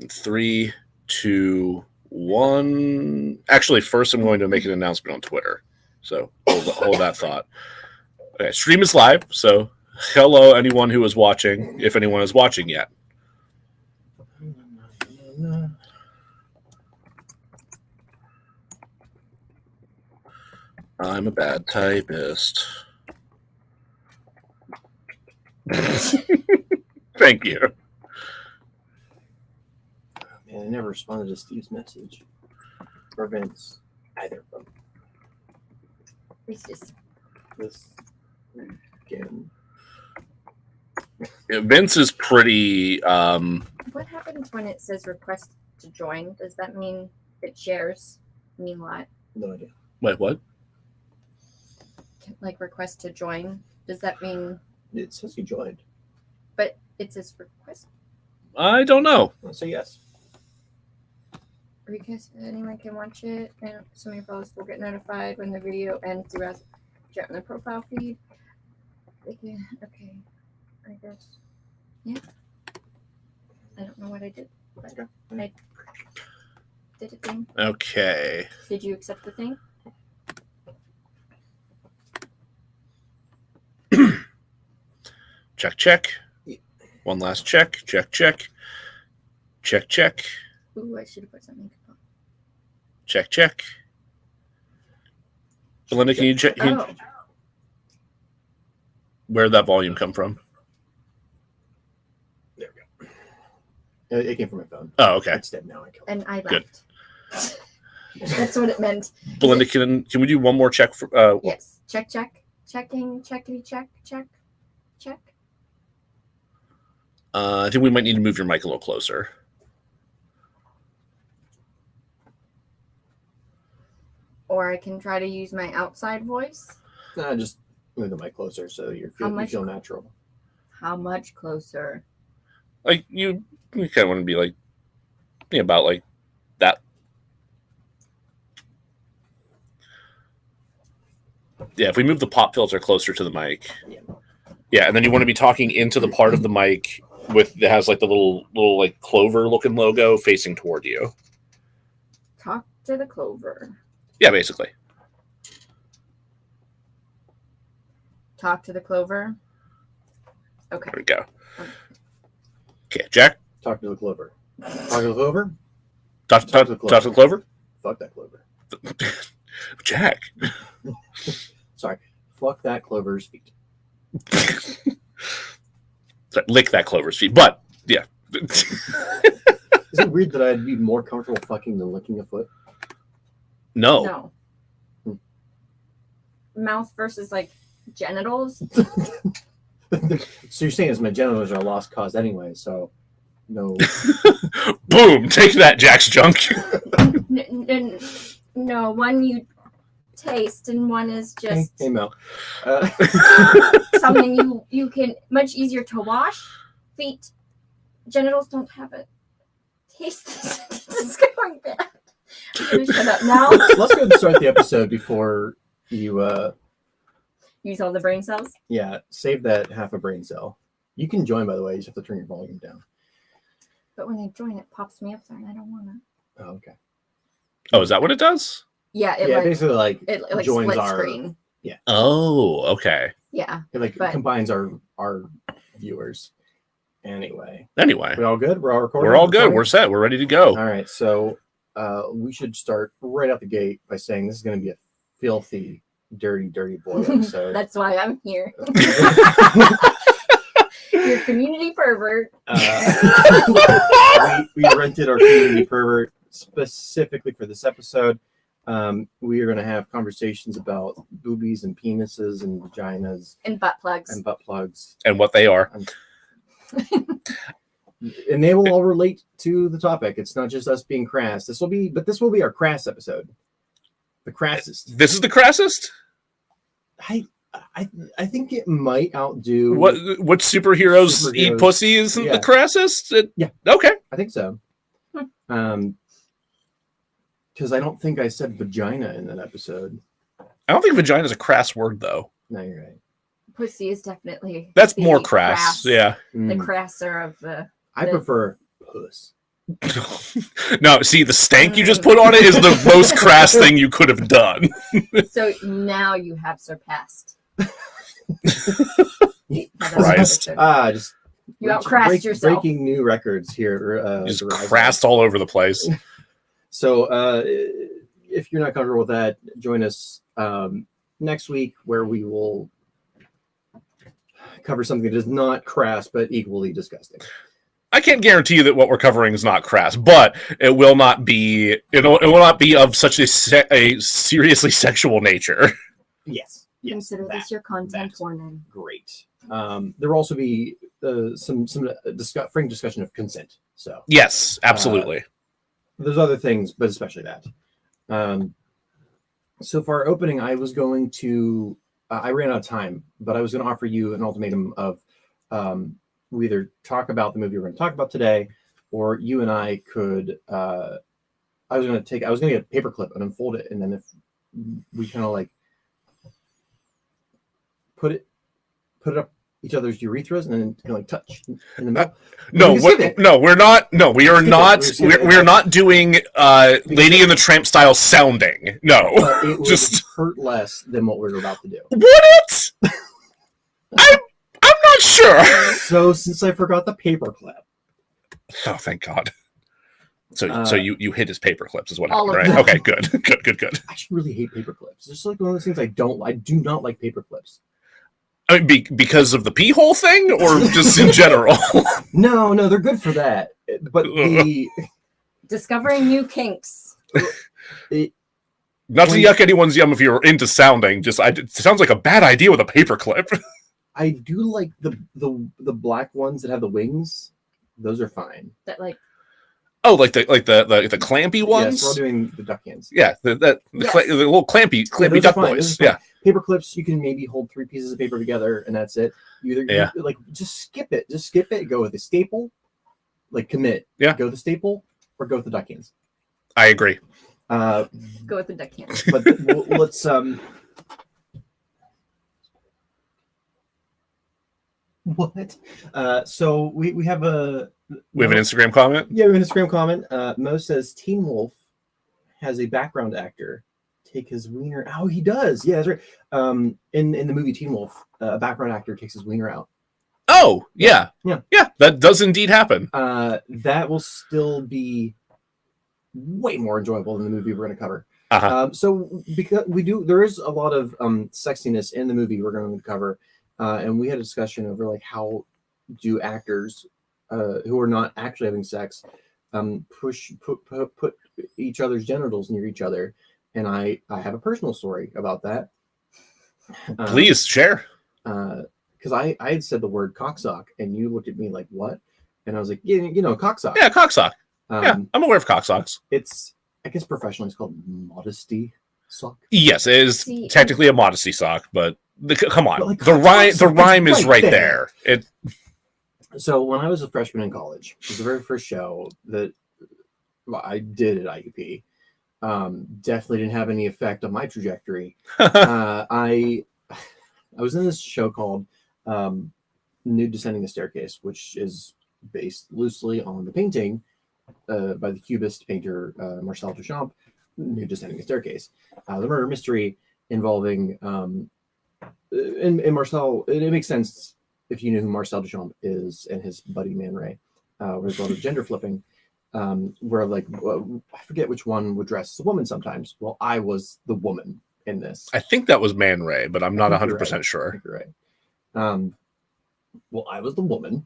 3, 2, 1. Actually, first I'm going to make an announcement on Twitter. So hold that thought. Okay, stream is live. So hello, anyone who is watching, if anyone is watching yet. I'm a bad typist. Thank you. Man, I never responded to Steve's message. Or Vince. Either of them. It's just This again. Yeah, Vince is pretty. what happens when it says request to join? Does that mean it shares? Mean what? No idea. Wait, what? Like request to join? Does that mean? It says you joined. But it says request I don't know. Let's say yes. because anyone can watch it, and so many followers will get notified when the video ends. DeRazzled chat in the profile feed. Okay, I guess. Yeah. I don't know what I did, but I did a thing. Okay. Did you accept the thing? Check, check. Yeah. One last check. Check, check. Check, check. Ooh, I should have put something. Check, check. BeLinda, can you check? Oh, Where'd that volume come from? There we go. It came from my phone. Oh, okay. It's dead now. I killed it. and I Good. left. That's what it meant. BeLinda, can we do one more check? For, Yes. Check, check. Checking, checkity, check, check, check. I think we might need to move your mic a little closer. Or I can try to use my outside voice. Just move the mic closer so you feel natural. How much closer? Like you kind of want to be like about like that. Yeah, if we move the pop filter closer to the mic. Yeah, and then you want to be talking into the part of the mic that has like the little like clover looking logo facing toward you. Talk to the clover. Yeah, basically. Talk to the clover. Okay. There we go. Okay, Jack. Talk to the clover. Talk to the clover. Talk to the clover. Fuck that clover. Jack. Sorry. Fuck that clover's feet. Lick that clover's feet. But yeah. Is it weird that I'd be more comfortable fucking than licking a foot? No. No. Mouth versus like genitals. So you're saying is my genitals are a lost cause anyway, so no. Boom! Take that, Jack's junk. No, one you taste and one is just Hey Mel. something you can much easier to wash. Feet, genitals don't have a taste. This is going bad. I'm gonna shut up now. Let's go ahead and start the episode before you Use all the brain cells. yeah, save that half a brain cell. You can join, by the way. You just have to turn your volume down. But when I join, it pops me up there, and I don't want to. Oh, okay. Oh, is that what it does? Yeah, it Yeah, like basically like it like joins split our screen. Oh, okay. Yeah, it like but- combines our viewers. Anyway, Anyway, we all good? We're all recording? we're all good. Recording? We're set. We're ready to go. All right, so we should start right out the gate by saying this is going to be a filthy, dirty boy episode. that's why I'm here. Your community pervert. We rented our community pervert specifically for this episode. We are going to have conversations about boobies and penises and vaginas And butt plugs. and butt plugs. And what they are. And they will all relate to the topic. It's not just us being crass. This will be our crass episode. The crassest. This is the crassest? I think it might outdo What superheroes eat pussy isn't Yeah. the crassest? Yeah. Okay. I think so. Because I don't think I said vagina in that episode. I don't think vagina is a crass word, though. No, you're right. Pussy is definitely That's the more crass. Yeah. The crasser of the. I prefer puss. No, see, the stank you just put on it is the most crass thing you could have done. So now you have surpassed. Christ. Just You outcrassed yourself. Breaking new records here. Just DeRazzled. crassed all over the place. So if you're not comfortable with that, join us next week where we will cover something that is not crass but equally disgusting. I can't guarantee you that what we're covering is not crass, but it will not be. It will not be of such a seriously sexual nature. Yes. Consider this your content warning. Great. There will also be some frank discussion of consent. So Yes, absolutely. there's other things, but especially that. So for our opening, I was going to. I ran out of time, but I was going to offer you an ultimatum of we either talk about the movie we're going to talk about today, or you and I could. I was going to get a paperclip and unfold it, and then if we kind of like put it up each other's urethras and then kind of like touch in the middle. We're not. No, we are not. We are not doing Lady and the Tramp style sounding. No, But it would just hurt less than what we're about to do. would it? I'm not sure. So since I forgot the paperclip, Oh, thank God. So you hit his paper clips is what All happened, of right? them. Okay, good. I actually really hate paperclips. It's just like one of those things I do not like paperclips. I mean, because of the pee hole thing, or just in general? No, they're good for that. But Discovering new kinks. Not to yuck anyone's yum if you're into sounding. It sounds like a bad idea with a paperclip. I do like the black ones that have the wings. Those are fine. That like Oh, like the clampy ones. Yes, we're all doing the duck hands. Yeah, the little clampy those duck are fine, boys. those are fine. Yeah, Paper clips, you can maybe hold 3 pieces of paper together and that's it. You just skip it. Just skip it. Go with the staple. Like commit. Yeah. Go with the staple or go with the duck hands. I agree. go with the duck hand. But let's what? So we have an Instagram comment. Yeah, we have an Instagram comment. Mo says Teen Wolf has a background actor take his wiener. Oh, he does. Yeah, that's right. In the movie Teen Wolf, a background actor takes his wiener out. Oh, yeah. Yeah. That does indeed happen. That will still be way more enjoyable than the movie we're going to cover. Uh-huh. So because there is a lot of sexiness in the movie we're going to cover, and we had a discussion over like how do actors who are not actually having sex put each other's genitals near each other, and I have a personal story about that. Please share. Because I had said the word cocksock, and you looked at me like, what? And I was like, cocksock. Yeah, cocksock. Yeah, I'm aware of cocksocks. It's, I guess professionally it's called modesty sock. Yes, it is technically a modesty sock, but come on. Like, the rhyme is right there. So when I was a freshman in college, it was the very first show that I did at IUP. Definitely didn't have any effect on my trajectory. I was in this show called Nude Descending the Staircase, which is based loosely on the painting by the Cubist painter Marcel Duchamp, Nude Descending the Staircase. The murder mystery involving and Marcel. It makes sense if you know who Marcel Duchamp is and his buddy Man Ray. Where there's a lot of gender flipping, where like I forget which one would dress as a woman sometimes. Well, I was the woman in this. I think that was Man Ray, but I'm not 100% right. sure. I think you're right. Well, I was the woman,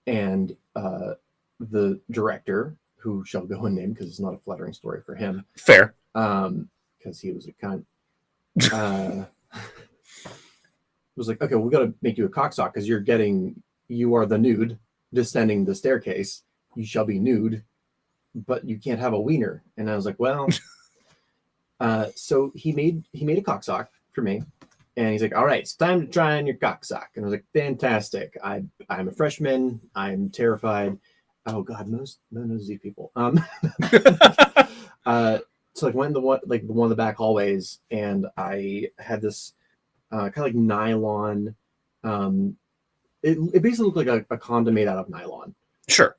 and the director, who shall go unnamed because it's not a flattering story for him. Fair. Because he was a cunt. Was like, okay, we got to make you a cocksock because you are the nude descending the staircase. You shall be nude, but you can't have a wiener. And I was like, well, so he made a cocksock for me, and he's like, all right, it's time to try on your cocksock. And I was like, fantastic. I'm a freshman. I'm terrified. Oh God, most knows these people. So like went in the one of the back hallways, and I had this kind of like nylon. It basically looked like a condom made out of nylon. Sure.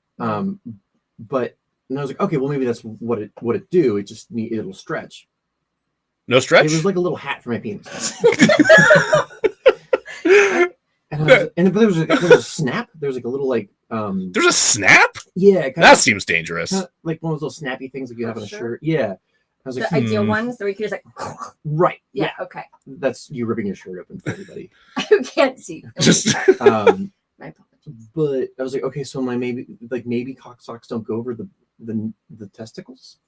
But and I was like, okay, well maybe that's what it do. It just it'll stretch. No stretch. It was like a little hat for my penis. But there was a snap. There was like a little like There's a snap? Yeah, that seems dangerous. Like one of those little snappy things like you have on a shirt. Yeah. I was like, the ideal ones where you can just like right. Yeah, okay. That's you ripping your shirt open for everybody. I can't see. Just my apologies. But I was like, okay, so maybe cock socks don't go over the testicles.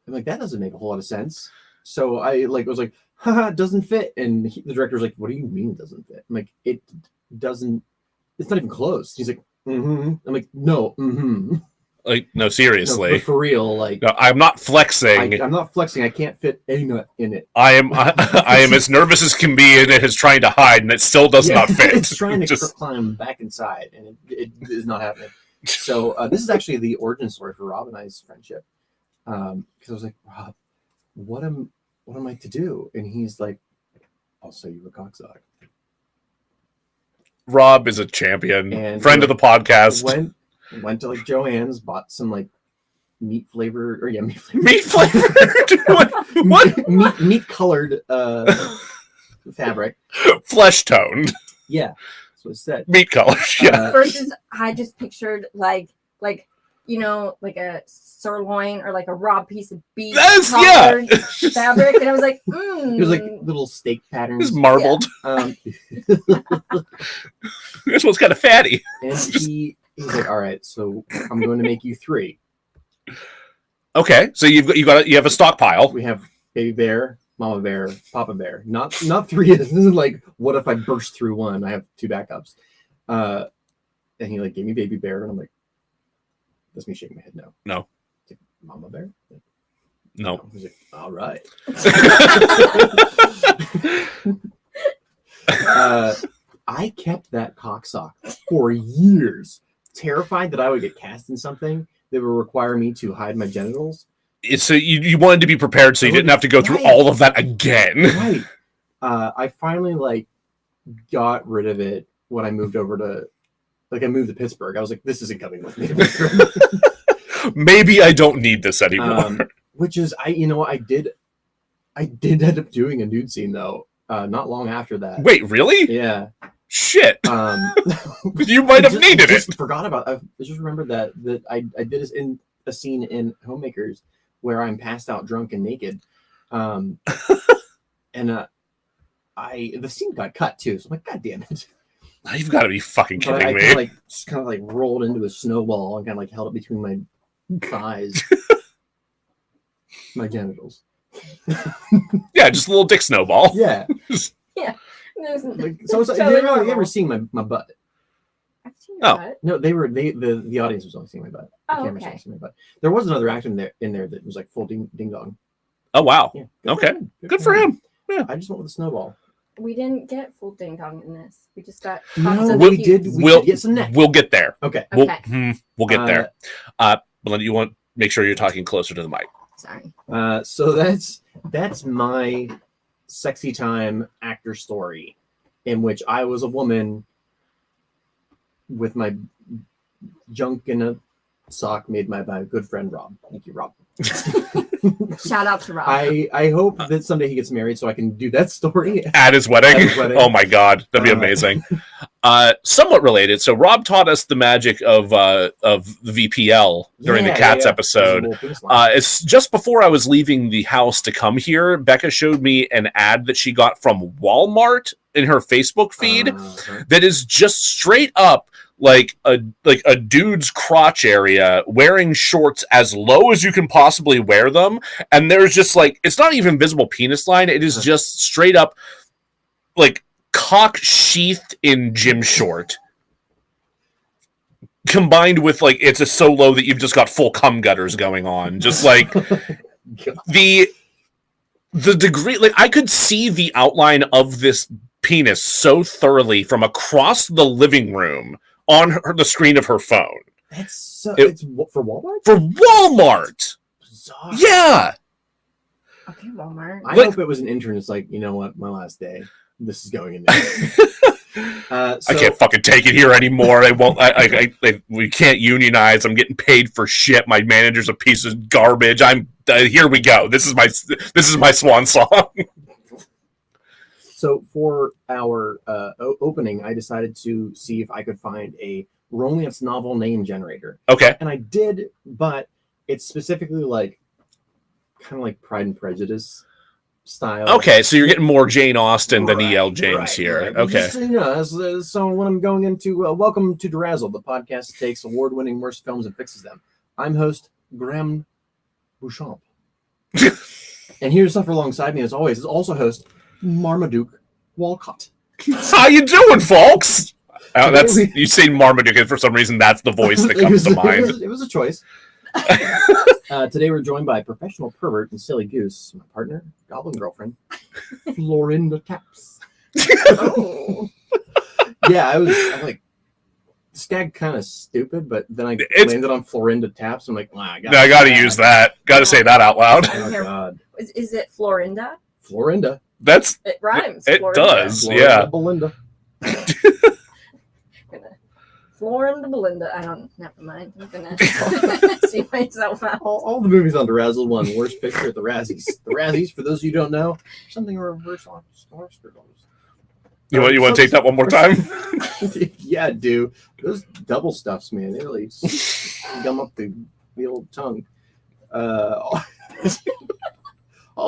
I'm like, that doesn't make a whole lot of sense. So I was like, haha, it doesn't fit. And the director was like, what do you mean it doesn't fit? I'm like, it doesn't, it's not even close. He's like, mm-hmm. I'm like, no, mm-hmm. Like, no, seriously. No, for real, like. No, I'm not flexing. I'm not flexing. I can't fit a nut in it. I am as nervous as can be, and it is trying to hide, and it still does not fit. It's trying to climb back inside, and it is not happening. So this is actually the origin story for Rob and I's friendship. Because I was like, Rob, what am I to do? And he's like, I'll say you a cocksock. Rob is a champion, and friend of the podcast. Went to like Joann's, bought some like meat flavored what? meat colored fabric, flesh toned. Yeah, that's what it said. Meat color. Yeah. Versus, I just pictured like you know, like a sirloin or like a raw piece of beef colored fabric, and I was like, It was like little steak patterns. It was marbled. Yeah. This one's kind of fatty. And he's like, all right, so I'm going to make you 3. Okay, so you have a stockpile. We have baby bear, mama bear, papa bear. Not 3. This isn't like, what if I burst through one? I have 2 backups. And he like gave me baby bear, and I'm like, that's me shaking my head. No. Like, mama bear. No. He's like, all right. I kept that cocksock for years, terrified that I would get cast in something that would require me to hide my genitals. So you wanted to be prepared, so you didn't have to go through all of that again. Right. I finally like got rid of it when I moved over to, I moved to Pittsburgh. I was like, this isn't coming with me. Maybe I don't need this anymore. Which is, I did end up doing a nude scene though. Not long after that. Wait, really? Yeah. Shit. You might have needed it. Forgot about. I just remembered that I did this in a scene in Homemakers where I'm passed out, drunk, and naked, and the scene got cut too. So I'm like, God damn it! You've got to be fucking kidding me. I kind of rolled into a snowball and kind of held it between my thighs, my genitals. Yeah, just a little dick snowball. Yeah. Yeah. So you ever seen my butt? I've seen your butt. No, the audience was only seeing my butt. The camera was seeing my butt. There was another actor in there that was like full ding dong. Oh wow. Yeah, okay. Good for him. Yeah. I just went with a snowball. We didn't get full ding dong in this. We just got. We did get some neck. We'll get there. Okay. We'll get there. BeLinda, you want to make sure you're talking closer to the mic. Sorry. So that's my sexy time actor story, in which I was a woman with my junk in a sock made by my good friend Rob. Thank you, Rob. Shout out to Rob. I hope that someday he gets married so I can do that story at his wedding. Oh my god, that'd be amazing. Somewhat related. So Rob taught us the magic of the VPL during the Cats episode. It's just before I was leaving the house to come here. Becca showed me an ad that she got from Walmart in her Facebook feed that is just straight up like a dude's crotch area wearing shorts as low as you can possibly wear them, and there's just like, it's not even visible penis line, it is just straight up like cock sheathed in gym short combined with like, it's just so low that you've just got full cum gutters going on, just like the degree, like I could see the outline of this penis so thoroughly from across the living room on the screen of her phone. It's for Walmart? For Walmart! Bizarre. Yeah! Okay, Walmart. I hope it was an intern. It's like, you know what? My last day. This is going in there. I can't fucking take it here anymore. I won't. We can't unionize. I'm getting paid for shit. My manager's a piece of garbage. Here we go. This is my swan song. So for our opening, I decided to see if I could find a romance novel name generator. Okay. And I did, but it's specifically like kind of like Pride and Prejudice style. Okay, so you're getting more Jane Austen than E.L. James here. Right. Okay. Just, so when I'm going into welcome to DeRazzled, the podcast that takes award-winning worst films and fixes them. I'm host Graham Bouchamp. And here to suffer alongside me, as always, is also host Marmaduke Walcott. How you doing, folks? You say Marmaduke, and for some reason that's the voice that comes to mind. It was a choice. Today we're joined by professional pervert and silly goose, my partner, goblin girlfriend, Florinda Taps. Oh. Yeah, I'm like, this guy kind of stupid, but then I landed on Florinda Taps. I'm like, I got to use that. Got to say that out loud. Oh God, Is it Florinda? Florinda. It rhymes. It Florinda. does. Florinda, Yeah. BeLinda. Florinda, BeLinda. Never mind. I'm gonna see myself out. All the movies on DeRazzled won worst picture at the Razzies. The Razzies, for those of you who don't know, something reverse Oscar goes. You want to take that one more time? Yeah, dude. Those double stuffs, man, they really gum up the old tongue. All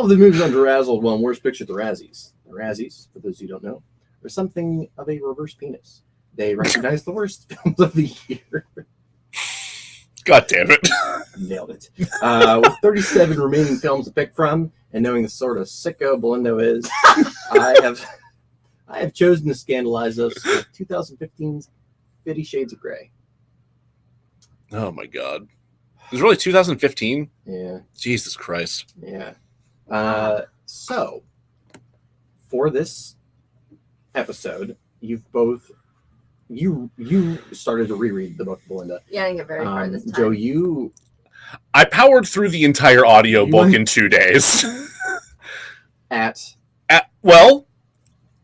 of the movies on DeRazzled won worst picture at the Razzies. The Razzies, for those of you who don't know, are something of a reverse penis. They recognize the worst films of the year. God damn it. Nailed it. With 37 remaining films to pick from, and knowing the sort of sicko BeLinda is, I have chosen to scandalize us with 2015's 50 Shades of Grey. Oh my God. It was really 2015? Yeah. Jesus Christ. Yeah. So, for this episode, you started to reread the book, BeLinda. Yeah, I didn't get very far this time. Joe, I powered through the entire audiobook in 2 days. Well,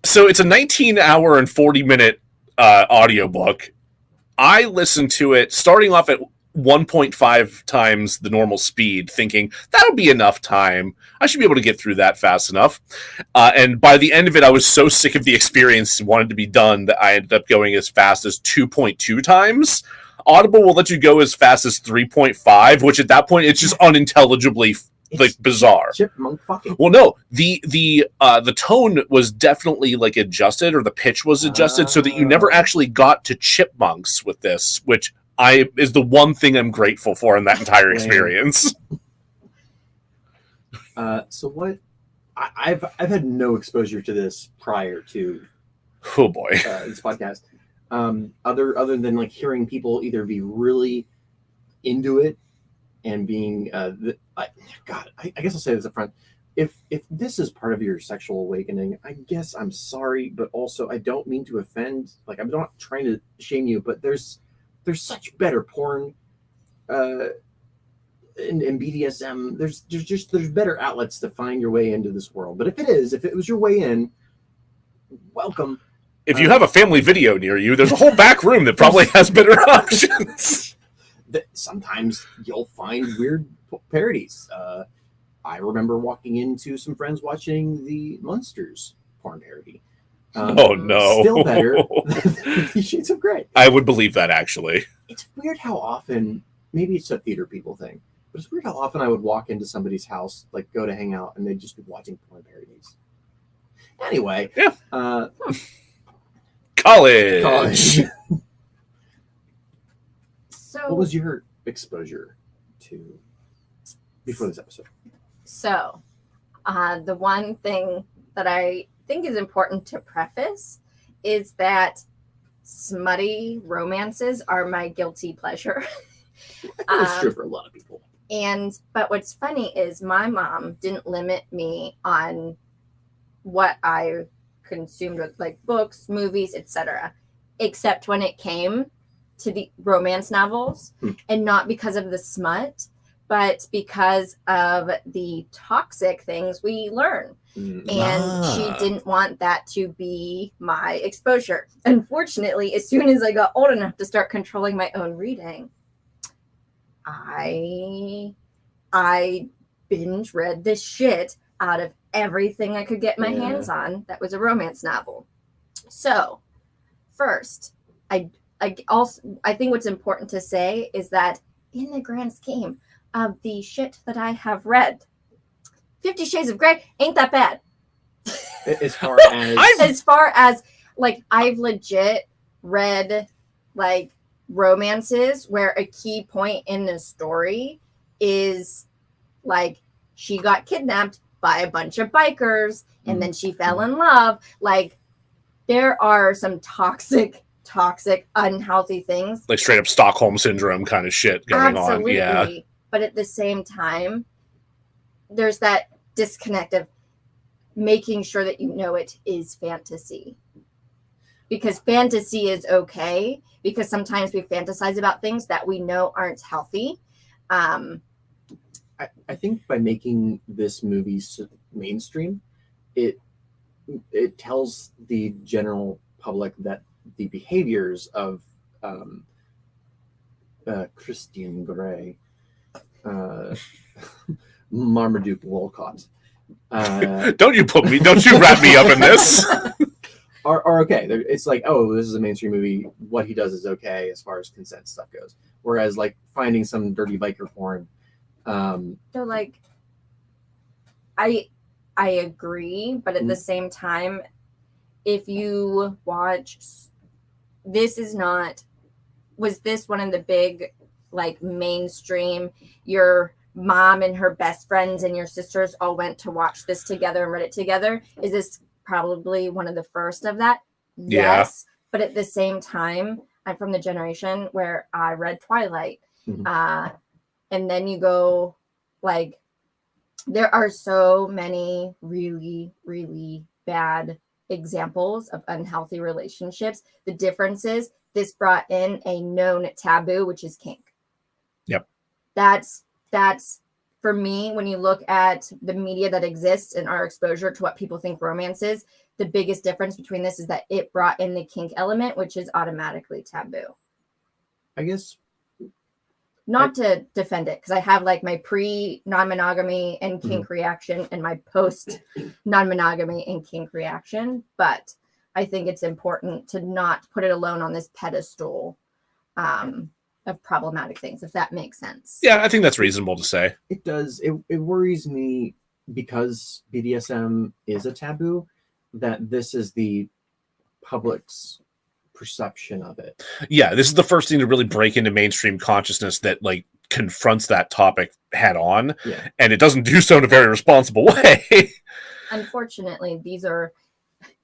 so it's a 19-hour and 40-minute audiobook. I listened to it starting off at 1.5 times the normal speed, thinking that'll be enough time. I should be able to get through that fast enough. And by the end of it, I was so sick of the experience and wanted to be done that I ended up going as fast as 2.2 times. Audible will let you go as fast as 3.5, which at that point it's just unintelligibly bizarre. Chipmunk fucking. Well, no, the tone was definitely like adjusted, or the pitch was adjusted, so that you never actually got to chipmunks with this, which is the one thing I'm grateful for in that entire experience. So what? I've had no exposure to this prior to oh boy this podcast. Other than like hearing people either be really into it and being I guess I'll say this up front. If this is part of your sexual awakening, I guess I'm sorry, but also I don't mean to offend. Like, I'm not trying to shame you, but there's such better porn in BDSM. There's better outlets to find your way into this world. But if it was your way in, welcome. If you have a family video near you, there's a whole back room that probably has better options. Sometimes you'll find weird parodies. I remember walking into some friends watching the Munsters porn parody. Oh no! Still better than 50 Shades of Grey. I would believe that, actually. It's weird how often, maybe it's a theater people thing, but it's weird how often I would walk into somebody's house, like go to hang out, and they'd just be watching porn parodies. Anyway, yeah. College. So, what was your exposure to before this episode? So, the one thing that I think is important to preface is that smutty romances are my guilty pleasure. That's true for a lot of people. But what's funny is my mom didn't limit me on what I consumed with like books, movies, etc., except when it came to the romance novels, and not because of the smut, but because of the toxic things we learn. And she didn't want that to be my exposure. Unfortunately, as soon as I got old enough to start controlling my own reading, I binge read the shit out of everything I could get my hands on that was a romance novel. So, first, I think what's important to say is that in the grand scheme of the shit that I have read, 50 Shades of Grey ain't that bad. As far as like, I've legit read like romances where a key point in the story is like she got kidnapped by a bunch of bikers and then she fell in love. Like, there are some toxic, unhealthy things. Like straight up Stockholm syndrome kind of shit going on. Yeah. But at the same time, there's that disconnect of making sure that you know it is fantasy. Because fantasy is okay, because sometimes we fantasize about things that we know aren't healthy. I think by making this movie mainstream, it tells the general public that the behaviors of Christian Grey, Marmaduke Wolcott, don't you wrap me up in this. are okay. It's like, oh, this is a mainstream movie. What he does is okay as far as consent stuff goes. Whereas like finding some dirty biker porn. So like, I agree, but at the same time, if you watch, was this one of the big like mainstream, your mom and her best friends and your sisters all went to watch this together and read it together? Is this probably one of the first of that? Yeah. Yes. But at the same time, I'm from the generation where I read Twilight. And then you go, like, there are so many really, really bad examples of unhealthy relationships. The difference is this brought in a known taboo, which is kink. Yep. That's for me, when you look at the media that exists and our exposure to what people think romance is, the biggest difference between this is that it brought in the kink element, which is automatically taboo. I guess. Not to defend it, because I have like my pre-non-monogamy and kink reaction and my post-non-monogamy and kink reaction. But I think it's important to not put it alone on this pedestal of problematic things, if that makes sense. Yeah, I think that's reasonable to say. It does. It worries me because BDSM is a taboo, that this is the public's perception of it. Yeah, this is the first thing to really break into mainstream consciousness that like confronts that topic head on, and it doesn't do so in a very responsible way. Unfortunately,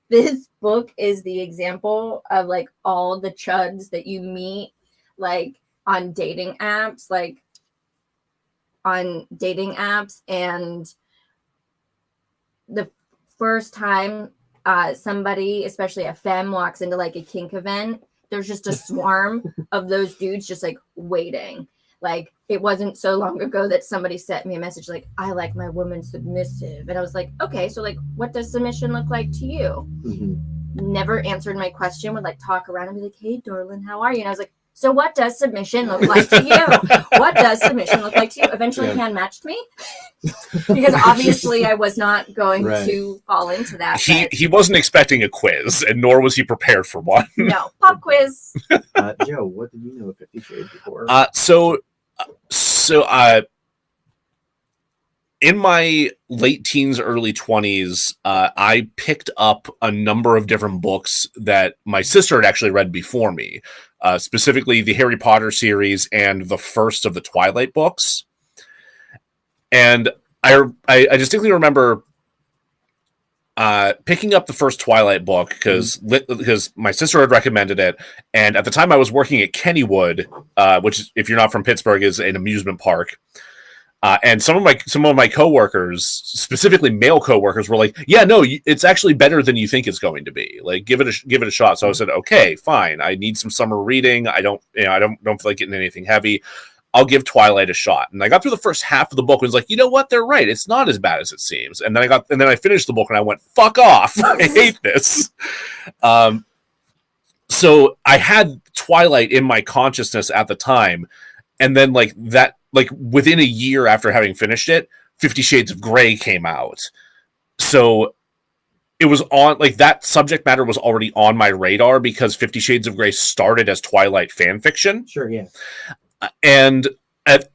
this book is the example of like all the chuds that you meet like on dating apps, and the first time somebody, especially a femme, walks into like a kink event, there's just a swarm of those dudes just like waiting. Like, it wasn't so long ago that somebody sent me a message like, I like my woman submissive. And I was like, okay, so like, what does submission look like to you? Never answered my question, would like talk around and be like, hey, darling, how are you? And I was like, so what does submission look like to you? What does submission look like to you? Eventually hand matched me because obviously I was not going to fall into that. He wasn't expecting a quiz, and nor was he prepared for one. No, pop quiz. Joe, what did you know of 50 Shades before? So in my late teens, early 20s, I picked up a number of different books that my sister had actually read before me, specifically the Harry Potter series and the first of the Twilight books. And I distinctly remember picking up the first Twilight book because my sister had recommended it. And at the time I was working at Kennywood, which, if you're not from Pittsburgh, is an amusement park. And some of my coworkers, specifically male coworkers, were like, "Yeah, no, it's actually better than you think it's going to be. Like, give it a shot." So I said, "Okay, fine. I need some summer reading. I don't feel like getting anything heavy. I'll give Twilight a shot. And I got through the first half of the book and was like, you know what? They're right. It's not as bad as it seems. And then I finished the book and I went, fuck off. I hate this. So I had Twilight in my consciousness at the time. And then within a year after having finished it, 50 Shades of Grey came out. So it was on, that subject matter was already on my radar because 50 Shades of Grey started as Twilight fan fiction. Sure, yeah. And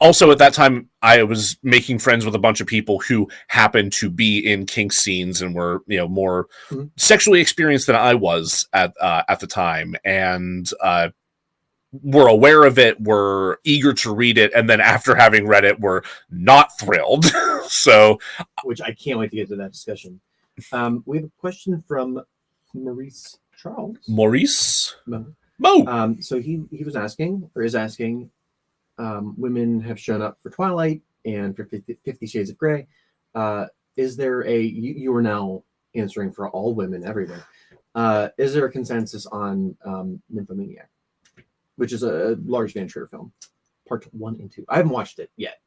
also at that time, I was making friends with a bunch of people who happened to be in kink scenes and were, more sexually experienced than I was at the time. And were aware of it, were eager to read it, and then after having read it, were not thrilled. So, which I can't wait to get to that discussion. We have a question from Maurice Charles. Maurice? Mo. So he was asking, or is asking, women have shown up for Twilight and for 50 Shades of Grey. Is there you are now answering for all women everywhere. Is there a consensus on Nymphomaniac, which is a Lars Van Trier film, part 1 and 2? I haven't watched it yet.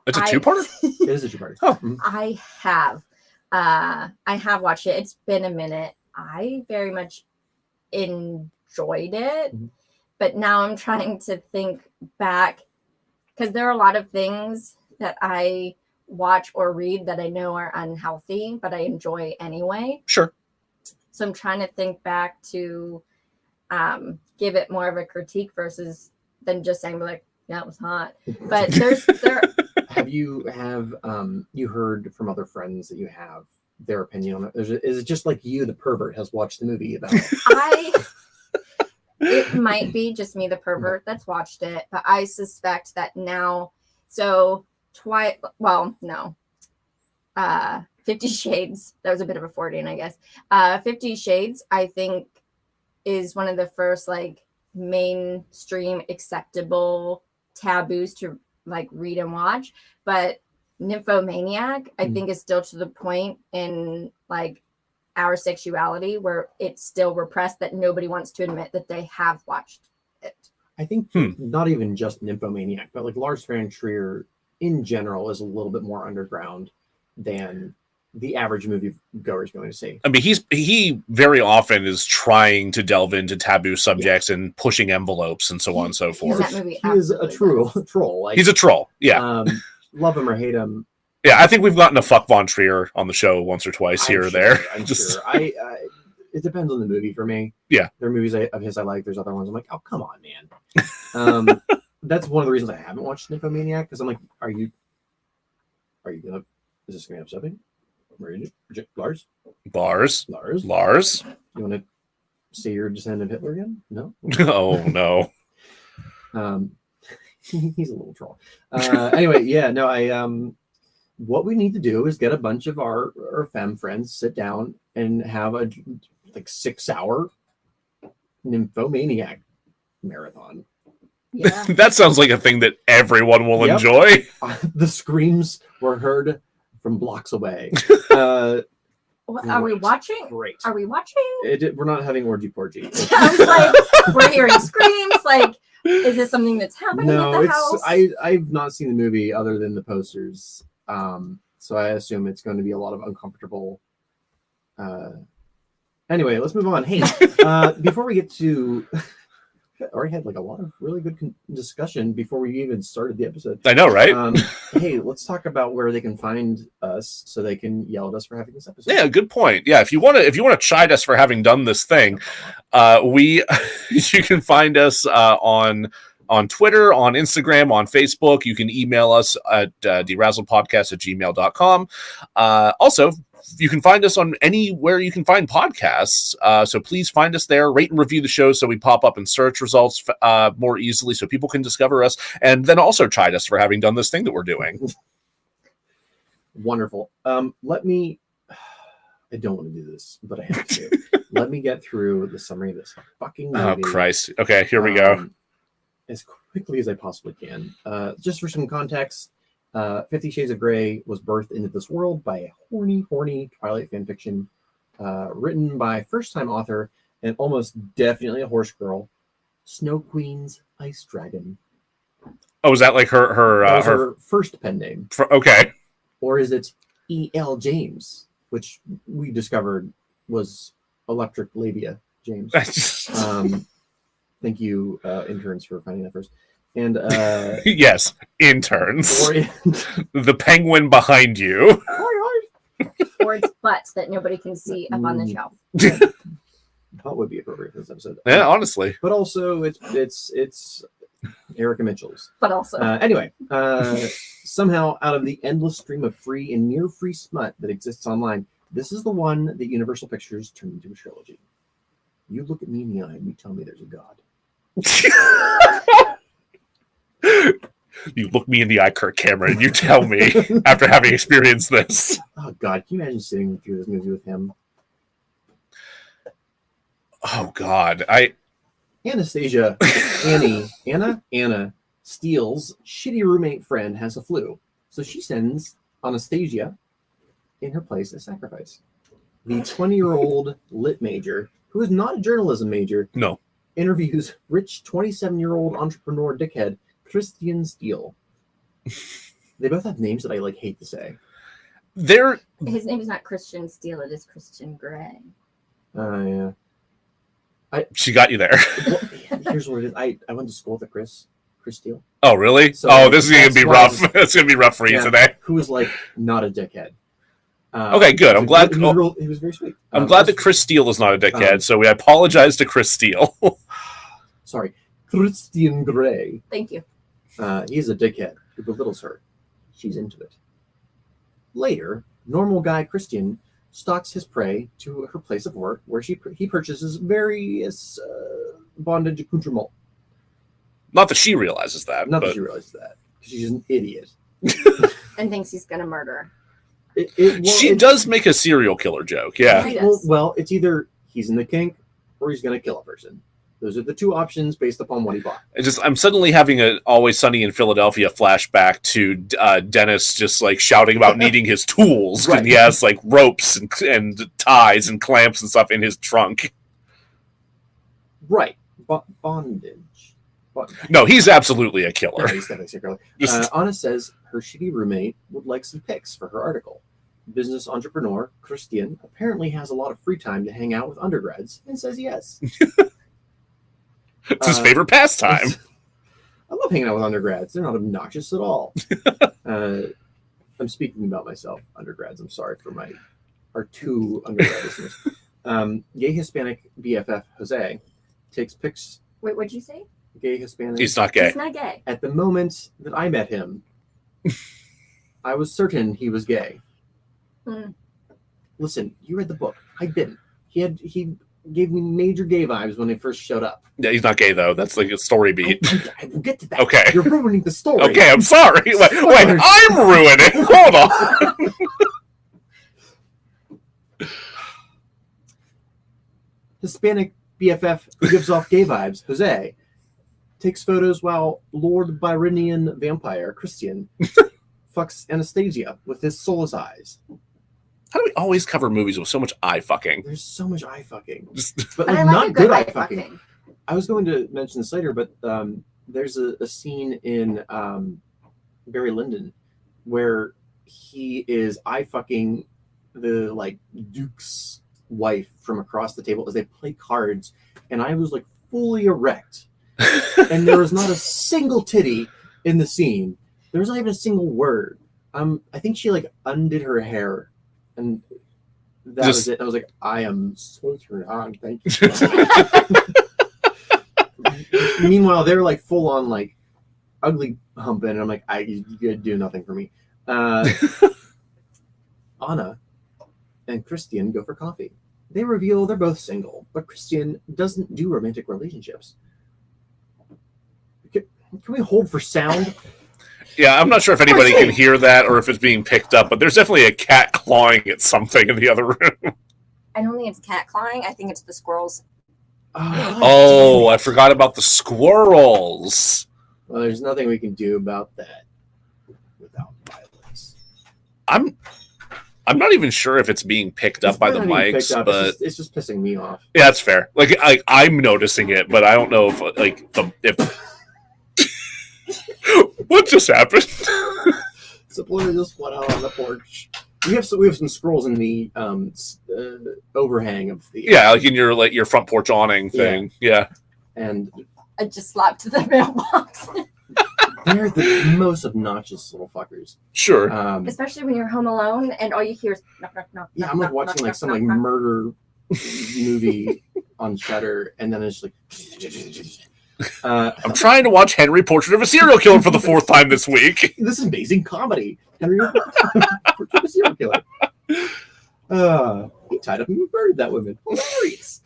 It's a two-parter? It is a two-parter. Oh. I have watched it. It's been a minute. I very much enjoyed it, but now I'm trying to think back because there are a lot of things that I watch or read that I know are unhealthy, but I enjoy anyway. Sure. So I'm trying to think back to give it more of a critique versus than just saying yeah, it was hot. But there. Have you heard from other friends that you have their opinion on it? Is it just like you, the pervert, has watched the movie about it? It might be just me, the pervert, that's watched it, but I suspect that now. So 50 Shades. That was a bit of a 40, I guess. 50 Shades, I think, is one of the first mainstream acceptable taboos to read and watch. But Nymphomaniac, I think, is still to the point in our sexuality where it's still repressed that nobody wants to admit that they have watched it. I think not even just Nymphomaniac, but Lars Van Trier in general is a little bit more underground than the average movie goer is going to see. I mean, he very often is trying to delve into taboo subjects and pushing envelopes and so on and so forth. He is a true troll. He's a troll. Yeah. Love him or hate him. Yeah, I think we've gotten a fuck Von Trier on the show once or twice here or there. I'm sure. It depends on the movie for me. Yeah. There are movies of his I like. There's other ones I'm like, oh, come on, man. That's one of the reasons I haven't watched Nymphomaniac, because I'm like, is this going to be upsetting? Lars? You want to say you're a descendant of Hitler again? No? Oh, no. He's a little troll. Anyway, yeah, no, what we need to do is get a bunch of our femme friends, sit down and have a 6-hour Nymphomaniac marathon. Yeah. That sounds like a thing that everyone will enjoy. The screams were heard from blocks away. Are we watching? Great. Are we watching? We're not having orgy porgy. I was like, we're hearing screams. Is this something that's happening at the house? I've not seen the movie other than the posters. So I assume it's going to be a lot of uncomfortable. Anyway, let's move on. Hey, before we get to, I already had a lot of really good discussion before we even started the episode. I know, right? Hey, let's talk about where they can find us so they can yell at us for having this episode. Yeah, good point. Yeah, if you want to chide us for having done this thing, you can find us on Twitter, on Instagram, on Facebook. You can email us at DeRazzledPodcast@gmail.com. Also, you can find us on anywhere you can find podcasts. So please find us there, rate and review the show so we pop up in search results more easily so people can discover us, and then also chide us for having done this thing that we're doing. Wonderful. I don't want to do this, but I have to. Let me get through the summary of this fucking movie. Oh, Christ. Okay, here we go. As quickly as I possibly can. Just for some context, 50 Shades of Grey was birthed into this world by a horny Twilight fanfiction written by first-time author and almost definitely a horse girl, Snow Queen's Ice Dragon. Oh, is that like That was her? her first pen name. Okay. Or is it E.L. James, which we discovered was Electric Labia James. Thank you, interns, for finding that first. And yes, interns. or The penguin behind you. Or it's butts that nobody can see up on the shelf. Butt would be appropriate for this episode. Yeah, honestly. But also, it's Erica Mitchell's. But also, Anyway, somehow out of the endless stream of free and near free smut that exists online, this is the one that Universal Pictures turned into a trilogy. You look at me in the eye and you tell me there's a God. You look me in the eye, Kirk Cameron, and you tell me after having experienced this. Oh God, can you imagine sitting through this movie with him? Oh God, Anastasia, Anna Steele's shitty roommate friend has a flu, so she sends Anastasia in her place as sacrifice. The 20-year-old lit major, who is not a journalism major, no, interviews rich 27-year-old entrepreneur dickhead Christian Steele. They both have names that I hate to say. his name is not Christian Steele; it is Christian Grey. Yeah. She got you there. Well, here's what it is. I went to school with Chris Steele. Oh, really? So this is gonna be rough. It's gonna be rough for you today. Who was not a dickhead. Okay, good. I'm glad. He was very sweet. I'm glad that Chris Steele is not a dickhead. So we apologize to Chris Steele. Sorry, Christian Grey. Thank you. He's a dickhead who belittles her. She's into it. Later, normal guy Christian stalks his prey to her place of work, where he purchases various bondage accoutrements. Not that she realizes that. Not that she realizes that, because she's an idiot. And thinks he's gonna murder her. She does make a serial killer joke. Yeah. Well, it's either he's in the kink or he's going to kill a person. Those are the two options based upon what he bought. I'm suddenly having a Always Sunny in Philadelphia flashback to Dennis just shouting about needing his tools, Right. and he has ropes and ties and clamps and stuff in his trunk. Right. Bondage. No, he's absolutely a killer. Yeah, he's definitely a serial killer. Anna says her shitty roommate would like some pics for her article. Business entrepreneur Christian apparently has a lot of free time to hang out with undergrads and says yes. It's his favorite pastime. I love hanging out with undergrads. They're not obnoxious at all. I'm speaking about myself, undergrads. I'm sorry for our two undergrad listeners. Gay Hispanic BFF Jose takes pics. Wait, what'd you say? Gay Hispanic. He's not gay. He's not gay. At the moment that I met him, I was certain he was gay. Listen, you read the book. I didn't. He gave me major gay vibes when they first showed up. Yeah, he's not gay though. That's a story beat. I will get to that. Okay. You're ruining the story. Okay, I'm sorry. Wait, I'm ruining. Hold on. Hispanic BFF who gives off gay vibes, Jose, takes photos while Lord Byronian vampire Christian fucks Anastasia with his soulless eyes. How do we always cover movies with so much eye fucking? There's so much eye fucking. But But I like not a good eye fucking. fucking. I was going to mention this later, but there's a scene in Barry Lyndon where he is eye fucking the Duke's wife from across the table as they play cards, and I was fully erect, and there was not a single titty in the scene. There was not even a single word. I think she undid her hair, and that was it. I was I am so turned on. Thank you. Meanwhile, they're full on ugly humping, and I'm you do nothing for me. Anna and Christian go for coffee. They reveal they're both single, but Christian doesn't do romantic relationships. Can we hold for sound? Yeah, I'm not sure if anybody can hear that or if it's being picked up, but there's definitely a cat clawing at something in the other room. I don't think it's cat clawing. I think it's the squirrels. Oh, I forgot about the squirrels. Well, there's nothing we can do about that without violence. I'm not even sure if it's being picked up by the mics, but it's just pissing me off. Yeah, that's fair. I'm noticing it, but I don't know if What just happened? Supplementer just went out on the porch. We have some scrolls in the overhang of the like in your front porch awning thing. Yeah. And I just slapped the mailbox. they're the most obnoxious little fuckers. Sure. Especially when you're home alone and all you hear is knock, knock, knock. Yeah, knock, I'm like knock, watching knock, like knock, some knock, like knock. murder movie on Shudder, and then it's like. I'm trying to watch Henry Portrait of a Serial Killer for the 4th time this week. This is amazing comedy. Henry Portrait of a Serial Killer. He tied up and murdered that woman. Hilarious.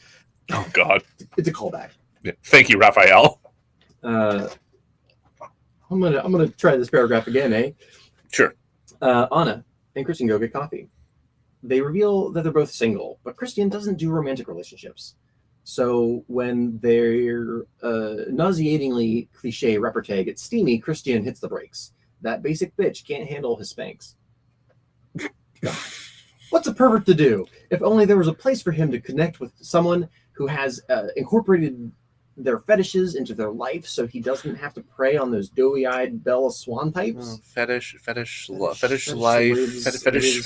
Oh God. It's a callback. Yeah. Thank you, Raphael. I'm gonna try this paragraph again, eh? Sure. Anna and Christian go get coffee. They reveal that they're both single, but Christian doesn't do romantic relationships. So when their nauseatingly cliche repartee gets steamy, Christian hits the brakes. That basic bitch can't handle his spanks. God. What's a pervert to do? If only there was a place for him to connect with someone who has incorporated their fetishes into their life, so he doesn't have to prey on those doughy-eyed Bella Swan types. Fetish life, fetishy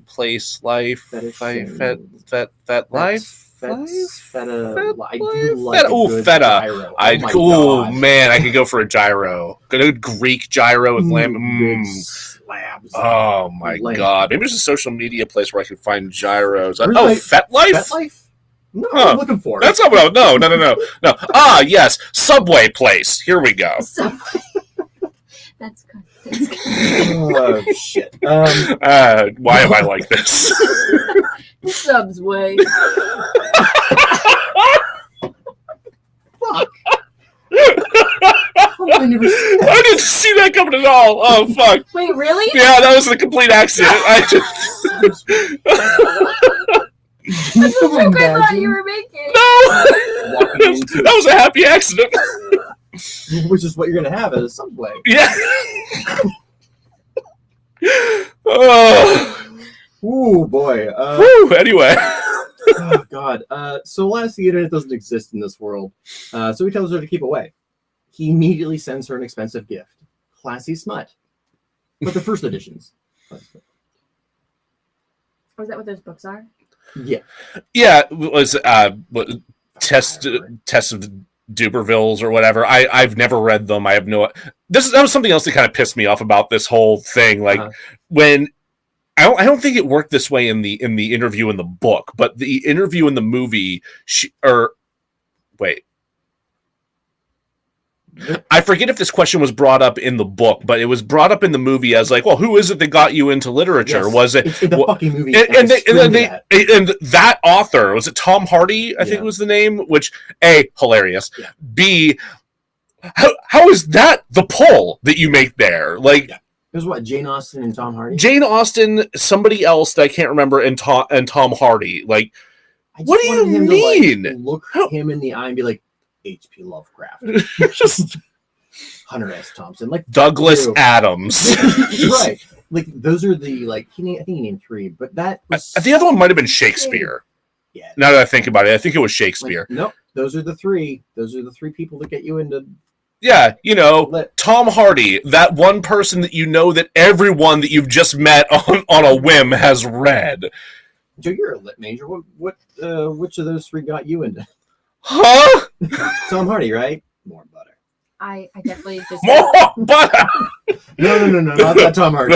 place, life, feta life. I do like a good feta. gyro. Man, I could go for a gyro. Good Greek gyro with lamb. Slabs. Oh my God! Maybe there's a social media place where I can find gyros. Where's FetLife. FetLife? No, Huh. I'm looking for it. That's not what I. No. Ah, yes, Subway place. Here we go. Subway. That's good. Oh shit. Why am I like this? Subway. Fuck. I didn't see that coming at all. Oh fuck. Wait, really? Yeah, that was a complete accident. I just. That's the joke I thought you were making. No! That was a happy accident. Which is what you're going to have at a Subway. Yeah. Oh. Ooh, boy. Anyway. Oh, God. So alas, the internet doesn't exist in this world. So he tells her to keep away. He immediately sends her an expensive gift. Classy smut. But the first editions. Oh, is that what those books are? Yeah. Yeah, it was Test of Dubervilles or whatever. I've never read them. I have no. That was something else that kind of pissed me off about this whole thing. Like when I don't think it worked this way in the interview in the book, but the interview in the movie. I forget if this question was brought up in the book, but it was brought up in the movie as like, well, who is it that got you into literature? Yes, was it it's in the fucking movie? And that author, was it Tom Hardy? I think was the name. Which A, hilarious. Yeah. B, how is that the pull that you make there? Like, it was what, Jane Austen and Tom Hardy? Jane Austen, somebody else that I can't remember, and Tom Hardy. Like, what do you mean? To, look him in the eye and be like, H.P. Lovecraft, Hunter S. Thompson, like Douglas Adams, right? Like those are the I think he named 3, but that was the other one might have been Shakespeare. Yeah. Now that I think about it, I think it was Shakespeare. Nope, those are the 3. Those are the 3 people that get you into. Yeah, Tom Hardy, that one person that that everyone that you've just met on a whim has read. Joe, you're a lit major. Which of those 3 got you into? Huh? Tom Hardy, right? More butter. I definitely just more butter. No, not that Tom Hardy.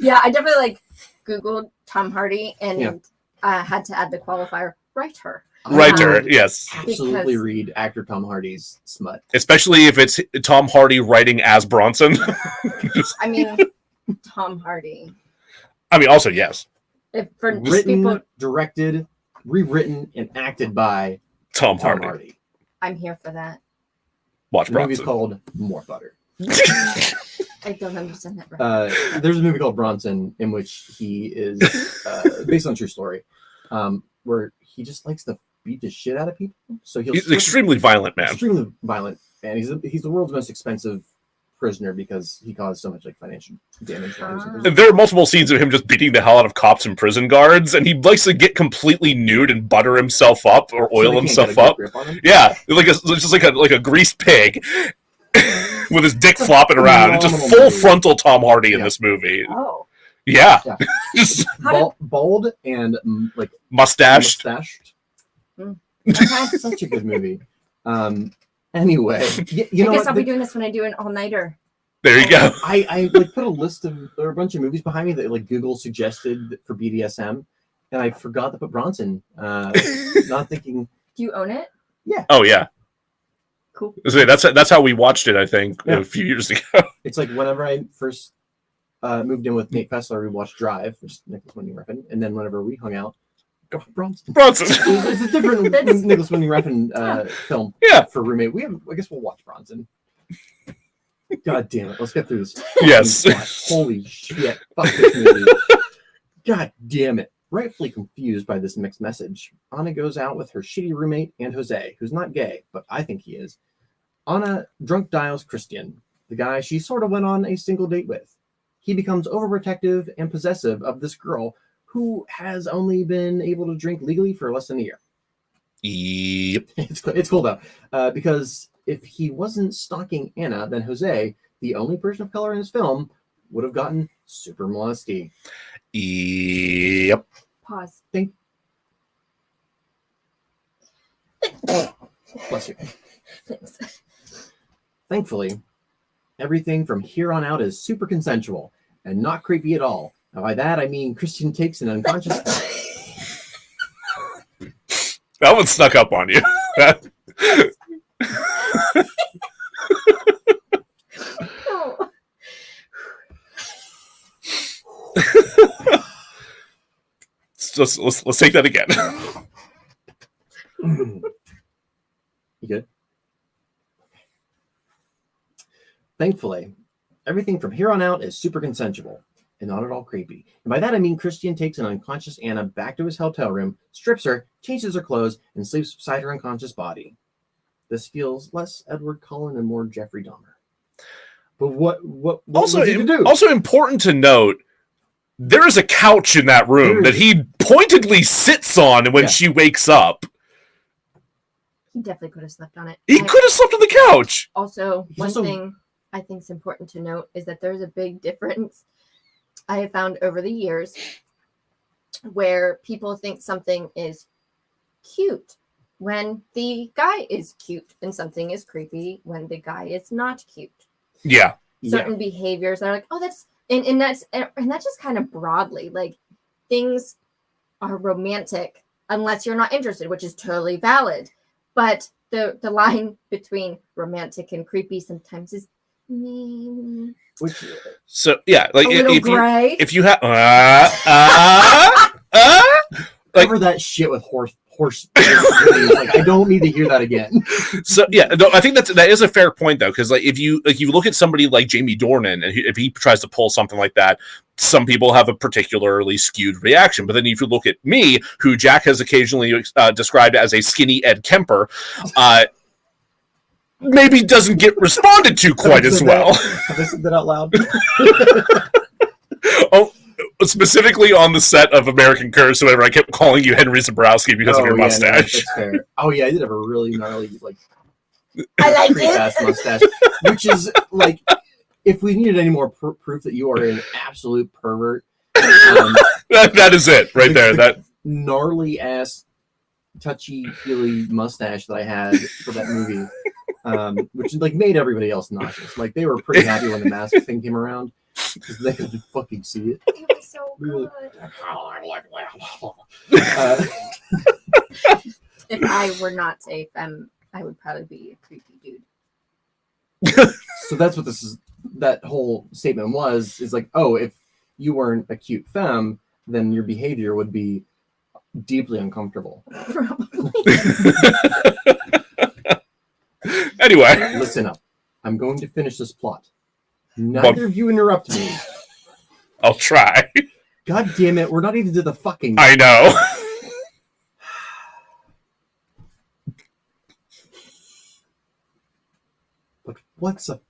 Yeah, I definitely Googled Tom Hardy and had to add the qualifier writer. Writer, yes. Absolutely read actor Tom Hardy's smut, especially if it's Tom Hardy writing as Bronson. I mean, Tom Hardy. I mean, also yes. If for written, people... directed, rewritten, and acted by Tom Hardy. I'm here for that. Watch the Bronson. Movie's called More Butter. I don't understand that. Right. There's a movie called Bronson in which he is based on a true story, where he just likes to beat the shit out of people. So he's an extremely violent man. Extremely violent, and he's the world's most expensive prisoner because he caused so much financial damage. There are multiple scenes of him just beating the hell out of cops and prison guards, and he likes to get completely nude and butter himself up or oil himself up. Yeah, just like a greased pig. with his dick flopping around. It's just full frontal Tom Hardy in this movie. Oh. Yeah. Just bald and like mustached. That's such a good movie. Anyway, you know I guess what? I'll be doing this when I do an all-nighter. There you go. I like put a list of there are a bunch of movies behind me that like Google suggested for BDSM, and I forgot to put Bronson. Not thinking. Do you own it? Yeah. Oh yeah. Cool. That's how we watched it. I think a few years ago. It's like whenever I first moved in with Nate Fessler, we watched Drive, which is Nicholas Winding Refn, and then whenever we hung out, Bronson. It's a different Nicholas Winding Refn film. Yeah. For roommate, I guess we'll watch Bronson. God damn it! Let's get through this. Yes. Holy shit! Fuck this movie. God damn it! Rightfully confused by this mixed message, Anna goes out with her shitty roommate and Jose, who's not gay, but I think he is. Anna drunk dials Christian, the guy she sort of went on a single date with. He becomes overprotective and possessive of this girl who has only been able to drink legally for less than a year. Yep. It's cool though, because if he wasn't stalking Anna, then Jose, the only person of color in this film, would have gotten super molesty. Yep. Pause. Bless you. Thanks. Thankfully, everything from here on out is super consensual and not creepy at all. Now, by that, I mean Christian takes an unconscious... That one snuck up on you. Oh. Let's take that again. You good? Thankfully, everything from here on out is super consensual and not at all creepy. And by that, I mean Christian takes an unconscious Anna back to his hotel room, strips her, changes her clothes, and sleeps beside her unconscious body. This feels less Edward Cullen and more Jeffrey Dahmer. But what also, was he to do? Also important to note, there is a couch in that room that he pointedly sits on when she wakes up. He definitely could have slept on it. He could have slept on the couch. Also, one thing I think is important to note is that there's a big difference I have found over the years where people think something is cute when the guy is cute and something is creepy when the guy is not cute. Yeah. Certain behaviors are like, oh, that's and that's just kind of broadly like things are romantic unless you're not interested, which is totally valid. But the line between romantic and creepy sometimes is so yeah, like if you have cover that shit with horse. Like, I don't need to hear that again. So yeah, no, I think that is a fair point though, because like if you look at somebody like Jamie Dornan, and if he tries to pull something like that, some people have a particularly skewed reaction. But then if you look at me, who Jack has occasionally described as a skinny Ed Kemper, maybe doesn't get responded to quite as well. Have I said that out loud? Oh. Specifically on the set of American Curse, whatever, I kept calling you Henry Zabrowski because of your mustache. That's fair. Oh yeah, I did have a really gnarly, like, I like ass mustache, which is like, if we needed any more proof that you are an absolute pervert, that is it right there. That gnarly ass, touchy feely mustache that I had for that movie, which like made everybody else nauseous. Like they were pretty happy when the mask thing came around. Because they could fucking see it. It was so good. If I were not a femme, I would probably be a creepy dude. So that's what that whole statement is like, oh, if you weren't a cute femme, then your behavior would be deeply uncomfortable. Probably. Anyway. Listen up. I'm going to finish this plot. Neither of you interrupt me. I'll try. God damn it, we're not even to the fucking... I know. But what's a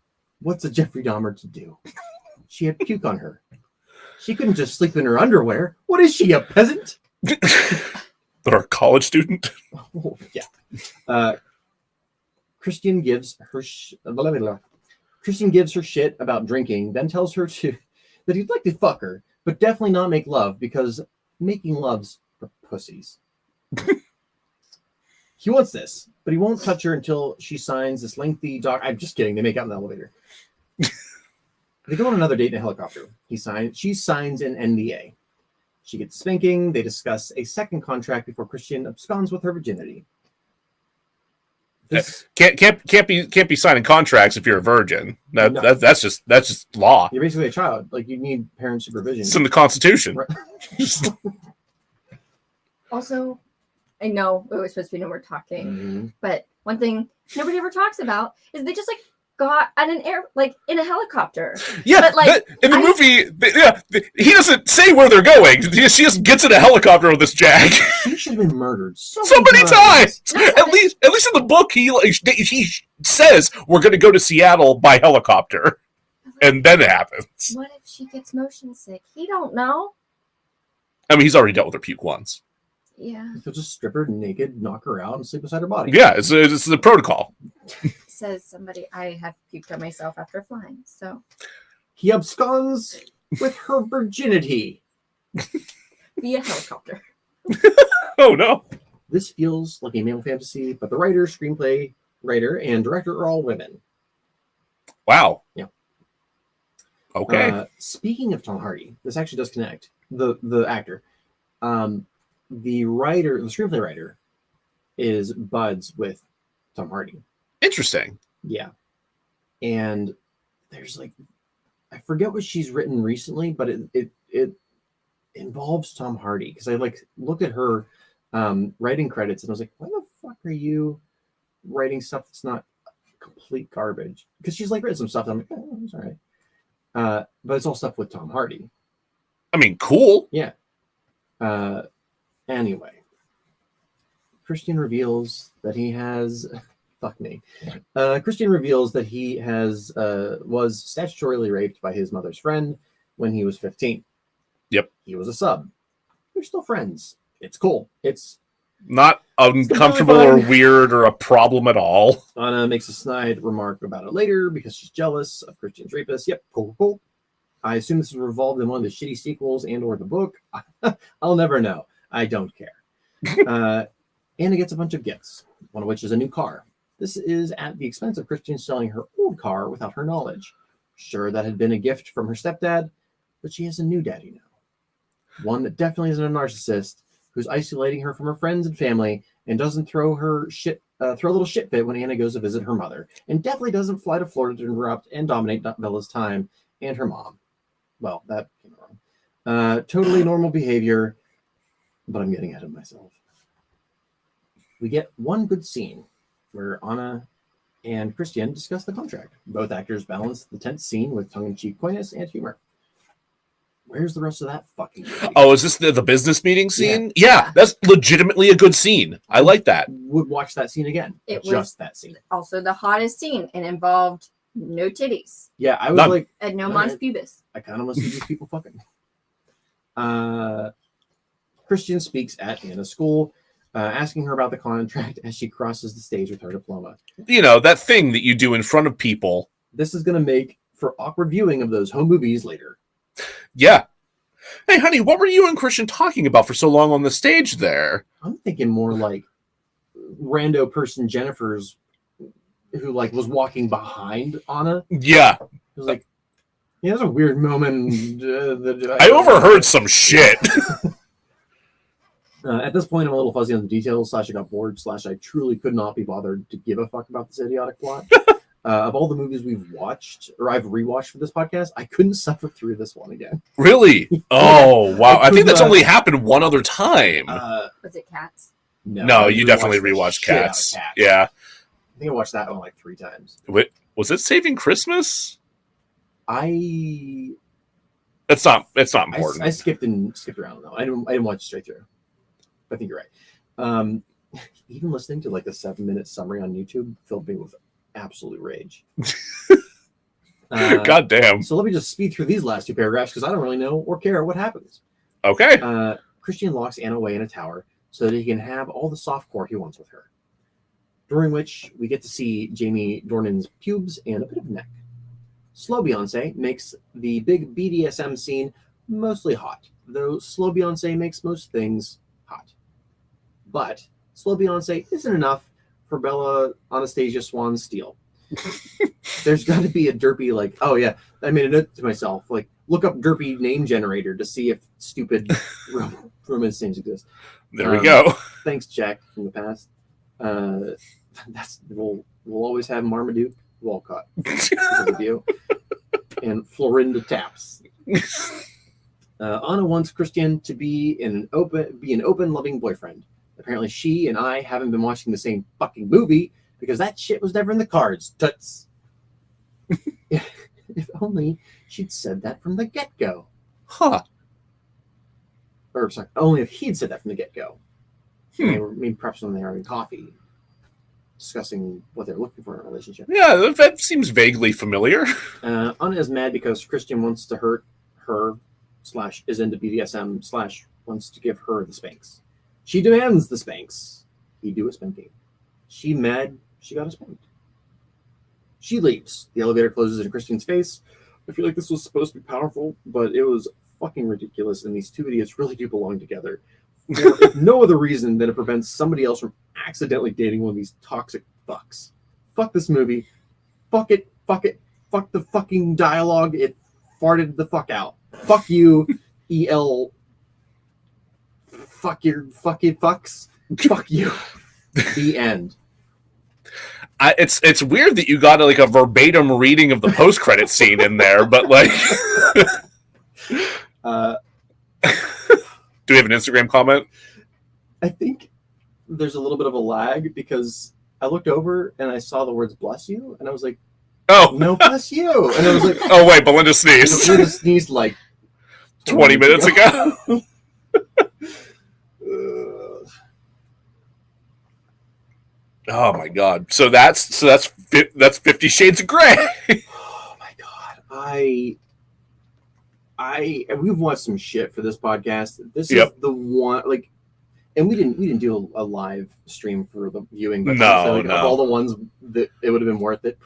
Jeffrey Dahmer to do? She had puke on her. She couldn't just sleep in her underwear. What is she, a peasant? Or a college student? Oh, yeah. Christian gives her... Christian gives her shit about drinking, then tells her that he'd like to fuck her, but definitely not make love because making love's for pussies. He wants this, but he won't touch her until she signs this lengthy I'm just kidding. They make out in the elevator. They go on another date in a helicopter. She signs an NDA. She gets spanking. They discuss a second contract before Christian absconds with her virginity. This Can't be signing contracts if you're a virgin. No. That's just law. You're basically a child. Like, you need parent supervision. It's in the Constitution. Right. Also, I know it was supposed to be no more talking, Mm-hmm. but one thing nobody ever talks about is they just like got on an in a helicopter. Yeah, but like in the movie, he doesn't say where they're going. She just gets in a helicopter with this Jag. She should have been murdered so many times. No, At least in the book, he says we're going to go to Seattle by helicopter, and then it happens. What if she gets motion sick? He don't know. I mean, he's already dealt with her puke once. Yeah. He'll just strip her naked, knock her out, and sleep beside her body. Yeah, it's the protocol. Says somebody, I have puked on myself after flying. So He absconds with her virginity. via helicopter. Oh no. This feels like a male fantasy, but the writer, screenplay writer, and director are all women. Wow. Yeah. Okay. Speaking of Tom Hardy, this actually does connect. The actor. The screenplay writer is buds with Tom Hardy. Interesting. Yeah. And there's like, I forget what she's written recently, but it involves Tom Hardy. Because I like looked at her writing credits and I was like, why the fuck are you writing stuff that's not complete garbage? Because she's like written some stuff that I'm like, oh, it's all right. But it's all stuff with Tom Hardy. I mean, cool. Yeah. Anyway, Christian reveals that he has fuck me. Christian reveals that he was statutorily raped by his mother's friend when he was 15. Yep. He was a sub. They're still friends. It's cool. It's not uncomfortable really or weird or a problem at all. Anna makes a snide remark about it later because she's jealous of Christian's rapist. Yep, cool. I assume this is revolved in one of the shitty sequels and or the book. I'll never know. I don't care. Anna gets a bunch of gifts, one of which is a new car. This is at the expense of Christian selling her old car without her knowledge. Sure, that had been a gift from her stepdad, but she has a new daddy now. One that definitely isn't a narcissist, who's isolating her from her friends and family and doesn't throw a little shit fit when Anna goes to visit her mother, and definitely doesn't fly to Florida to interrupt and dominate Bella's time and her mom. Well, that came wrong. Totally normal behavior, but I'm getting ahead of myself. We get one good scene where Anna and Christian discuss the contract. Both actors balance the tense scene with tongue-in-cheek coyness and humor. Where's the rest of that fucking movie? Oh, is this the business meeting scene? Yeah, that's legitimately a good scene. I like that. Would watch that scene again. It just was that scene. Also the hottest scene and involved no titties Yeah, I was None. like, and no All mons right. pubis. I kind of want to see these people fucking. Christian speaks at Anna's school, asking her about the contract as she crosses the stage with her diploma. You know, that thing that you do in front of people. This is going to make for awkward viewing of those home movies later. Yeah. Hey, honey, what were you and Christian talking about for so long on the stage there? I'm thinking more like rando person Jennifer's, who like was walking behind Anna. Yeah. It was like, yeah, there's a weird moment. I overheard some shit. At this point, I'm a little fuzzy on the details. / I got bored. / I truly could not be bothered to give a fuck about this idiotic plot. Of all the movies we've watched, or I've rewatched for this podcast, I couldn't suffer through this one again. Really? Oh, wow. I I think could that's not- only happened one other time. Was it Cats? No, I you definitely the rewatched shit out of Cats. Cats. Yeah. I think I watched that one like 3 times. Wait, was it Saving Christmas? I It's not important. I skipped around though. I didn't watch it straight through. I think you're right. Even listening to like the 7-minute summary on YouTube filled me with absolute rage. God damn. So let me just speed through these last 2 paragraphs because I don't really know or care what happens. Okay. Christian locks Anna away in a tower so that he can have all the softcore he wants with her. During which we get to see Jamie Dornan's pubes and a bit of neck. Slow Beyonce makes the big BDSM scene mostly hot, though Slow Beyonce makes most things hot. But Slow Beyonce isn't enough for Bella Anastasia Swan Steele. There's got to be a derpy, like, oh yeah, I made a note to myself, like, look up derpy name generator to see if stupid romance names exist. There we go. Thanks, Jack, from the past. We'll always have Marmaduke Walcott because of you. And Florinda Taps. Anna wants Christian to be an open, loving boyfriend. Apparently, she and I haven't been watching the same fucking movie because that shit was never in the cards. Toots. If only she'd said that from the get-go. Huh. Or sorry, only if he'd said that from the get-go. Maybe perhaps when they are having coffee, discussing what they're looking for in a relationship. Yeah, that seems vaguely familiar. Anna is mad because Christian wants to hurt her / is into BDSM / wants to give her the spanks. She demands the spanks. He do a spanking. She mad. She got a spanked. She leaves. The elevator closes in Christian's face. I feel like this was supposed to be powerful, but it was fucking ridiculous, and these two idiots really do belong together. For if no other reason than it prevents somebody else from accidentally dating one of these toxic fucks. Fuck this movie. Fuck it. Fuck it. Fuck the fucking dialogue. It farted the fuck out. Fuck you, EL. Fuck your fucking fucks. Fuck you. The end. It's weird that you got like a verbatim reading of the post-credit scene in there, but like... Do we have an Instagram comment? I think there's a little bit of a lag because I looked over and I saw the words "bless you" and I was like, "Oh no, bless you!" And I was like, "Oh wait, BeLinda sneezed." BeLinda sneezed like 20 minutes ago. Oh my god! So that's 50 Shades of Grey. Oh my god! We've watched some shit for this podcast. This is the one, like, and we didn't do a live stream for the viewing. But no. Of all the ones that it would have been worth it,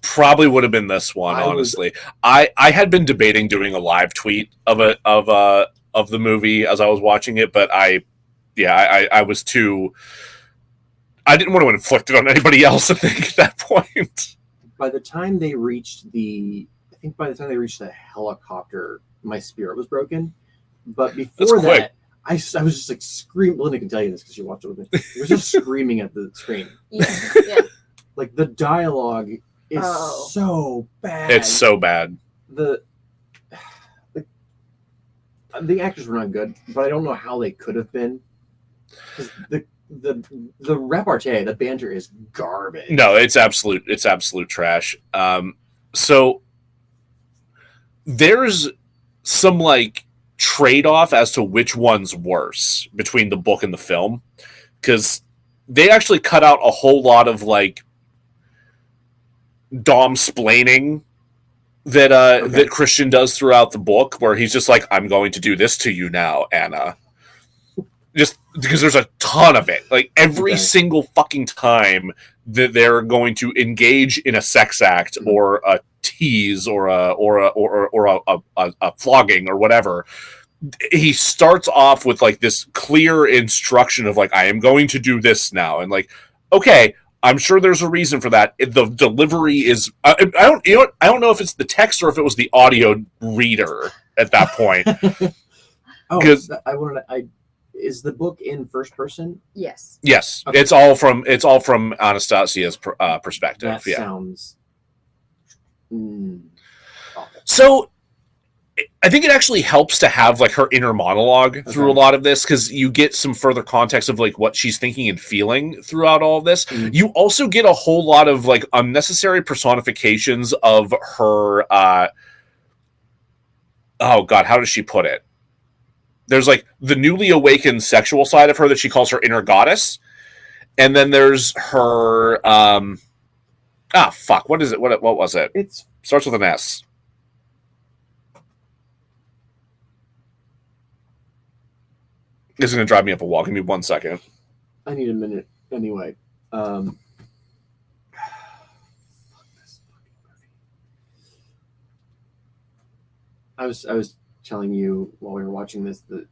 probably would have been this one. Honestly, I had been debating doing a live tweet of the movie as I was watching it, but I was too. I didn't want to inflict it on anybody else, I think, at that point. By the time they reached the helicopter, my spirit was broken. But before that, I was just like screaming. BeLinda can tell you this because she watched it with me. I was just screaming at the screen. Yeah. Like, the dialogue is so bad. It's so bad. The actors were not good, but I don't know how they could have been. The repartee, the banter is garbage. No, it's absolute trash. So there's some like trade-off as to which one's worse between the book and the film, because they actually cut out a whole lot of like dom-splaining that Christian does throughout the book, where he's just like, "I'm going to do this to you now, Anna." Just because there's a ton of it. Like, every single fucking time that they're going to engage in a sex act or a tease or a flogging or whatever, he starts off with like this clear instruction of like, I am going to do this now. And like, okay, I'm sure there's a reason for that. The delivery is, I don't know if it's the text or if it was the audio reader at that point. Is the book in first person? Yes. Yes. Okay. It's all from Anastasia's perspective. That sounds awful. So I think it actually helps to have like her inner monologue through a lot of this, because you get some further context of like what she's thinking and feeling throughout all of this. Mm-hmm. You also get a whole lot of like unnecessary personifications of her. Oh God, how does she put it? There's like the newly awakened sexual side of her that she calls her inner goddess. And then there's her, what is it? What was it? It starts with an S. This is going to drive me up a wall. Give me 1 second. I need a minute anyway. Fuck this fucking movie. I was telling you while we were watching this that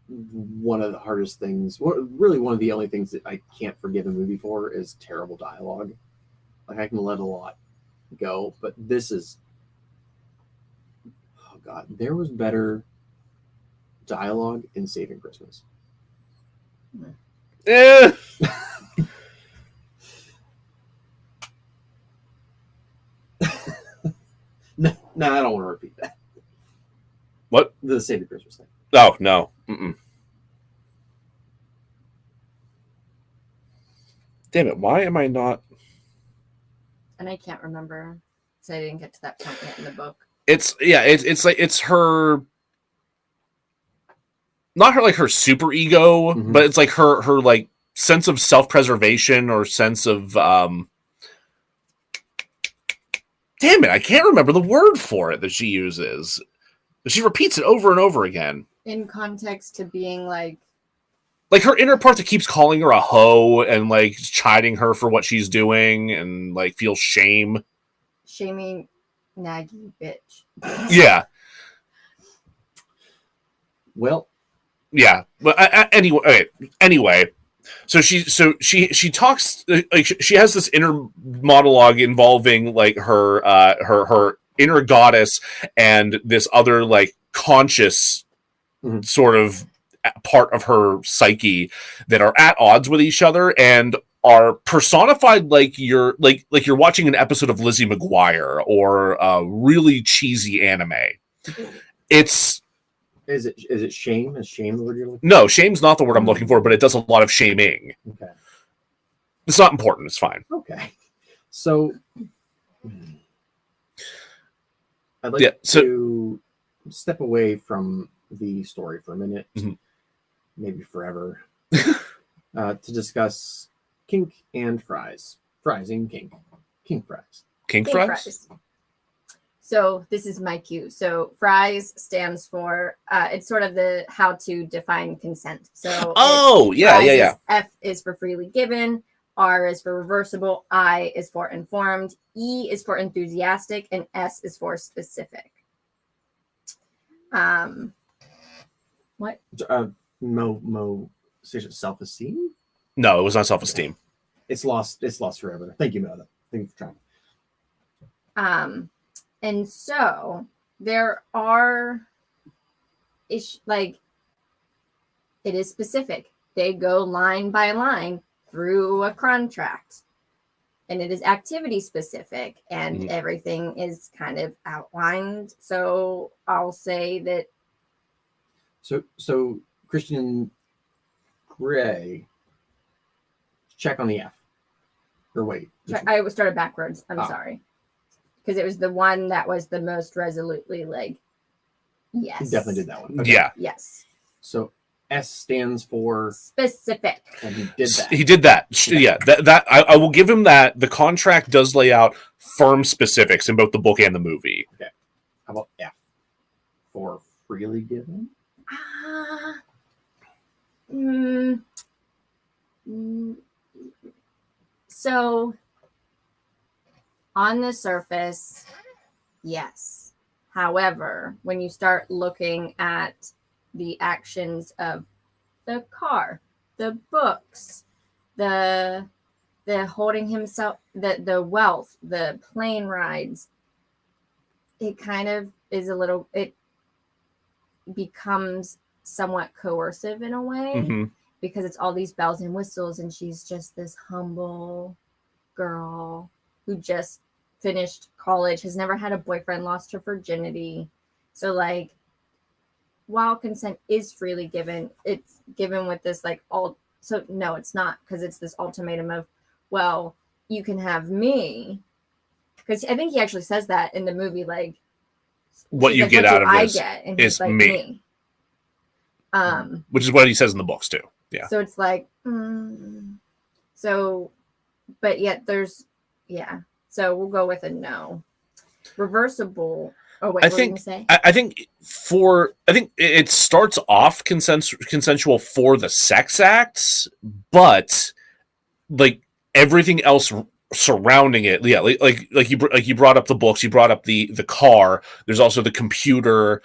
one of the hardest things, really one of the only things that I can't forgive a movie for is terrible dialogue. Like I can let a lot go, but this is, oh God, there was better dialogue in Saving Christmas. Eh. No, I don't want to repeat that. What? The Saving Christmas thing. Oh, no. Mm-mm. Damn it, why am I not... And I can't remember, because I didn't get to that point yet in the book. It's like, it's her... Not her, like, her super ego, but it's like her like, sense of self-preservation or sense of... Damn it, I can't remember the word for it that she uses. She repeats it over and over again. In context to being like her inner part that keeps calling her a hoe and like chiding her for what she's doing and like feels shame. Shaming naggy bitch. Yeah. Well, yeah. But anyway, so she talks like she has this inner monologue involving like her inner goddess and this other like conscious sort of part of her psyche that are at odds with each other and are personified like you're watching an episode of Lizzie McGuire or a really cheesy anime. Is it shame? Is shame the word you're looking for? No, shame's not the word I'm looking for, but it does a lot of shaming. Okay. It's not important, it's fine. Okay. So I'd like to step away from the story for a minute, maybe forever, to discuss kink and fries. Fries and kink. Kink fries. Kink fries? So this is my cue. So fries stands for, it's sort of the how to define consent. So F is for freely given, R is for reversible, I is for informed, E is for enthusiastic, and S is for specific. What? Mo self-esteem? No, it was not self-esteem. It's lost forever. Thank you, Mo. Thank you for trying. And so there are like it is specific. They go line by line through a contract. And it is activity specific and everything is kind of outlined. So I'll say that. So Christian Grey, check on the F. Or wait. I started backwards. I'm sorry. Because it was the one that was the most resolutely like, yes. He definitely did that one. Okay. Yeah. Yes. So S stands for specific. And he did that. He did that. Yeah. That I will give him that. The contract does lay out firm specifics in both the book and the movie. Okay. How about F for freely given? So on the surface, yes. However, when you start looking at the actions of the car, the books, the holding himself, the wealth, the plane rides, it kind of is it becomes somewhat coercive in a way because it's all these bells and whistles and she's just this humble girl who just finished college, has never had a boyfriend, lost her virginity. So like, while consent is freely given, it's given with this like so no, it's not, because it's this ultimatum of, well, you can have me, because I think he actually says that in the movie, like what you get out of this and is like, me. Which is what he says in the books too. Yeah. So it's like, so, but yet there's, so we'll go with a no. Reversible. Oh wait, I think it starts off consensual for the sex acts, but like everything else surrounding it. Yeah, like you brought up the books, you brought up the car. There's also the computer.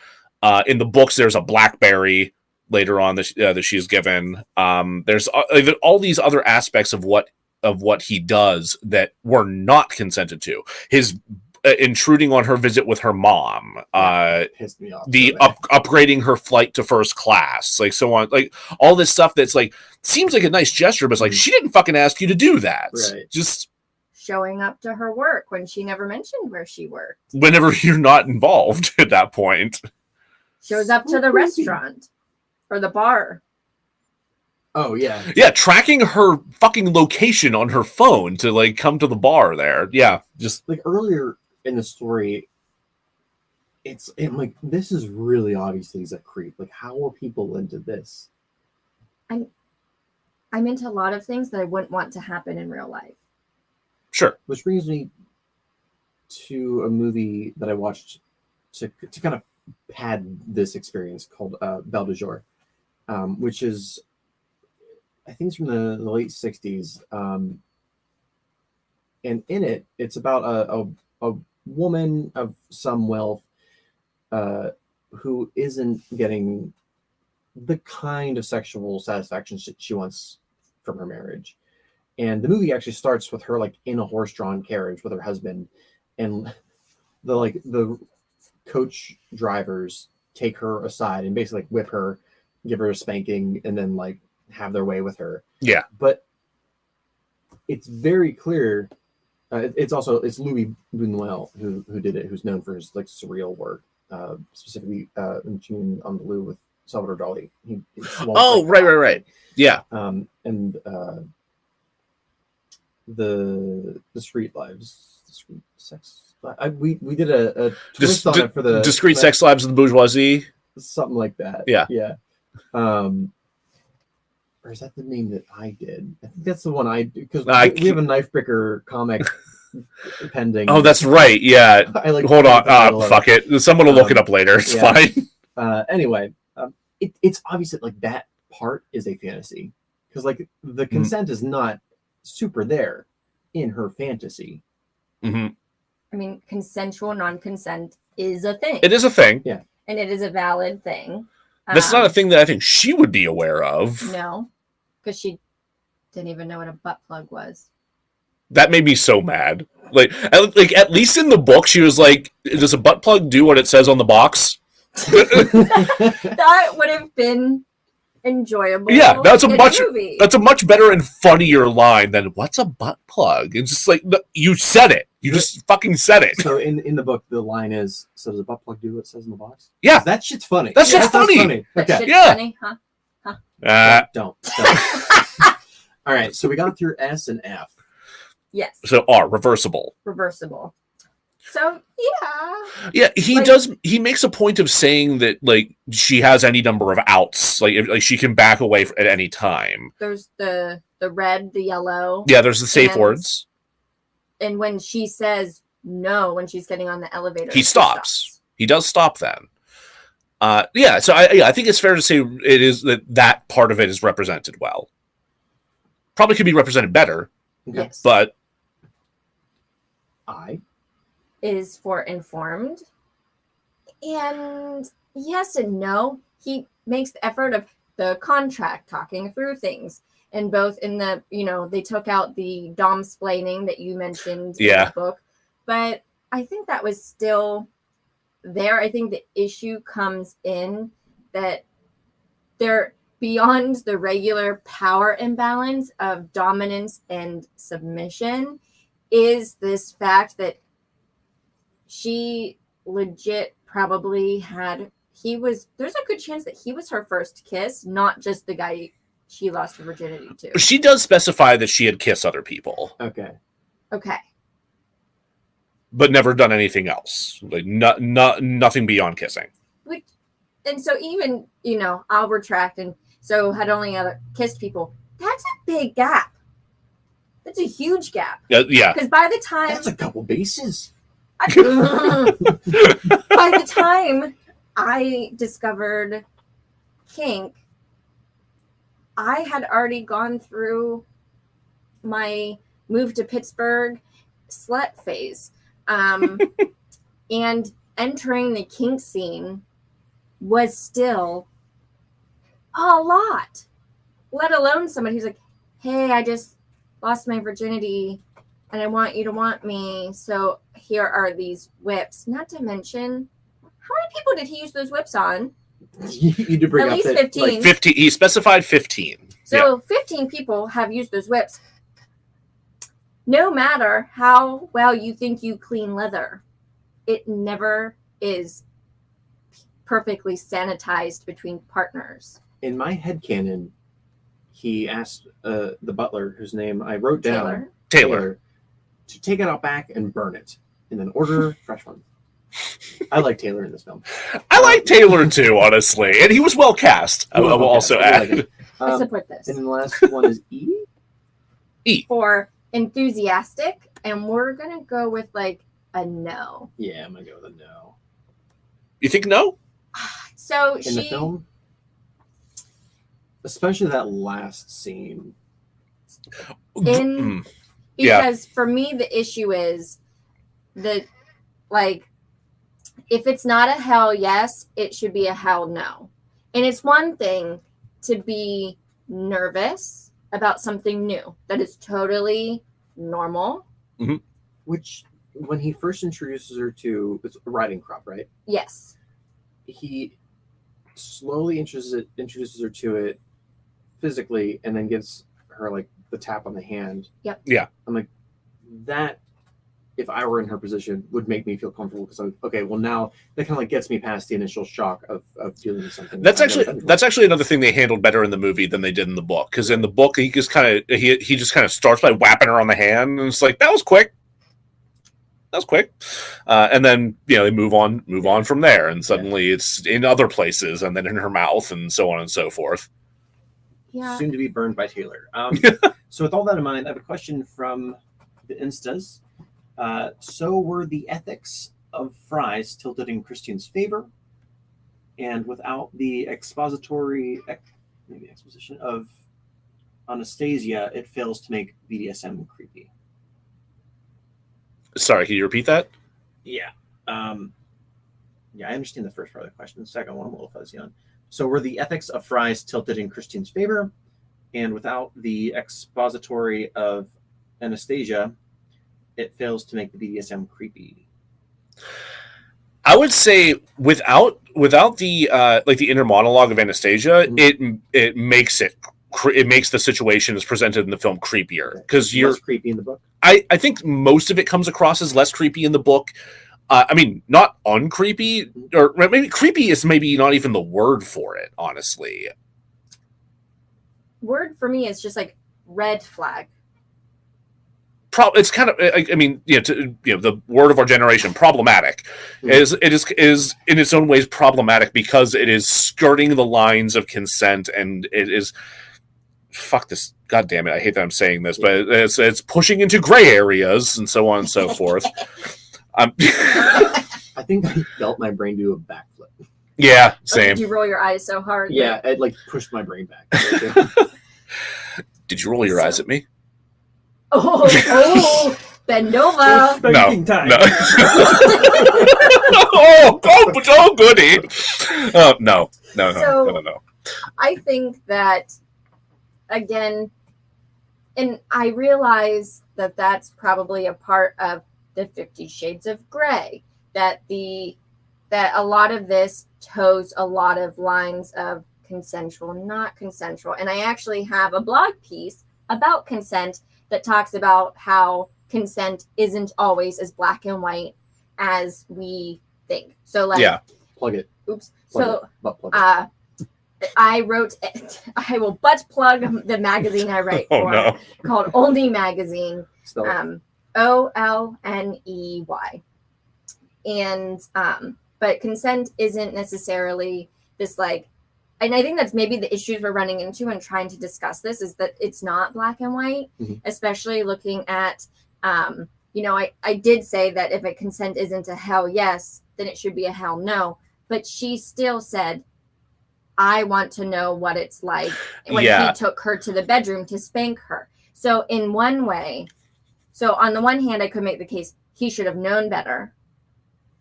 In the books, there's a BlackBerry later on that she's given. There's all these other aspects of what he does that were not consented to. His intruding on her visit with her mom, Pissed me off. the upgrading her flight to first class, like so on, like all this stuff that's like seems like a nice gesture, but it's like she didn't fucking ask you to do that. Right. Just Showing up to her work when she never mentioned where she worked. whenever you're not involved at that point. Shows up to the restaurant or the bar. Oh yeah. Yeah, tracking her fucking location on her phone to like come to the bar there. Yeah, just Like earlier in the story, I'm like, this is really obviously he's a creep. Like, how are people into this? I'm into a lot of things that I wouldn't want to happen in real life. sure. Which brings me to a movie that I watched to kind of pad this experience called Belle de Jour, which is, I think it's from the late 60s. And in it, it's about a woman of some wealth who isn't getting the kind of sexual satisfaction she wants from her marriage. And the movie actually starts with her like in a horse-drawn carriage with her husband, and the coach drivers take her aside and basically like whip her, give her a spanking, and then like have their way with her. Yeah. But it's very clear. It's Louis Buñuel who did it, who's known for his like surreal work, specifically in Tune on the Loo with Salvador Dali. Right. Yeah. And the street lives, the street sex. We did a twist on it for the discrete sex lives of the bourgeoisie. Something like that. Yeah. Or is that the name that I did? I think that's the one I do, because we have a Knifebreaker comic pending. Oh, that's right. Yeah. Hold on. Fuck it. Someone will look it up later. It's fine. Anyway, it's obvious that like that part is a fantasy, because like the consent is not super there in her fantasy. Mm-hmm. I mean, consensual non-consent is a thing. It is a thing. Yeah. And it is a valid thing. That's not a thing that I think she would be aware of. No, because she didn't even know what a butt plug was. That made me so mad. Like at least in the book, she was like, "Does a butt plug do what it says on the box?" That would have been enjoyable. Yeah, that's a movie. That's a much better and funnier line than "What's a butt plug?" It's just like you said it. You just fucking said it. So in the book, the line is, "So does a butt plug do what it says in the box?" Yeah, that shit's funny. That shit's funny. That Okay. shit's funny, huh? Don't. All right, so we got through S and F. Yes. So R, reversible. Reversible. So Yeah, he makes a point of saying that like she has any number of outs, like she can back away at any time. There's the red, the yellow. Yeah, there's the safe words. And when she says no, when she's getting on the elevator, he stops. He does stop then. Yeah, so I think it's fair to say it is that part of it is represented well. Probably could be represented better. Okay. Yes. But I is for informed. And yes and no. He makes the effort of the contract, talking through things. And both in the, they took out the dom-splaining that you mentioned in the book. But I think that was still there. I think the issue comes in that they're beyond the regular power imbalance of dominance and submission is this fact that she legit probably there's a good chance that he was her first kiss, not just the guy she lost her virginity to. She does specify that she had kissed other people. Okay. But never done anything else. Like nothing beyond kissing. And so even, I'll retract, and so had only other kissed people. That's a big gap. That's a huge gap. Yeah. Because by the time That's a couple bases. by the time I discovered kink, I had already gone through my moved to Pittsburgh slut phase. And entering the kink scene was still a lot, let alone somebody who's like, hey, I just lost my virginity and I want you to want me. So here are these whips. Not to mention, how many people did he use those whips on? You did bring At up least that, 15. Like 50. He specified 15. So 15 people have used those whips. No matter how well you think you clean leather, it never is perfectly sanitized between partners. In my headcanon, he asked the butler, whose name I wrote down, Taylor, to take it out back and burn it, and then order fresh ones. I like Taylor in this film. I like Taylor too, honestly, and he was well cast. I will also add. I support this. And then the last one is E. E for enthusiastic, and we're gonna go with like a no. Yeah, I'm gonna go with a no. You think no? So In the film, especially that last scene. Because for me the issue is that, like, if it's not a hell yes, it should be a hell no. And it's one thing to be nervous about something new that is totally normal. Mm-hmm. Which, when he first introduces her to, it's a riding crop, right? Yes. He slowly introduces her to it physically, and then gives her like the tap on the hand. Yep. Yeah. I'm like, that, if I were in her position, would make me feel comfortable, because I'm okay. Well, now that kind of like gets me past the initial shock of dealing with something. That's actually another thing they handled better in the movie than they did in the book. Because in the book, he just kind of starts by whapping her on the hand, and it's like, that was quick. And then they move on from there, and suddenly it's in other places, and then in her mouth, and so on and so forth. Yeah. Soon to be burned by Taylor. So with all that in mind, I have a question from the Instas. So were the ethics of Fries tilted in Christian's favor, and without the exposition of Anastasia, it fails to make BDSM creepy? Sorry, can you repeat that? Yeah. I understand the first part of the question. The second one I'm a little fuzzy on. So were the ethics of Fries tilted in Christian's favor, and without the expository of Anastasia, it fails to make the BDSM creepy? I would say without the the inner monologue of Anastasia, it makes the situation as presented in the film creepier, because you're less creepy in the book. I think most of it comes across as less creepy in the book. I mean, not uncreepy, or maybe creepy is maybe not even the word for it, honestly. Word for me is just like red flag. It's kind of, I mean, the word of our generation, problematic, is in its own ways problematic, because it is skirting the lines of consent, and it is, fuck this, god damn it, I hate that I'm saying this, but it's pushing into gray areas and so on and so forth. I think I felt my brain do a backflip. Yeah, same. Did you roll your eyes so hard? Yeah, it like pushed my brain back. Did you roll your eyes at me? Oh, bend over. Spanking time. No. oh, goody. No. I think that, again, and I realize that that's probably a part of the 50 Shades of Grey, that a lot of this toes a lot of lines of consensual, not consensual. And I actually have a blog piece about consent that talks about how consent isn't always as black and white as we think. So, like, yeah, plug it. Oops. Plug it. I will butt plug the magazine I write for, called Only Magazine. OLNEY. And but consent isn't necessarily this, like, and I think that's maybe the issues we're running into and trying to discuss this, is that it's not black and white, especially looking at, I did say that if a consent isn't a hell yes, then it should be a hell no. But she still said, I want to know what it's like when he took her to the bedroom to spank her. So in one way, So on the one hand, I could make the case he should have known better.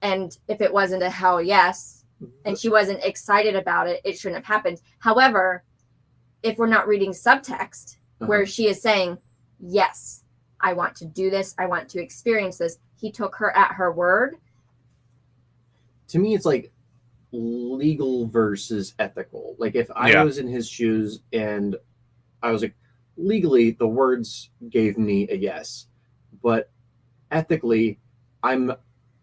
And if it wasn't a hell yes, and she wasn't excited about it, it shouldn't have happened. However, if we're not reading subtext where she is saying, yes, I want to do this, I want to experience this, he took her at her word. To me, it's like legal versus ethical. Like if I was in his shoes and I was like, legally, the words gave me a yes, but ethically, I'm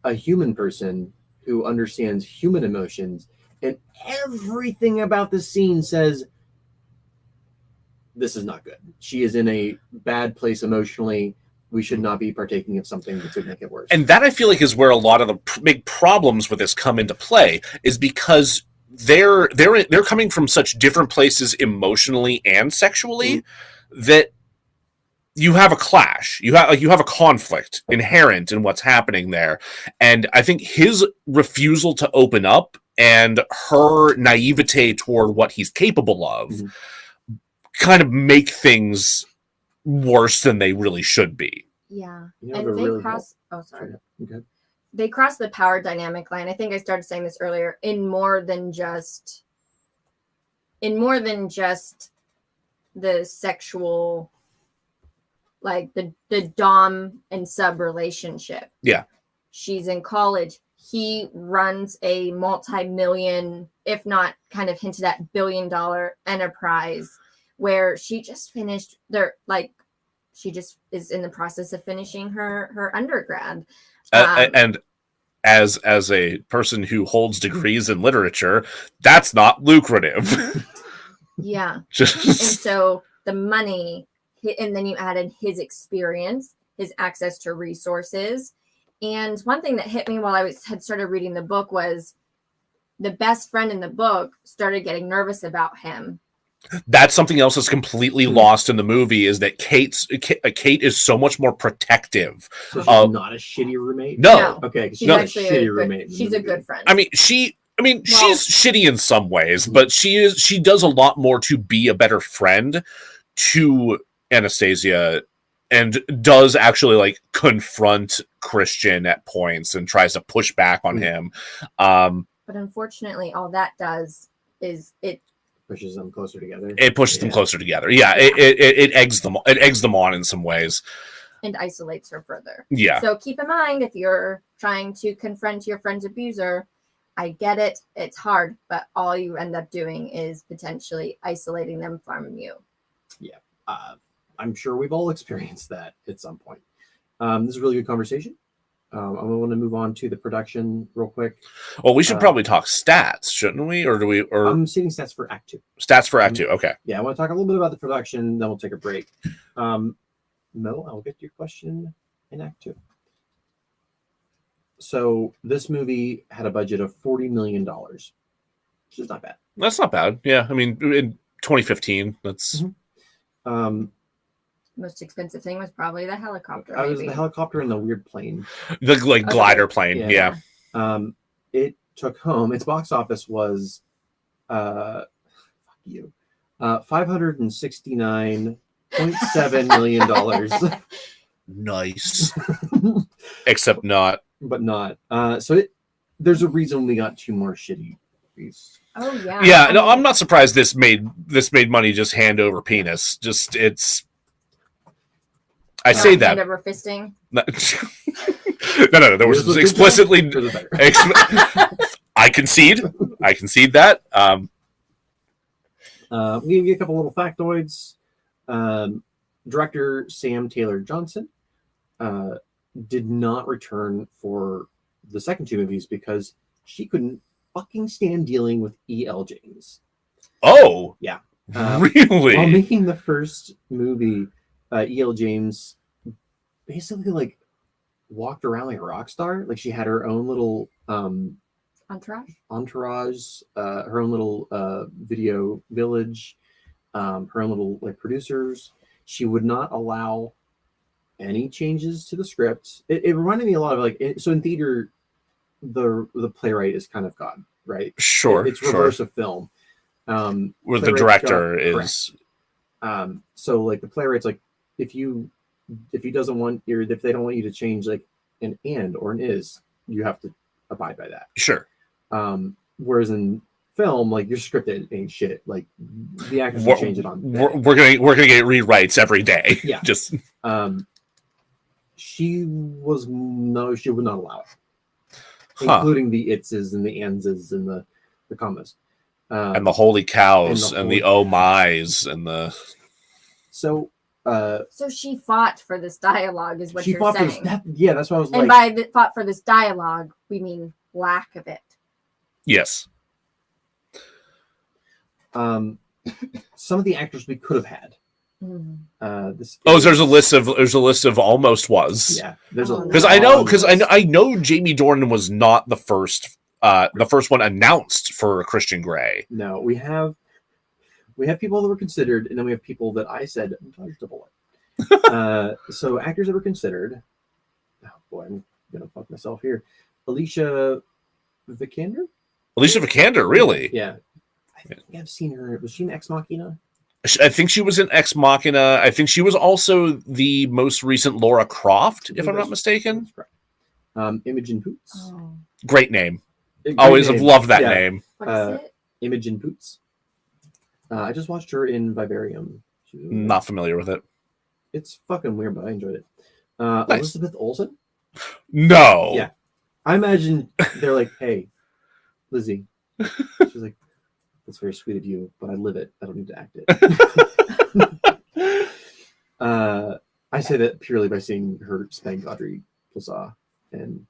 a human person who understands human emotions, and everything about the scene says this is not good. She is in a bad place emotionally. We should not be partaking of something that could make it worse. And that, I feel like, is where a lot of the big problems with this come into play, is because they're coming from such different places emotionally and sexually that you have a clash. You have a conflict inherent in what's happening there. And I think his refusal to open up and her naivete toward what he's capable of kind of make things worse than they really should be. Yeah. You know, And they really cross sorry. Okay. They cross the power dynamic line. I think I started saying this earlier, in more than just the sexual, like the dom and sub relationship. Yeah. She's in college. He runs a multi-million, if not kind of hinted at $billion enterprise where she just finished she just is in the process of finishing her undergrad. And as a person who holds degrees in literature, that's not lucrative. Yeah. Just... And so the money, and then you add in his experience, his access to resources. And one thing that hit me while I had started reading the book was the best friend in the book started getting nervous about him. That's something else that's completely lost in the movie, is that Kate is so much more protective. So she's not a shitty roommate? No. Okay, she's actually a shitty roommate. She's a good friend. I mean, she's shitty in some ways, but she does a lot more to be a better friend to Anastasia, and does actually like confront Christian at points and tries to push back on him. But unfortunately, all that does is it pushes them closer together. It pushes them closer together. Yeah, it eggs them. It eggs them on in some ways, and isolates her further. Yeah. So keep in mind, if you're trying to confront your friend's abuser, I get it. It's hard, but all you end up doing is potentially isolating them from you. Yeah. I'm sure we've all experienced that at some point. This is a really good conversation. I want to move on to the production real quick. Well, we should probably talk stats, shouldn't we? Or do we? Or I'm seeing stats for Act 2. Stats for Act 2. Okay. Yeah, I want to talk a little bit about the production, then we'll take a break. Mo, I'll get to your question in Act 2. So this movie had a budget of $40 million, which is not bad. That's not bad. Yeah, I mean, in 2015, that's. Most expensive thing was probably the helicopter. It was the helicopter and the weird plane. The glider plane, yeah. It took home, its box office was $569.7 million. Nice. Except not. But not. There's a reason we got 2 more shitty movies. Oh yeah. Yeah, no, I'm not surprised this made money just hand over penis. Just I say that. Hand over fisting. No, there was explicitly. I concede that. We'll give you a couple little factoids. Director Sam Taylor Johnson did not return for the second 2 movies because she couldn't fucking stand dealing with E.L. James. Oh, yeah, really? While making the first movie, E.L. James basically like walked around like a rock star. Like she had her own little entourage, her own little video village, her own little like producers. She would not allow any changes to the script. It reminded me a lot of like, so in theater, the playwright is kind of God, right? Sure. It's reverse of film. Where the director is. So like the playwright's like, if you if he doesn't want your, if they don't want you to change like an and or an is, you have to abide by that. Sure. Whereas in film, like your script ain't shit. Like the actors will change it on. We're gonna get rewrites every day. Yeah. Just she would not allow it, including the itses and the andses and the commas. And the holy cows and the oh my's and the. So she fought for this dialogue, is what she you're fought saying. Yeah, that's what I was and like. by fought for this dialogue, we mean lack of it. Yes. Some of the actors we could have had. There's a list of almost was. Yeah, there's a because I know Jamie Dornan was not the first one announced for Christian Grey. No, we have people that were considered, and then we have people that I said dodged a bullet. So actors that were considered. Oh boy, I'm gonna fuck myself here. Alicia Vikander, really? Yeah, I think I've seen her. Was she in Ex Machina? I think she was in Ex Machina. I think she was also the most recent Laura Croft, if I'm not mistaken. Imogen Poots. Oh. Great name. Always have loved that name. What is it? Imogen Poots. I just watched her in Vivarium. Not familiar with it. It's fucking weird, but I enjoyed it. Nice. Elizabeth Olsen? No. Yeah. I imagine they're like, hey, Lizzie. She's like, that's very sweet of you, but I live it. I don't need to act it. I say that purely by seeing her spank Audrey Plaza and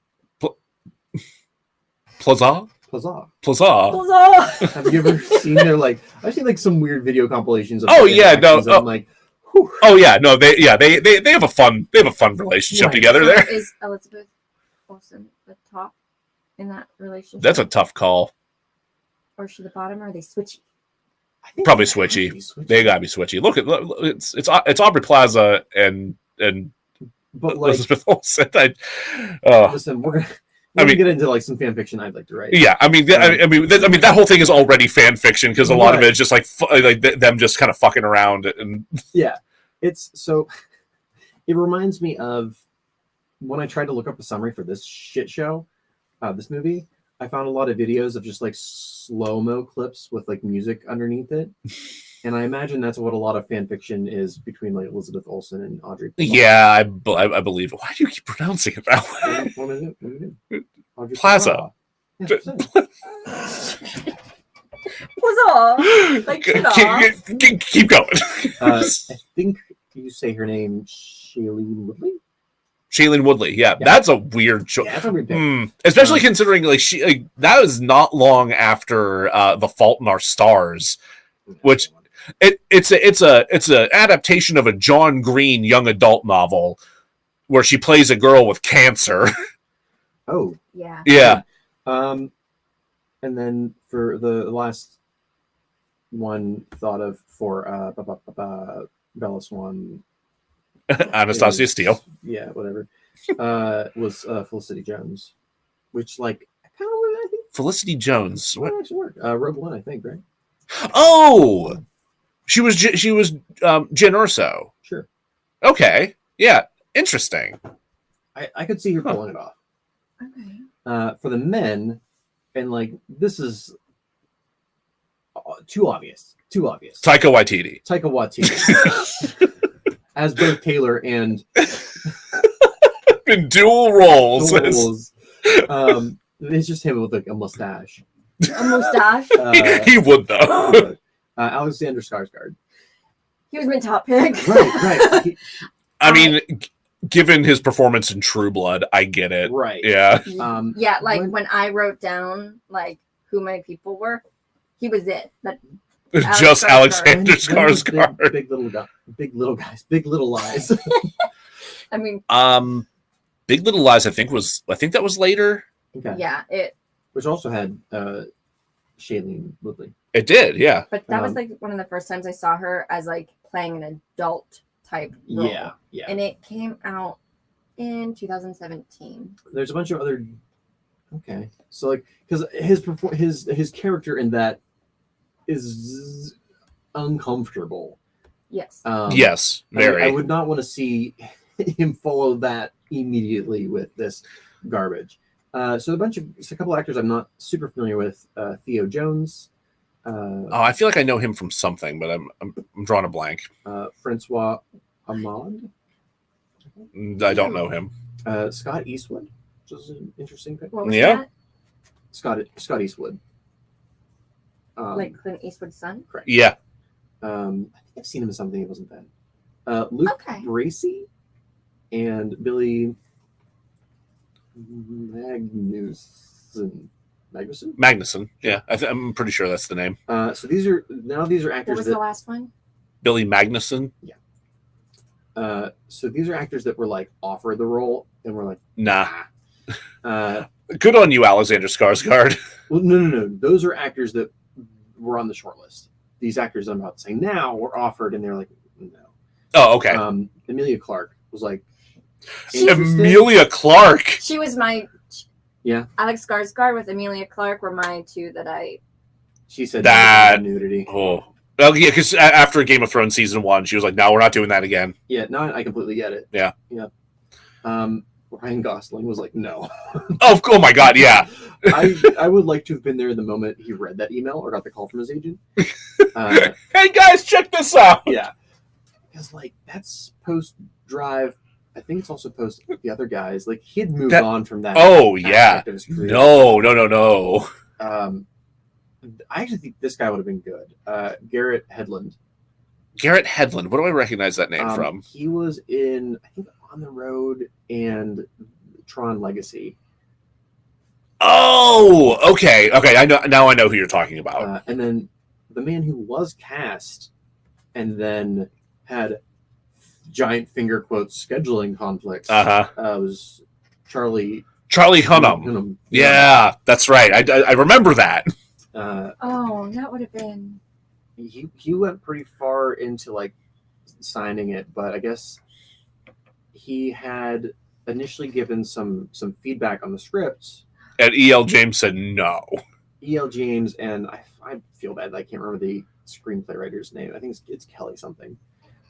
Plaza. Have you ever seen their like? I've seen like some weird video compilations of. Oh yeah, no. I'm like, whew. Oh yeah, no. They have a fun relationship together there. Is Elizabeth Olsen the top in that relationship? That's a tough call. Or is she the bottom? Or are they switchy? I think Probably switchy. They gotta be switchy. Look, it's Aubrey Plaza and but like, Elizabeth Olsen. Listen, we're gonna get into like some fan fiction I'd like to write. Yeah, I mean, that whole thing is already fan fiction because a lot of it is just like them just kind of fucking around and yeah, it's so. It reminds me of when I tried to look up a summary for this shit show, this movie. I found a lot of videos of just like slow-mo clips with like music underneath it. And I imagine that's what a lot of fan fiction is between like Elizabeth Olsen and Audrey Plaza. Yeah, I believe it. Why do you keep pronouncing it that way? What is it? Audrey Plaza. Yeah, Plaza. Like, keep going. I think you say her name Shailene Woodley. Shailene Woodley, yeah, that's a weird choice. Yeah, that's a weird thing. Especially considering that was not long after The Fault in Our Stars, which it's an adaptation of a John Green young adult novel where she plays a girl with cancer. Oh, yeah. And then for the last one thought of for Bella Swan. Anastasia Steele. Yeah, whatever. Was Felicity Jones, which like kind of I think Felicity Jones. What actually worked? Rogue One, I think, right? Oh, she was Jen Urso. Sure. Okay. Yeah. Interesting. I could see her pulling it off. Okay. For the men, and like this is too obvious. Taika Waititi. As Blake Taylor and in dual roles. It's just him with like a mustache. A mustache? He would though. Alexander Skarsgård. He was my top pick. Right. I mean, given his performance in True Blood, I get it. Right. Yeah. Yeah, like when I wrote down like who my people were, he was it. But just Alexander Skarsgård. Big little guys, big little lies. I mean, Big Little Lies. I think that was later. Okay. Yeah, which also had Shailene Woodley. It did, yeah. But that was like one of the first times I saw her as like playing an adult type role. Yeah. And it came out in 2017. There's a bunch of other. Okay, so like because his character in that is uncomfortable. Yes. Yes, very. I would not want to see him follow that immediately with this garbage. So a couple actors I'm not super familiar with. Theo Jones. I feel like I know him from something, but I'm drawing a blank. Francois Ahmad. I don't know him. Scott Eastwood, which is an interesting pick. What was Yeah. that? Scott Eastwood. Like Clint Eastwood's son? Correct. Yeah. I think I've seen him in something. It wasn't bad. Luke Okay. Bracey and Billy Magnuson. Yeah. I'm pretty sure that's the name. So these are What actors was that the last one? Billy Magnuson. so these are actors that were like offered the role and were like, Nah. uh, Good on you, Alexander Skarsgård. well, no. Those are actors that were on the short list. These actors I'm about to say now were offered, and they're like, no. Oh, okay. Emilia Clarke was like, Emilia Clarke. She was my. Yeah. Alex Skarsgård with Emilia Clarke were my two that I. She said That- nudity. Oh. Well, yeah, because after Game of Thrones season 1, she was like, "No, we're not doing that again." Yeah, no, I completely get it. Yeah. Ryan Gosling was like, no. Oh my God, yeah. I would like to have been there the moment he read that email or got the call from his agent. Hey guys, check this out. Yeah. Because like that's post Drive. I think it's also post the other guys. Like he had moved on from that. Oh yeah. aspect of his career. No. I actually think this guy would have been good. Garrett Hedlund. Garrett Hedlund. What do I recognize that name from? He was in, I think, On the Road and Tron Legacy. Oh, okay. I know now. I know who you're talking about. And then the man who was cast and then had giant finger quotes scheduling conflicts was Charlie Hunnam. Yeah, that's right. I remember that. That would have been. He went pretty far into like signing it, but I guess he had initially given some feedback on the script. And E.L. James said no. E.L. James and I feel bad that I can't remember the screenplay writer's name. I think it's Kelly something.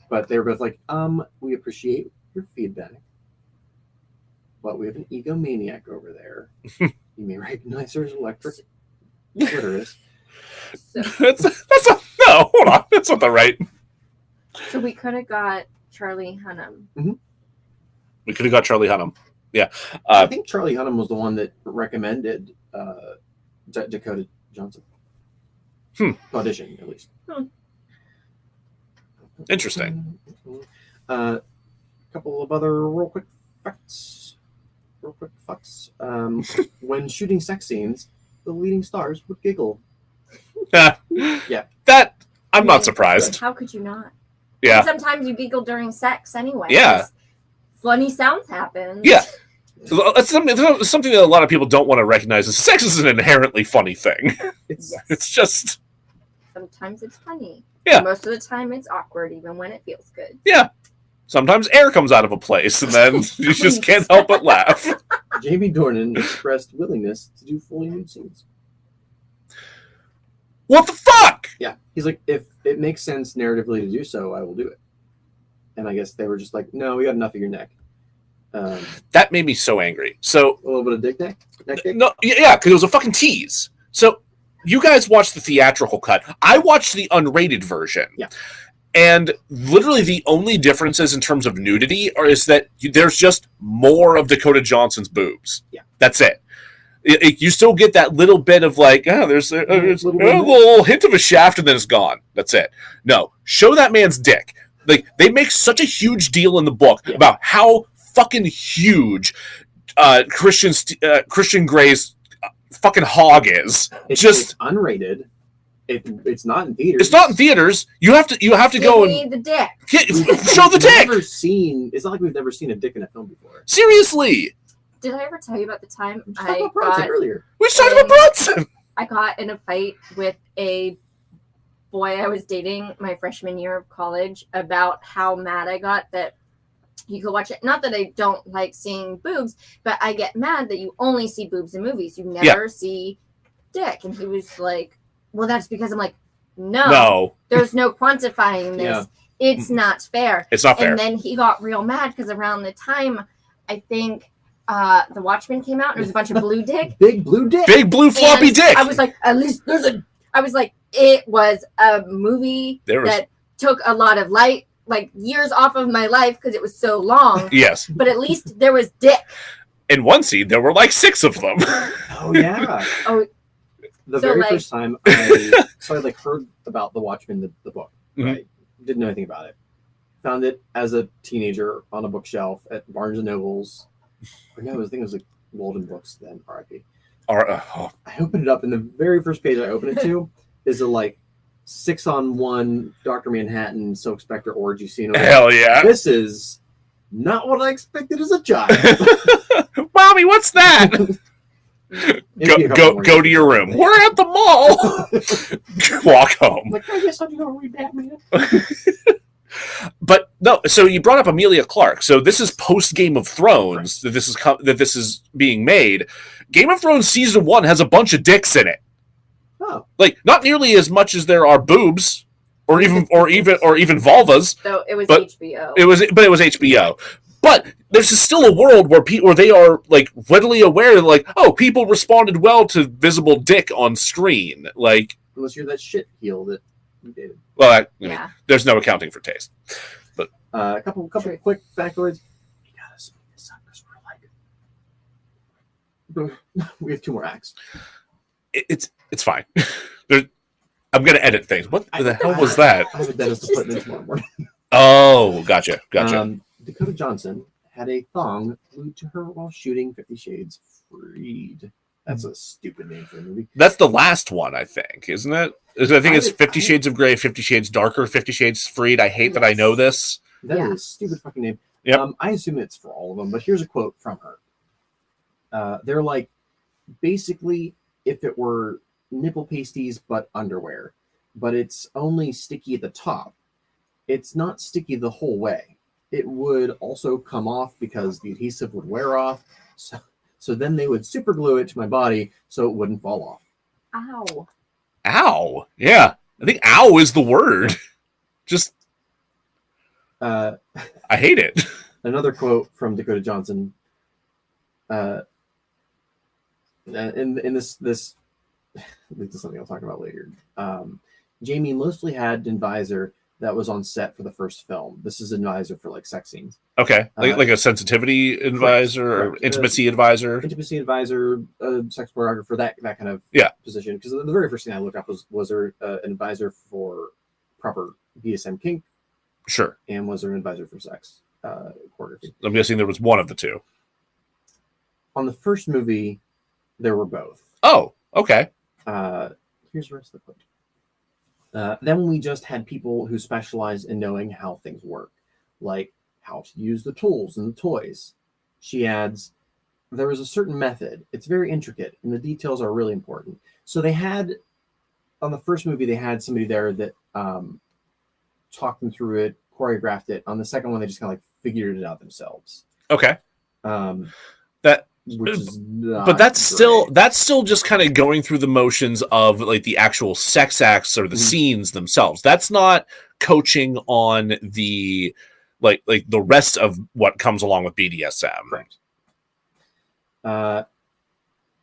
But they were both like, we appreciate your feedback, but we have an egomaniac over there. You may recognize her as electric clitoris. So, No, hold on. That's not the right. so we could have got Charlie Hunnam. We could have got Charlie Hunnam. Yeah. I think Charlie Hunnam was the one that recommended Dakota Johnson. Audition, at least. Interesting. A couple of other real quick facts. When shooting sex scenes, the leading stars would giggle. Yeah. That I'm not surprised. How could you not? Yeah. And sometimes you giggle during sex anyway. Yeah. Funny sounds happen. Yeah. That's something that a lot of people don't want to recognize. Is sex is an inherently funny thing. It's just. Sometimes it's funny. Yeah. Most of the time it's awkward, even when it feels good. Yeah. Sometimes air comes out of a place, and then you just can't help but laugh. Jamie Dornan expressed willingness to do fully nude scenes. What the fuck? Yeah, he's like, if it makes sense narratively to do so, I will do it. And I guess they were just like, no, we got enough of your neck. That made me so angry. So a little bit of neck dick? No, yeah, because it was a fucking tease. So you guys watched the theatrical cut. I watched the unrated version. Yeah. And literally the only differences in terms of nudity is that there's just more of Dakota Johnson's boobs. Yeah. That's it. You still get that little bit of like, there's a little hint of a shaft and then it's gone. That's it. No, show that man's dick. Like, they make such a huge deal in the book about how fucking huge Christian Gray's fucking hog is. It's unrated. It's not in theaters. It's not in theaters. You have to go and the dick. Show the dick. It's not like we've never seen a dick in a film before. Seriously. Did I ever tell you about the time I got earlier? We just talked about Bronson. I got in a fight with a boy I was dating my freshman year of college about how mad I got that you could watch it. Not that I don't like seeing boobs, but I get mad that you only see boobs in movies. You never see dick. And he was like, well, that's because I'm like, no. There's no quantifying this. it's not fair. It's not fair. And then he got real mad because around the time, I think The Watchmen came out, and there was a bunch of blue dick. Big blue dick. Big blue floppy And dick. I was like, at least there's a. I was like, it was a movie that took a lot of years off of my life because it was so long. Yes. But at least there was dick. In one scene, there were like 6 of them. Oh yeah. Oh. The very first time I heard about The Watchmen, the book, right? Didn't know anything about it. Found it as a teenager on a bookshelf at Barnes and Nobles. Or no, I think it was like Walden Books then, R.I.P. I opened it up, and the very first page I opened it to is a 6-on-1 Dr. Manhattan Silk Spectre orgy scene. Hell yeah. This is not what I expected as a child. Mommy, what's that? Go to your room. We're at the mall. Walk home. I guess I'm going to read Batman. But no, so you brought up Emilia Clarke. So this is post Game of Thrones that this is being made. Game of Thrones season 1 has a bunch of dicks in it. Oh, not nearly as much as there are boobs, or even vulvas. So it was HBO. It was HBO. But there's still a world where they are readily aware that people responded well to visible dick on screen. Unless you're that shit heel that you dated. Well, there's no accounting for taste. But a couple quick factoids. You gotta speed this up because we have 2 more acts. It's fine. I'm gonna edit things. What the hell was that? I have a dentist appointment tomorrow morning. Oh, gotcha. Dakota Johnson had a thong glued to her while shooting 50 Shades Freed. That's a stupid name for a movie. That's the last one, I think, isn't it? I think it's 50 Shades of Grey, 50 Shades Darker, 50 Shades Freed. I hate that I know this. That is a stupid fucking name. Yep. I assume it's for all of them, but here's a quote from her. They're basically, if it were nipple pasties but underwear, but it's only sticky at the top. It's not sticky the whole way. It would also come off because the adhesive would wear off. So then they would super glue it to my body so it wouldn't fall off. Ow. Ow. Yeah. I think ow is the word. Just I hate it. Another quote from Dakota Johnson. In this this is something I'll talk about later. Jamie mostly had an advisor that was on set for the first film. This is an advisor for sex scenes. Okay, like a sensitivity advisor or intimacy advisor. Intimacy advisor, sex choreographer, that kind of position. Because the very first thing I looked up was there an advisor for proper BDSM kink? Sure. And was there an advisor for sex choreography? I'm guessing there was one of the two. On the first movie, there were both. Oh, okay. Here's the rest of the quote. Then we just had people who specialize in knowing how things work, like how to use the tools and the toys. She adds, there was a certain method. It's very intricate, and the details are really important. So they had, on the first movie, they had somebody there that talked them through it, choreographed it. On the second one, they just kind of figured it out themselves. Okay. Which is but that's still just kind of going through the motions of the actual sex acts or the scenes themselves. That's not coaching on the the rest of what comes along with BDSM. Correct.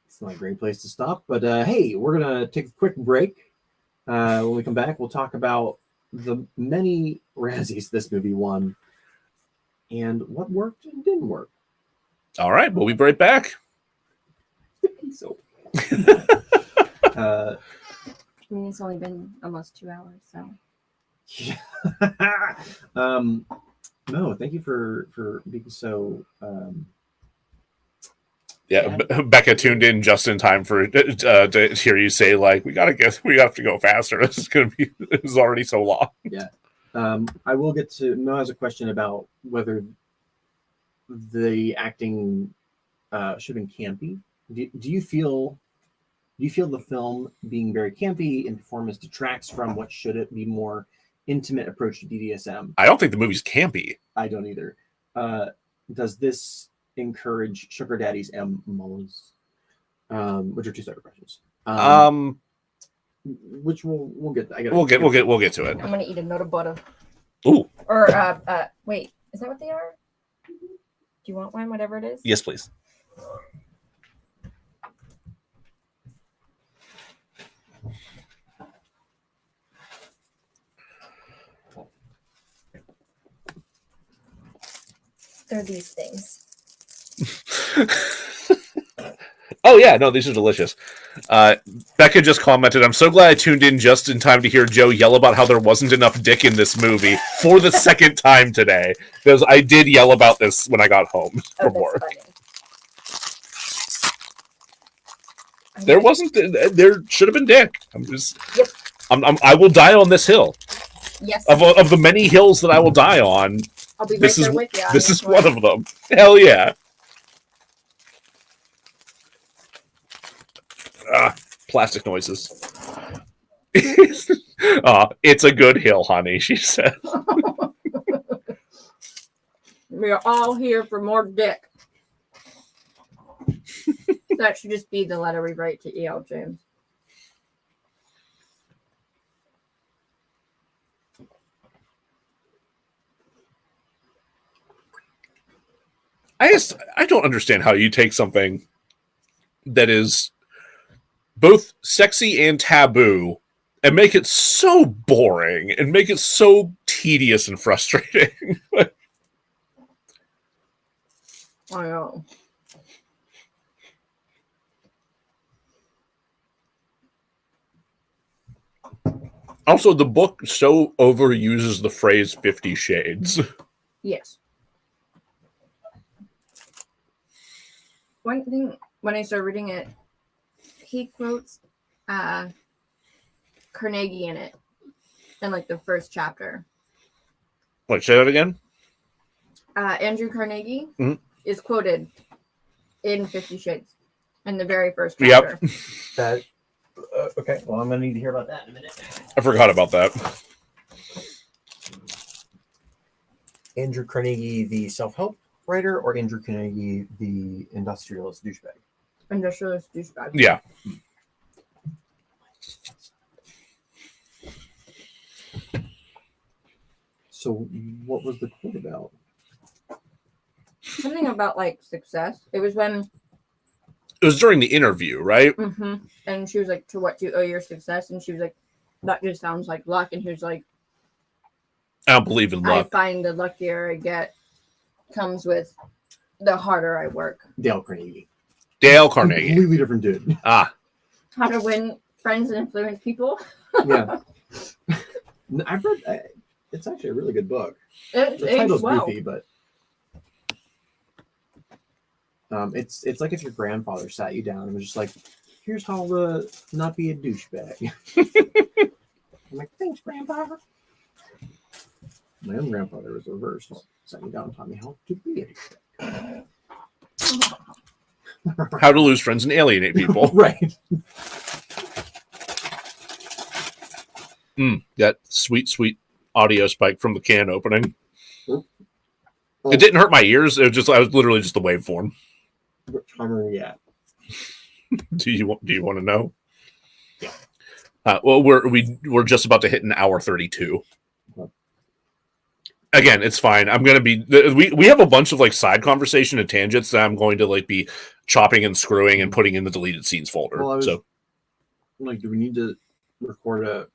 It's not a great place to stop, but hey, we're gonna take a quick break. When we come back, we'll talk about the many Razzies this movie won and what worked and didn't work. All right, we'll be right back. So, I mean, it's only been almost 2 hours, so. No, thank you for being so. Becca tuned in just in time for to hear you say we have to go faster. This is already so long. Yeah, I will get to. Mo has a question about whether the acting should have been campy. Do you feel the film being very campy in performance detracts from what should it be more intimate approach to BDSM? I don't think the movie's campy. I don't either. Does this encourage sugar daddies and mamas? Which are 2 separate questions. Which we'll get. We'll get to it. I'm gonna eat a nut of butter. Ooh. Or wait, is that what they are? Do you want one, whatever it is? Yes, please. They're these things. Oh, yeah. No, these are delicious. Becca just commented, I'm so glad I tuned in just in time to hear Joe yell about how there wasn't enough dick in this movie for the second time today. Because I did yell about this when I got home from work. There wasn't. There should have been dick. I'm just. Yep. I will die on this hill. Yes. Of the many hills that I will die on, I'll be right there with you. This is one of them. Hell yeah. Plastic noises. It's a good hill, honey, she said. We are all here for more dick. That should just be the letter we write to E.L. James. I don't understand how you take something that is both sexy and taboo and make it so boring and make it so tedious and frustrating. I know. Also, the book so overuses the phrase 50 Shades. Yes. One thing, when I started reading it, he quotes Carnegie in it, in like the first chapter. Wait, say that again? Andrew Carnegie is quoted in 50 Shades in the very first chapter. Yep. That okay. Well, I'm gonna need to hear about that in a minute. I forgot about that. Andrew Carnegie, the self-help writer, or Andrew Carnegie, the industrialist douchebag? Industrialist douchebag. Yeah. So, what was the quote about? Something about like success. It was when. It was during the interview, right? Mm-hmm. And she was like, "To what do you owe your success?" And she was like, "That just sounds like luck." And he was like, I don't believe in luck. I find the luckier I get comes with the harder I work. Dale Carnegie. Dale Carnegie. Completely different dude. Ah. How to win friends and influence people. Yeah. I've read. It's actually a really good book. It The title's well. goofy, but it's like if your grandfather sat you down and was just like, "Here's how to not be a douchebag." I'm like, "Thanks, Grandpa." My own grandfather was reversed. Sat me down and taught me how to be a douchebag. How to lose friends and alienate people. Right. That sweet, sweet audio spike from the can opening. Oh. It didn't hurt my ears. It was just I was literally just the waveform. What time are we at? Do you want to know? Yeah. Well, we're just about to hit an hour 32. Okay. Again, it's fine. I'm gonna be. We have a bunch of like side conversation and tangents that I'm going to like be chopping and screwing and putting in the deleted scenes folder. Well, so, like, do we need to record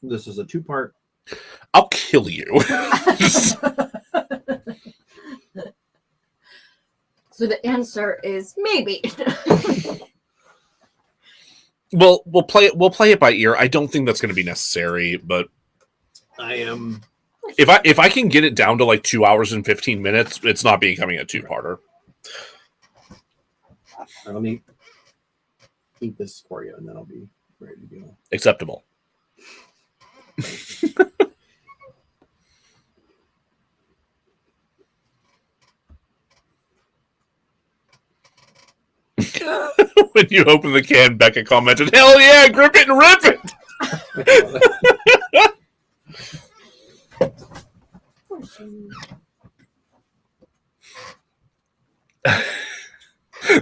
this is a 2-part? I'll kill you. So the answer is maybe. Well, we'll play it by ear. I don't think that's going to be necessary, but I am. If I can get it down to like 2 hours and 15 minutes, it's not becoming a 2-parter. Let me eat this for you, and then I'll be ready to go. Acceptable. When you open the can, Becca commented, "Hell yeah, grip it and rip it!"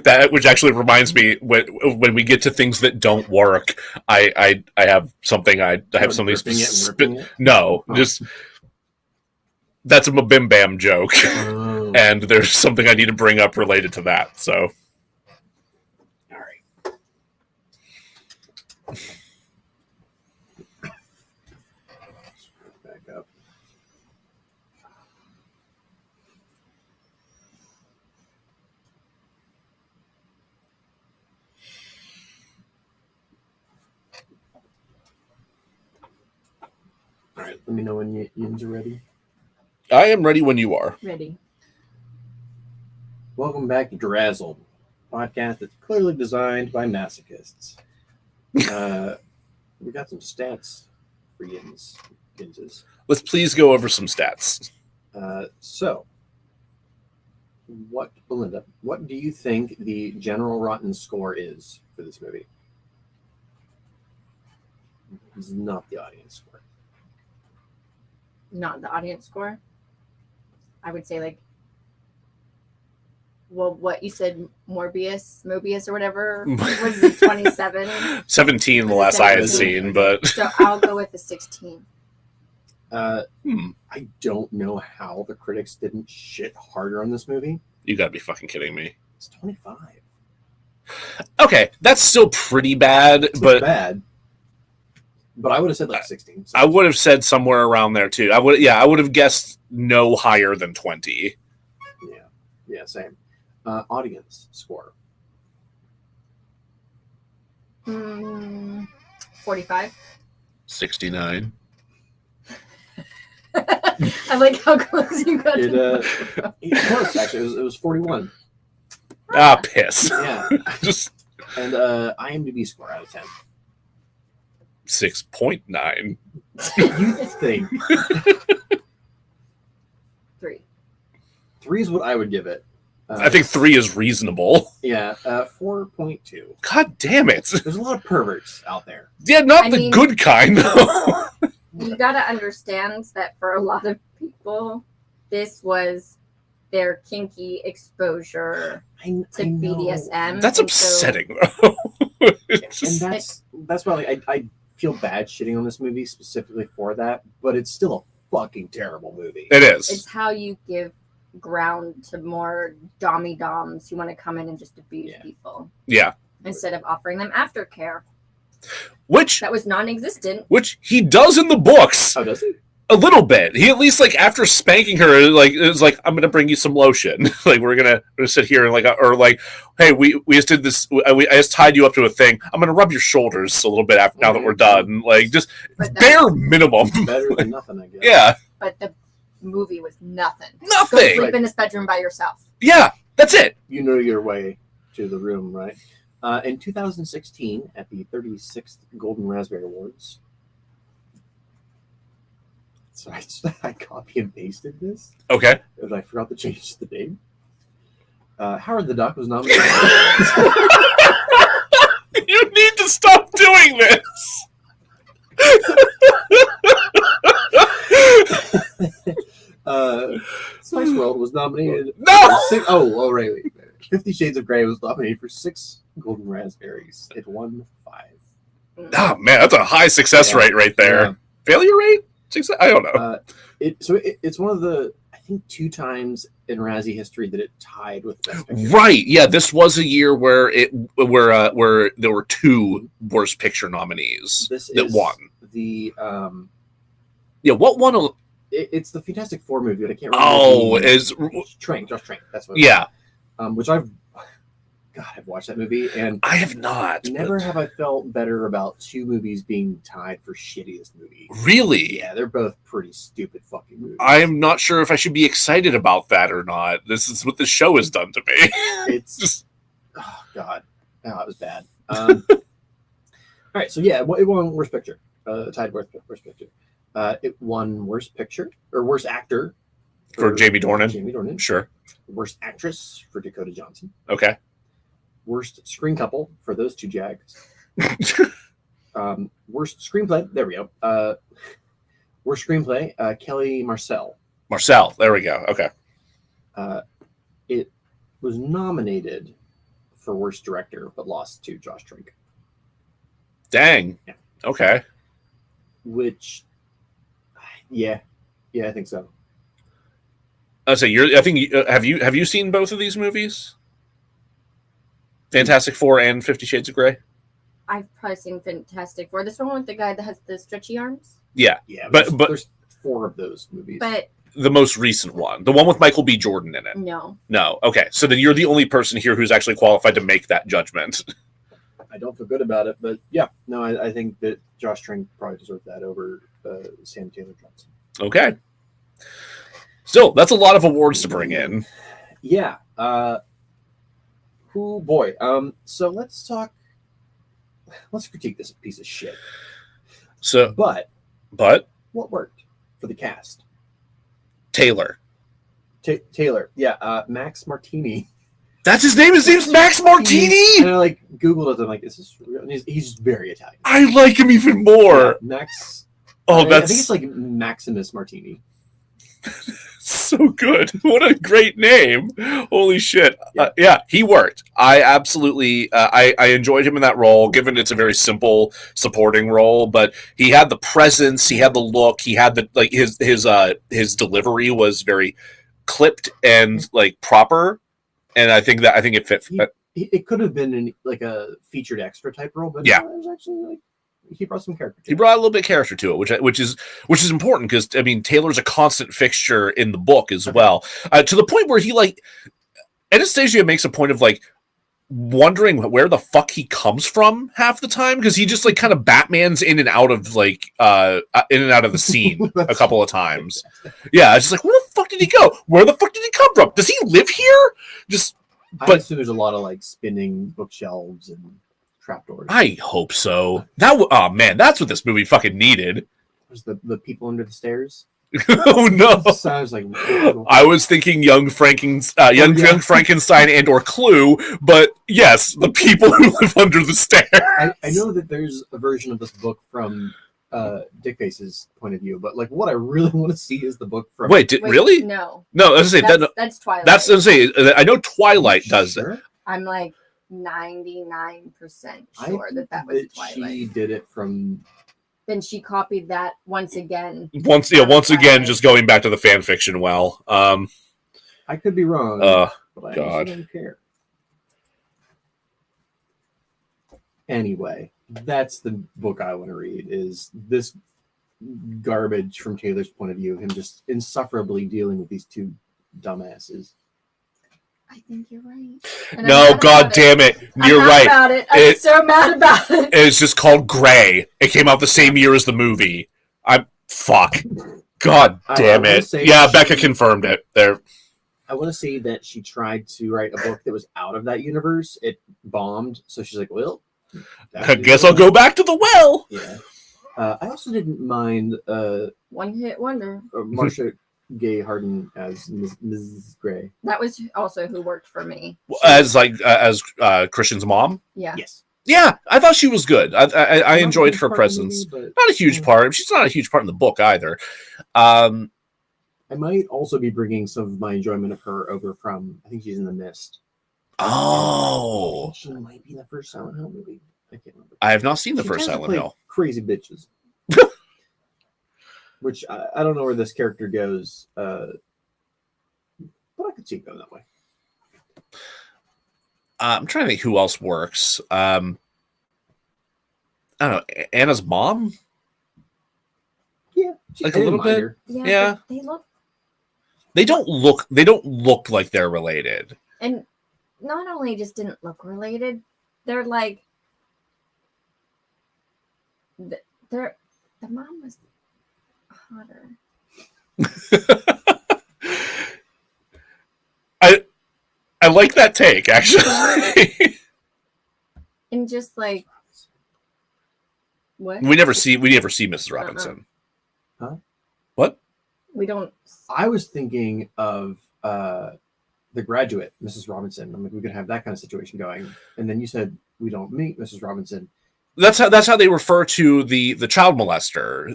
That which actually reminds me when we get to things that don't work, I have something I have something Gripping it and specific. ripping it? No, Oh. just That's a Bim Bam joke, Oh. and there's something I need to bring up related to that. So, All right. Back up. All right. Let me know when yins are ready. I am ready when you are. Ready. Welcome back to DeRazzled, podcast that's clearly designed by masochists. We got some stats for yinses. Let's please go over some stats. So, BeLinda, what do you think the general rotten score is for this movie? This is not the audience score. Not the audience score. I would say like, well, what you said, Mobius or whatever, was it 27? 17, the Was it last I had 17? seen, but So I'll go with the 16. I don't know how the critics didn't shit harder on this movie. you gotta be fucking kidding me. It's 25. Okay, that's still pretty bad, It's but not bad. But I would have said like 16. I would have said somewhere around there too. I would have guessed no higher than 20. Yeah, same. Audience score. 45. 69. I like how close you got. It's close actually. It was 41. Ah, piss. Yeah. Just And IMDb score out of 10. 6.9. You think 3. 3 is what I would give it. I think 3 is reasonable. Yeah, 4.2. God damn it. There's a lot of perverts out there. Yeah, not I the mean- good kind, though. You gotta understand that for a lot of people, this was their kinky exposure I to know. BDSM. That's and so- upsetting, though. It's just- And that's why I feel bad shitting on this movie specifically for that, but it's still a fucking terrible movie. it is. It's how you give ground to more doms who want to come in and just abuse people Yeah. instead of offering them aftercare. Which That was non-existent. he does in the books. Oh, does he? A little bit. He at least like after spanking her, like it's like I'm gonna bring you some lotion. Like we're gonna sit here and like or like, hey, we just did this. I just tied you up to a thing. I'm gonna rub your shoulders a little bit after now that we're done. Like just But bare minimum. Better than nothing, I guess. Yeah, But the movie was nothing. Go nothing. sleep in this bedroom by yourself. Yeah, that's it. You know your way to the room, right? In 2016, at the 36th Golden Raspberry Awards, so I copy and pasted this, Okay. and I forgot to change the name. Howard the Duck was nominated. You need to stop doing this. Spice World was nominated. No. for 6, oh, right. 50 Shades of Grey was nominated for 6 Golden Raspberries. It won 5. Oh man, that's a high success Yeah. rate right there. Yeah. Failure rate? Success? I don't know. It's one of the, I think, 2 times in Razzie history that it tied with Best Picture. Right. Yeah, this was a year where where there were 2 Worst Picture nominees This that is won. the Yeah, what won? it's the Fantastic Four movie, but I can't remember. Oh, the- is Josh Trank. That's what. yeah. Which I've watched that movie, and I have not. never have I felt better about 2 movies being tied for shittiest movie. but really. Yeah, they're both pretty stupid fucking movies. I am not sure if I should be excited about that or not. This is what the show has done to me. It's Just oh god, oh, it was bad. All right, so yeah, it won Worst Picture. Tied Worst Picture. It won Worst Picture or Worst Actor for Jamie Dornan. Jamie Dornan. Sure. Worst Actress for Dakota Johnson. Okay. Worst Screen Couple for those 2 jags. Worst Screenplay. There we go. Worst Screenplay. Kelly Marcel. Marcel. There we go. Okay. It was nominated for Worst Director, but lost to Josh Trank. Dang. Yeah. Okay. Which, yeah, I think so. I say I think have you seen both of these movies? Fantastic Four and 50 Shades of Grey? I've probably seen Fantastic Four. This one with the guy that has the stretchy arms. Yeah. Yeah, but there's 4 of those movies. But the most recent one, the one with Michael B. Jordan in it. no. Okay, so then you're the only person here who's actually qualified to make that judgment. I don't feel good about it, but yeah, no, I think that Josh Trank probably deserved that over Sam Taylor Johnson. Okay. Still, that's a lot of awards to bring in. Yeah. Oh boy. So let's critique this piece of shit. So, But what worked for the cast? Taylor. Taylor. Yeah. Max Martini. That's his name? His name's Max Martini? And I Googled it. I'm like, is this real? And he's very Italian. I like him even more. Yeah, Max. Oh, I think it's like Maximus Martini. so good. What a great name. Holy shit. Yeah. He worked. I absolutely, I enjoyed him in that role, given it's a very simple supporting role, but he had the presence, he had the look, he had the, like, his delivery was very clipped and, like, proper, and I think it fit. It could have been like a featured extra type role, but yeah, it was actually like, he brought some character. He brought a little bit of character to it, which is important because I mean Taylor's a constant fixture in the book as well, to the point where he Anastasia makes a point of like wondering where the fuck he comes from half the time because he just like kind of Batman's in and out of the scene a couple of times. Yeah, it's just like where the fuck did he go? Where the fuck did he come from? Does he live here? I assume there's a lot of like spinning bookshelves and trapdoors. I hope so. Oh man, that's what this movie fucking needed. Was the people under the stairs? Oh no! Sounds like I was thinking young Frankenstein and or Clue, but yes, the people who live under the stairs. I know that there's a version of this book from Dick Face's point of view, but like what I really want to see is the book from. Wait, really? No. No, I was gonna say that's Twilight. That's I was gonna say. I know Twilight does it. I'm like 99% sure that was Twilight. She did it from. Then she copied that once again. Once again, just going back to the fan fiction. Well, I could be wrong. But I God, don't care. Anyway, that's the book I want to read. Is this garbage from Taylor's point of view? Him just insufferably dealing with these two dumbasses. I think you're right. No, God damn it. You're right. About it. I'm so mad about it. It's just called Grey. It came out the same year as the movie. Fuck. God damn it. Yeah, Becca confirmed it. There. I want to say that she tried to write a book that was out of that universe. It bombed. So she's like, well, I guess I'll go back to the well. Yeah. I also didn't mind One Hit Wonder. Marcia Gay Harden as Mrs. Grey. That was also who worked for me. As Christian's mom? Yeah. Yes. Yeah, I thought she was good. I enjoyed her presence. Movie, not a huge part. She's not a huge part in the book either. I might also be bringing some of my enjoyment of her over from, I think she's in The Mist. Oh. She might be in the first Silent Hill movie. I can't remember. I have not seen the She first tends to Silent play Hill. Crazy bitches. Which I don't know where this character goes, but I could see it going that way. I'm trying to think who else works. I don't know. Anna's mom? Yeah, like a little bit. Yeah. They don't look like they're related. And not only just didn't look related, they're like the mom was hotter. I like that take, actually. And just like what? We never see Mrs. Robinson. Huh? What? We don't. I was thinking of The Graduate, Mrs. Robinson. I'm like, we could have that kind of situation going. And then you said we don't meet Mrs. Robinson. That's how they refer to the child molester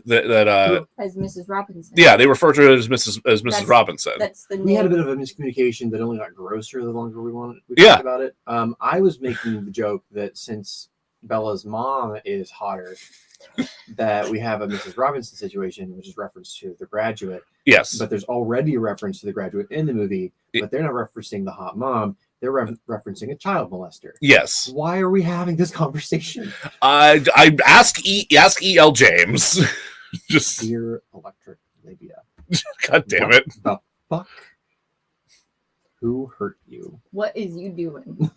as Mrs. Robinson. Yeah, they refer to it as Mrs. Robinson. That's the name. We had a bit of a miscommunication that only got grosser the longer we talked about it. I was making the joke that since Bella's mom is hotter, that we have a Mrs. Robinson situation, which is reference to The Graduate. Yes. But there's already a reference to The Graduate in the movie, but they're not referencing the hot mom. They're referencing a child molester. Yes. Why are we having this conversation? I ask E.L. James. Just Dear Electric Labia. God damn it. The fuck? Who hurt you? What is you doing?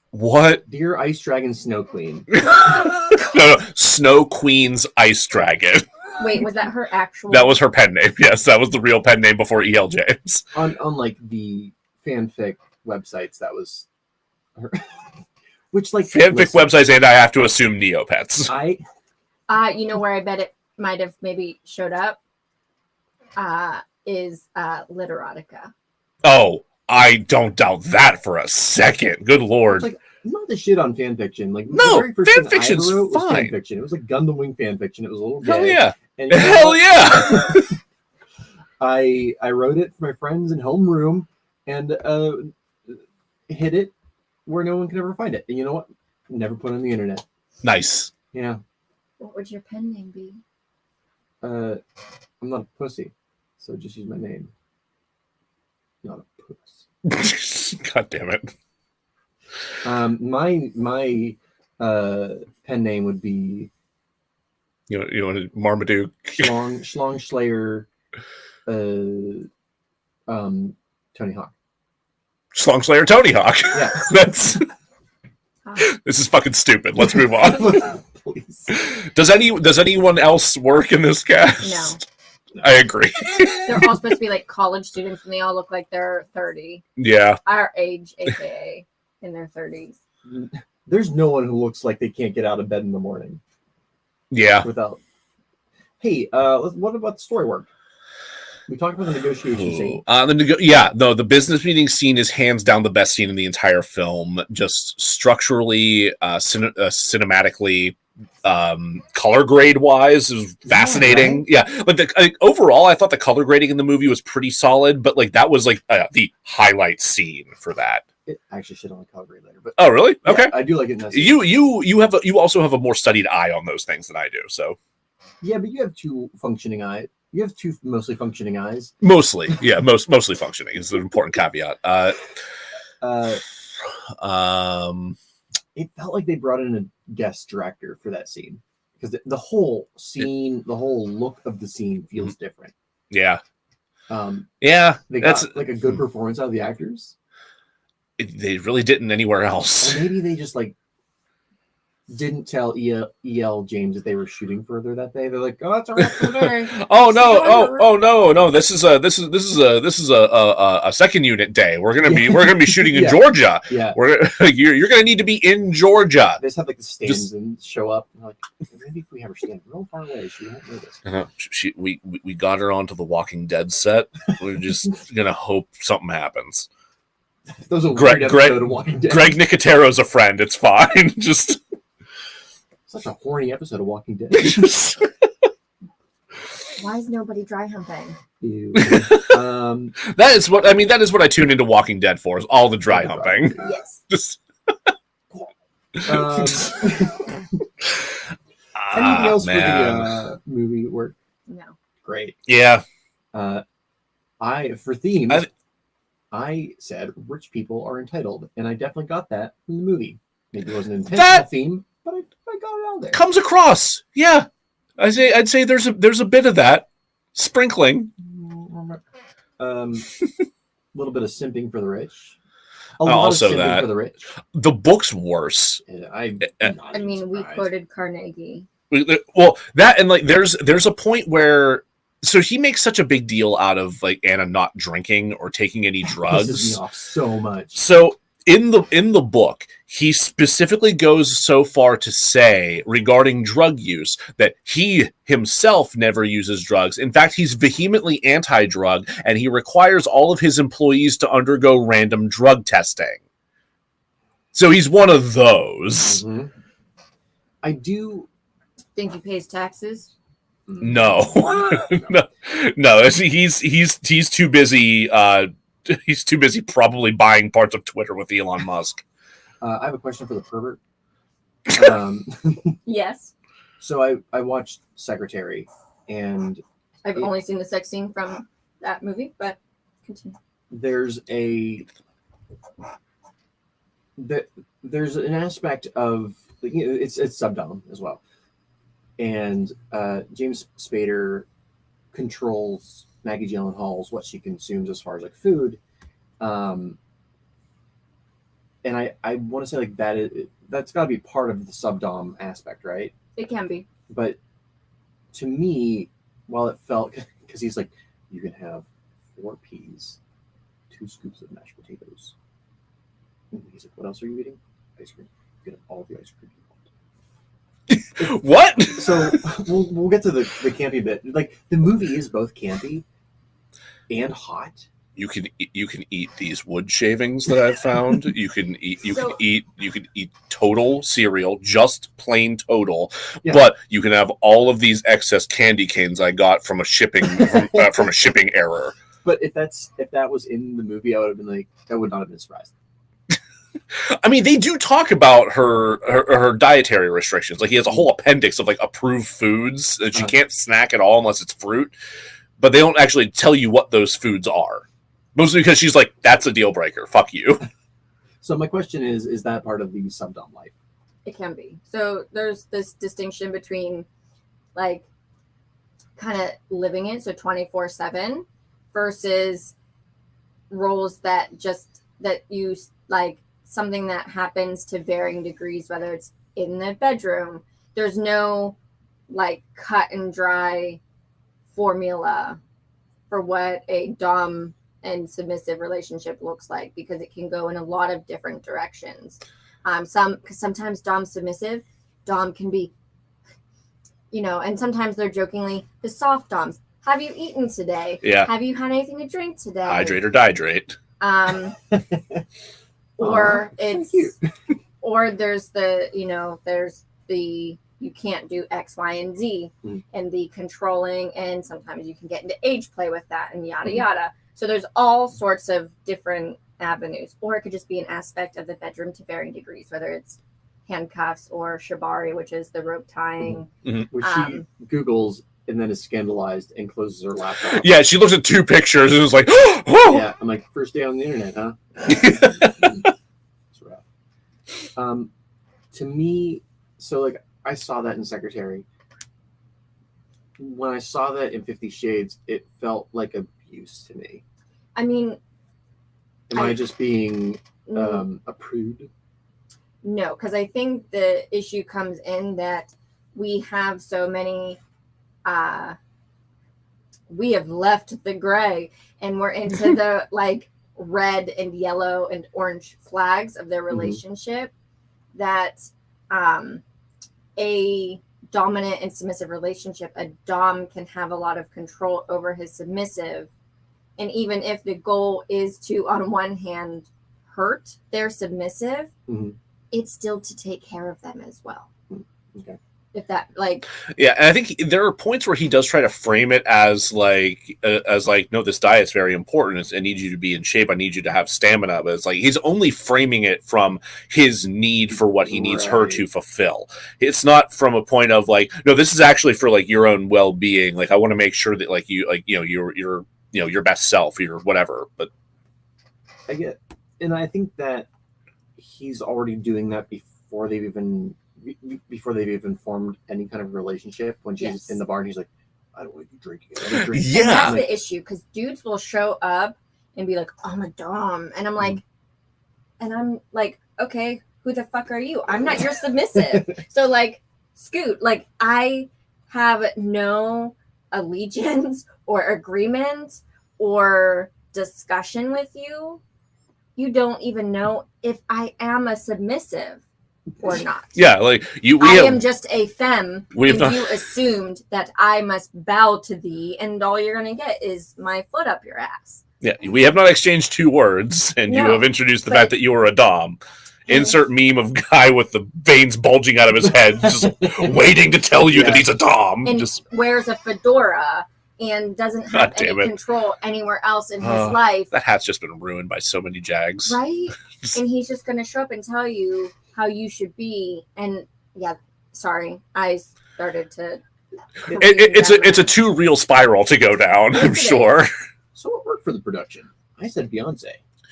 What? Dear Ice Dragon Snow Queen. No, Snow Queen's Ice Dragon. Wait, was that her actual? That was her pen name. Yes, that was the real pen name before E.L. James. On like the fanfic websites, that was her. Which like Fanfic websites, and I have to assume Neopets. You know where I bet it might have maybe showed up? Is Literotica. Oh, I don't doubt that for a second. Good lord. Like, not the shit on fanfiction. Like, no, the very first thing fanfiction's I ever wrote was fine. Fanfiction. It was like Gundam Wing fanfiction. It was a little gay. Hell yeah. And Hell yeah. I wrote it for my friends in homeroom and hid it where no one could ever find it. And you know what? Never put it on the internet. Nice. Yeah. What would your pen name be? I'm not a pussy, so just use my name. Not a puss. God damn it. My pen name would be You want Marmaduke? Schlong Slayer Tony Hawk. Slong Slayer Tony Hawk. Yeah. That's this is fucking stupid. Let's move on. Please. Does anyone else work in this cast? No. I agree. They're all supposed to be like college students, and they all look like they're 30. Yeah. Our age, aka in their 30s. There's no one who looks like they can't get out of bed in the morning Yeah. without. Hey, what about the story work? We talked about the negotiation scene. The business meeting scene is hands down the best scene in the entire film. Just structurally, cinematically, color grade wise is fascinating. Yeah, right? Like overall, I thought the color grading in the movie was pretty solid, but like that was like the highlight scene for that. It actually shit on the color grade later, but Oh, really? yeah, Okay. I do like it. You also have a more studied eye on those things than I do. So yeah, but you have two functioning eyes. You have two mostly functioning eyes. mostly, yeah, mostly functioning is an important caveat. It felt like they brought in a guest director for that scene because the whole scene, the whole look of the scene feels different. Yeah. They got like a good performance out of the actors. They really didn't anywhere else. Or maybe they just like didn't tell E.L. James that they were shooting further that day. They're like, "Oh, that's all right for today." Oh no! This is a second unit day. We're gonna be shooting in Georgia. Yeah, you're gonna need to be in Georgia. They just have like the stands and show up. And like, maybe if we have her stand real far away, she won't notice. We got her onto the Walking Dead set. We're just gonna hope something happens. Those are Greg of Walking Dead. Greg Nicotero's a friend. It's fine. Just such a horny episode of Walking Dead. Why is nobody dry humping? Ew. That is what I tune into Walking Dead for, is all the dry humping. Yes. Just anything else for the movie work? No. Great. Yeah. For themes, I said rich people are entitled, and I definitely got that from the movie. Maybe it wasn't an intentional theme, but I got it out there. Comes across, yeah. I'd say there's a bit of that sprinkling. A little bit of simping for the rich. Also that for the rich. The book's worse. Yeah, we quoted Carnegie. Well, that and like there's a point where so he makes such a big deal out of like Anna not drinking or taking any drugs. Pisses me off so much. So in the book, he specifically goes so far to say regarding drug use that he himself never uses drugs. In fact, he's vehemently anti-drug, and he requires all of his employees to undergo random drug testing. So he's one of those. Mm-hmm. I do think he pays taxes. No. no. He's too busy. He's too busy probably buying parts of Twitter with Elon Musk. I have a question for the pervert. Yes. So I watched Secretary, and I've only seen the sex scene from that movie, but continue. There's an aspect of it's subdom as well, and James Spader controls Maggie Gyllenhaal's what she consumes as far as like food, and I want to say like that's got to be part of the subdom aspect, right? It can be, but to me, while it felt because he's like, you can have 4 peas, 2 scoops of mashed potatoes. And he's like, what else are you eating? Ice cream. You can have all the ice cream you want. What? So we'll get to the campy bit. Like the movie is both campy and hot. You can eat these wood shavings that I've found. You can eat Total cereal, just plain Total. Yeah. But you can have all of these excess candy canes I got from a shipping from a shipping error. But if that was in the movie, I would have been like, I would not have been surprised. I mean, they do talk about her dietary restrictions. Like he has a whole appendix of like approved foods that she can't snack at all unless it's fruit. But they don't actually tell you what those foods are. Mostly because she's like, that's a deal breaker. Fuck you. So my question is that part of the subdom life? it can be. So there's this distinction between like kind of living it, so 24/7, versus roles that you like something that happens to varying degrees, whether it's in the bedroom. There's no like cut and dry formula for what a dom and submissive relationship looks like, because it can go in a lot of different directions. Sometimes dom submissive, dom can be, and sometimes they're jokingly the soft doms. Have you eaten today? Yeah. Have you had anything to drink today? Hydrate or dihydrate. Or it's, so or there's the you can't do X, Y, and Z, and the controlling, and sometimes you can get into age play with that, and yada yada. So there's all sorts of different avenues, or it could just be an aspect of the bedroom to varying degrees, whether it's handcuffs or shibari, which is the rope tying. Which she Googles and then is scandalized and closes her laptop. Yeah, she looks at two pictures and was like, oh! Yeah, I'm like, first day on the internet, huh? It's rough. To me, so like I saw that in Secretary. When I saw that in 50 Shades, it felt like abuse to me. I mean, Am I just being a prude? No, because I think the issue comes in that we have so many, we have left the gray and we're into the like red and yellow and orange flags of their relationship, that a dominant and submissive relationship, a dom can have a lot of control over his submissive. And even if the goal is to, on one hand, hurt their submissive, it's still to take care of them as well. Okay. If that, like... Yeah, and I think there are points where he does try to frame it as like, no, this diet's very important. I need you to be in shape. I need you to have stamina. But it's like, he's only framing it from his need for what he needs her to fulfill. It's not from a point of like, no, this is actually for like your own well-being. Like, I want to make sure that like you, like, you're your best self, or whatever. But I get, and I think that he's already doing that before they've even formed any kind of relationship. When she's in the bar and he's like, I don't want you drinking. Yeah, and that's the issue, because dudes will show up and be like, I'm a dom, and I'm like, okay, who the fuck are you? I'm not your submissive. So like, Scoot, like, I have no allegiance or agreement or discussion with you. You don't even know if I am a submissive or not. Yeah, like I am just a femme, and you assumed that I must bow to thee, and all you're gonna get is my foot up your ass. Yeah, we have not exchanged two words, and you have introduced the fact that you are a dom. Insert meme of guy with the veins bulging out of his head, just waiting to tell you that he's a dom. And just wears a fedora and doesn't have any control anywhere else in his life. That hat's just been ruined by so many jags. Right? And he's just going to show up and tell you how you should be. And yeah, sorry, I started to It's a too real spiral to go down. I'm sure. So what worked for the production? I said Beyonce.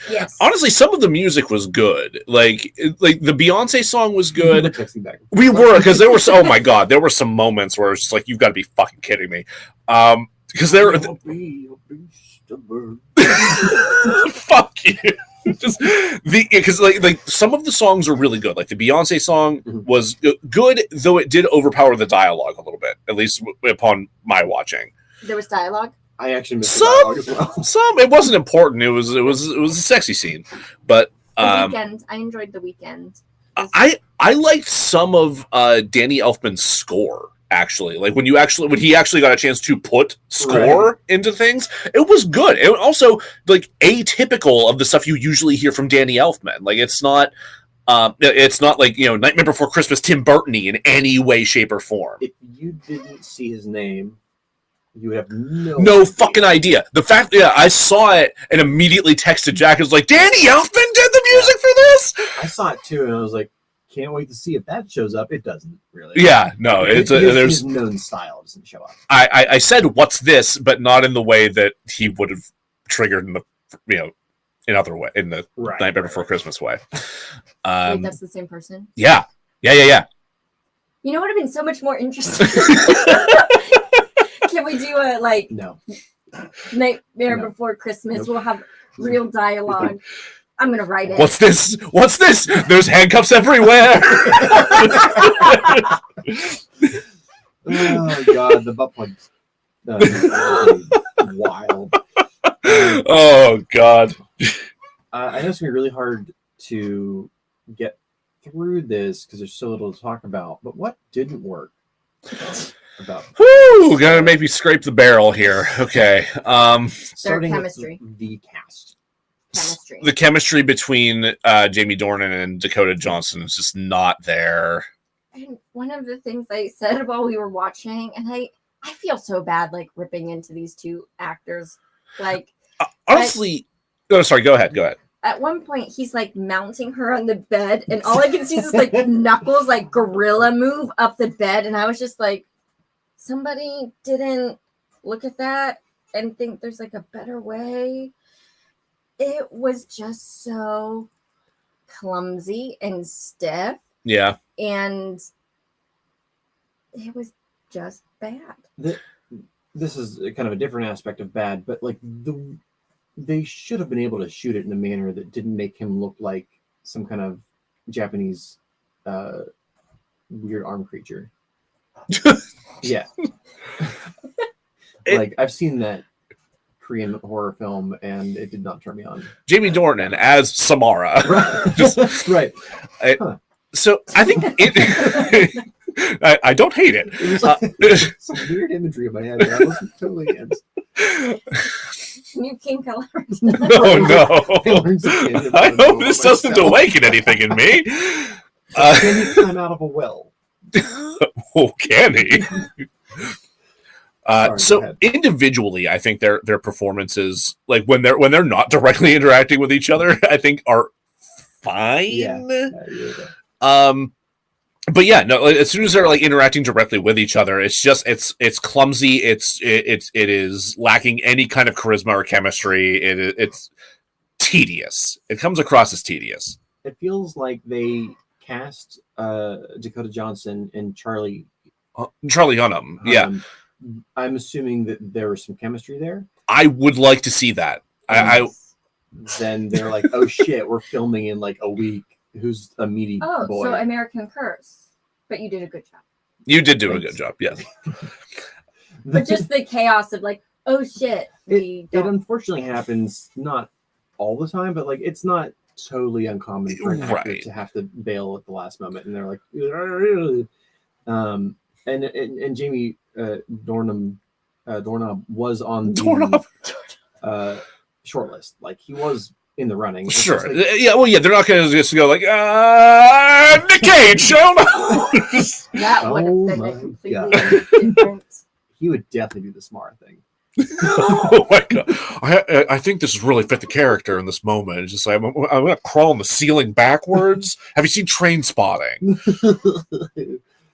Yes. Honestly, some of the music was good. Like the Beyonce song was good. Texting back. We were, because there were oh my god, there were some moments where it's just like, you've got to be fucking kidding me. Because there fuck you. Just because like some of the songs are really good. Like the Beyonce song was good, though it did overpower the dialogue a little bit, at least upon my watching. There was dialogue. I actually missed the dialogue as well. Some it wasn't important. It was a sexy scene, but The Weeknd. I enjoyed The Weeknd. I liked some of Danny Elfman's score. Actually, like when he actually got a chance to put score into things, it was good. It also like atypical of the stuff you usually hear from Danny Elfman. Like it's not like, Nightmare Before Christmas Tim Burton-y in any way, shape, or form. If you didn't see his name, you would have no fucking idea. The fact, I saw it and immediately texted Jack. It was like, Danny Elfman did the music for this. I saw it too, and I was like, can't wait to see if that shows up. It doesn't really. Yeah, no, there's known style doesn't show up. I said what's this, but not in the way that he would have triggered in the in other way, in the Nightmare Before Christmas way. Wait, that's the same person? Yeah. You know what would have been so much more interesting? Can we do a No. Nightmare Before Christmas? Nope. We'll have real dialogue. I'm gonna write it. What's this? There's handcuffs everywhere. Oh god, the butt plug. Wild. Oh god. I know it's gonna be really hard to get through this because there's so little to talk about. But what didn't work about? Whoo! Gonna make me scrape the barrel here. Okay. Starting chemistry. With the cast. Chemistry. The chemistry between Jamie Dornan and Dakota Johnson is just not there. And one of the things I said while we were watching, and I feel so bad ripping into these two actors. Honestly, sorry, go ahead. At one point, he's mounting her on the bed, and all I can see is this knuckles gorilla move up the bed, and I was just like, somebody didn't look at that and think there's a better way. It was just so clumsy and stiff. Yeah. And it was just bad. This is kind of a different aspect of bad, but they should have been able to shoot it in a manner that didn't make him look like some kind of Japanese weird arm creature. Yeah. I've seen that Korean horror film, and it did not turn me on. Jamie Dornan as Samara. Right. So I think I don't hate it. It was some weird imagery in my head, but I wasn't totally against. New kink alert. Oh no! I hope this doesn't awaken anything in me. Can he climb out of a well? Oh, can he? So individually, I think their performances, when they're not directly interacting with each other, I think are fine. Yeah. But yeah, no. As soon as they're interacting directly with each other, it's just it's clumsy. It is lacking any kind of charisma or chemistry. It's tedious. It comes across as tedious. It feels like they cast Dakota Johnson and Charlie Hunnam. Yeah. I'm assuming that there was some chemistry there. I would like to see that. Then they're like, oh shit, we're filming in a week. Who's a meaty boy? Oh, so American Curse. But you did a good job. You did do a good job, yes. But just the chaos of oh shit. It unfortunately happens not all the time, but it's not totally uncommon for an actor to have to bail at the last moment, and they're like, and Jamie Dornan was on the shortlist. He was in the running. Sure. They're not going to just go Nick Cage, show no. That would have been a completely different. He would definitely do the smart thing. Oh my god! I think this really fit the character in this moment. It's just I'm going to crawl on the ceiling backwards. Have you seen Train Spotting?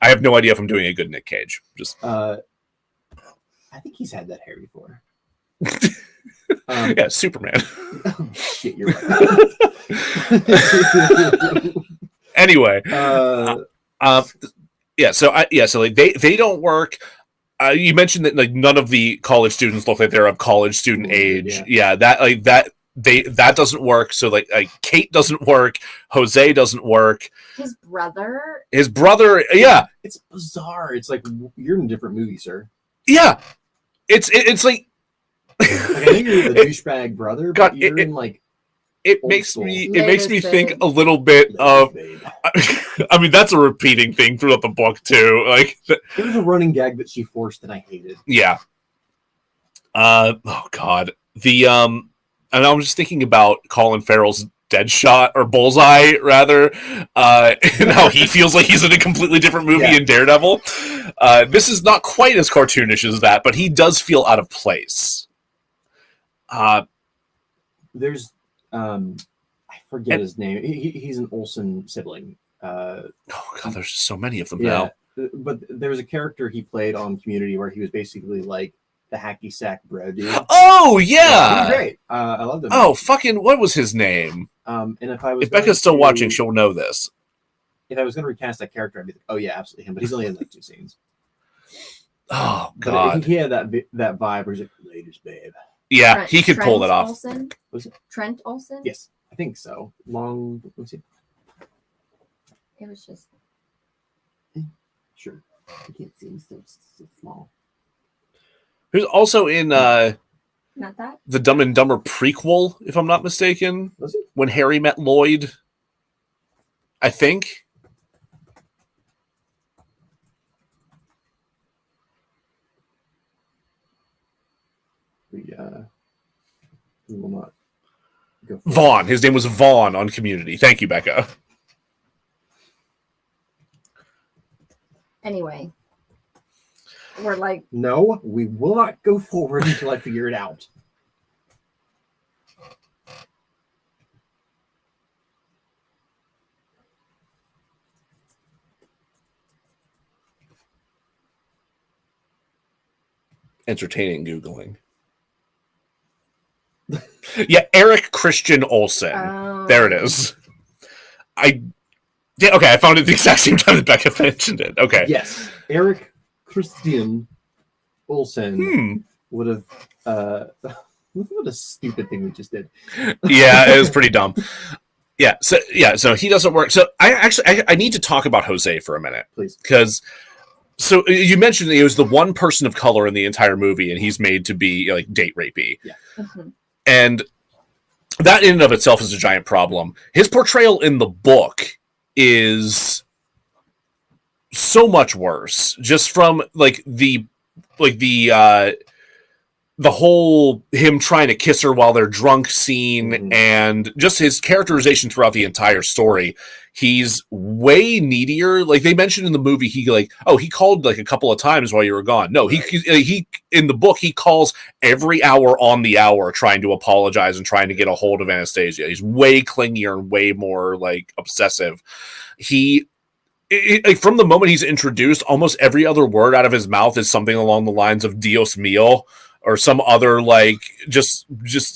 I have no idea if I'm doing a good Nick Cage. Just I think he's had that hair before. yeah, Superman. Oh, shit, you're right. Anyway, yeah. So like they don't work. You mentioned that like none of the college students look like they're of college student age. Yeah, that doesn't work. So like Kate doesn't work. Jose doesn't work. His brother, yeah. It's bizarre. It's like you're in a different movie, sir. Yeah, it's like. Like I think you're the douchebag brother, but you're in like. It makes me think a little bit of. I mean, that's a repeating thing throughout the book too. Like it was a running gag that she forced, and I hated. Yeah. Oh God. And I'm just thinking about Colin Farrell's Deadshot or Bullseye, rather, and how he feels like he's in a completely different movie in Daredevil. This is not quite as cartoonish as that, but he does feel out of place. There's. I forget his name. He's an Olsen sibling. Oh God, there's just so many of them now. But there was a character he played on Community where he was basically like the hacky sack bro dude. Oh yeah, he was great. I loved him. Oh fucking, what was his name? And if Becca's still watching, she'll know this. If I was going to recast that character, I'd be like, oh yeah, absolutely him. But he's only in like 2 scenes. Oh God, but he had that vibe where he's like, ladies, babe. Yeah, he could pull it off. Olsen? Was it Trent Olsen? Yes, I think so. Long. Let's see. It was just. Sure. I can't see him so small. Who's also in Not that? the Dumb and Dumber prequel, if I'm not mistaken. Was he? When Harry met Lloyd, I think. We will not go. Vaughn. His name was Vaughn on Community. Thank you, Becca. Anyway, we're like. No, we will not go forward until I figure it out. Entertaining Googling. Yeah, Eric Christian Olsen. There it is. Okay, I found it at the exact same time that Becca mentioned it. Okay. Yes, Eric Christian Olsen would have. What a stupid thing we just did. Yeah, it was pretty dumb. Yeah, so he doesn't work. So I need to talk about Jose for a minute, please, because. So you mentioned that he was the one person of color in the entire movie, and he's made to be like date rapey. Yeah. Mm-hmm. And that in and of itself is a giant problem. His portrayal in the book is so much worse, just from the whole him trying to kiss her while they're drunk scene, and just his characterization throughout the entire story. He's way needier. Like they mentioned in the movie, he called like a couple of times while you were gone. No, he in the book, he calls every hour on the hour trying to apologize and trying to get a hold of Anastasia. He's way clingier and way more like obsessive. From the moment he's introduced, almost every other word out of his mouth is something along the lines of Dios mío or some other like just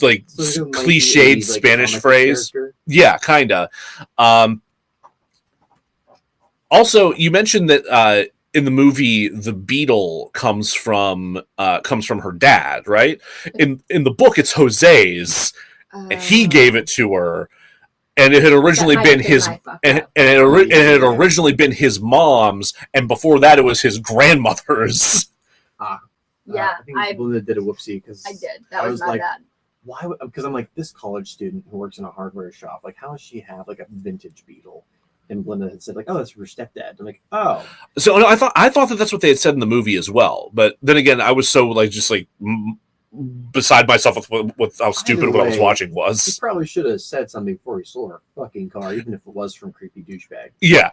like cliched Spanish phrase. Character. Yeah, kind of. Also, you mentioned that in the movie, the beetle comes from her dad, right? In the book, it's Jose's. And he gave it to her, and it had originally been his, and it had originally been his mom's, and before that, it was his grandmother's. Yeah, I think BeLinda did a whoopsie because I did. That was my bad. Why? Because I'm like, this college student who works in a hardware shop, like, how does she have like a vintage beetle? And BeLinda had said like, oh, that's her stepdad. I'm like, oh. So I thought that that's what they had said in the movie as well. But then again, I was so like just like beside myself with how stupid what I was watching was. He probably should have said something before he stole her fucking car, even if it was from creepy douchebag. Yeah,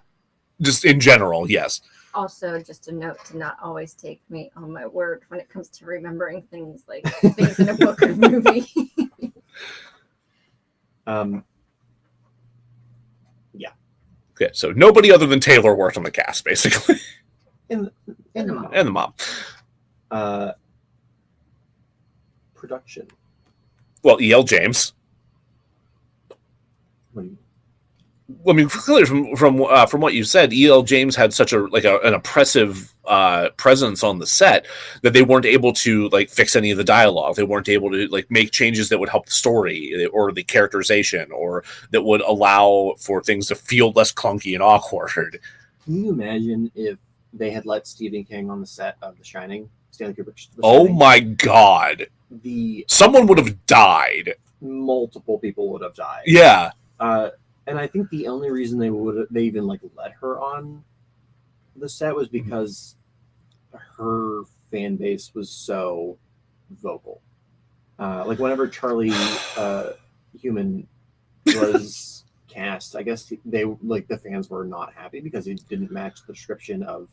just in general, yes. Also, just a note to not always take me on my word when it comes to remembering things like things in a book or movie. Yeah. Okay, so nobody other than Taylor worked on the cast, basically. In the mom. And the mom. Production. Well, E.L. James. What do you I mean, clearly from what you said, E.L. James had such an oppressive presence on the set that they weren't able to like fix any of the dialogue. They weren't able to like make changes that would help the story or the characterization or that would allow for things to feel less clunky and awkward. Can you imagine if they had let Stephen King on the set of The Shining, Stanley Kubrick's The Oh Shining? my God! Someone would have died. Multiple people would have died. Yeah. And I think the only reason they even like let her on the set was because her fan base was so vocal. Like whenever Charlie Human was cast, I guess they like the fans were not happy because it didn't match the description of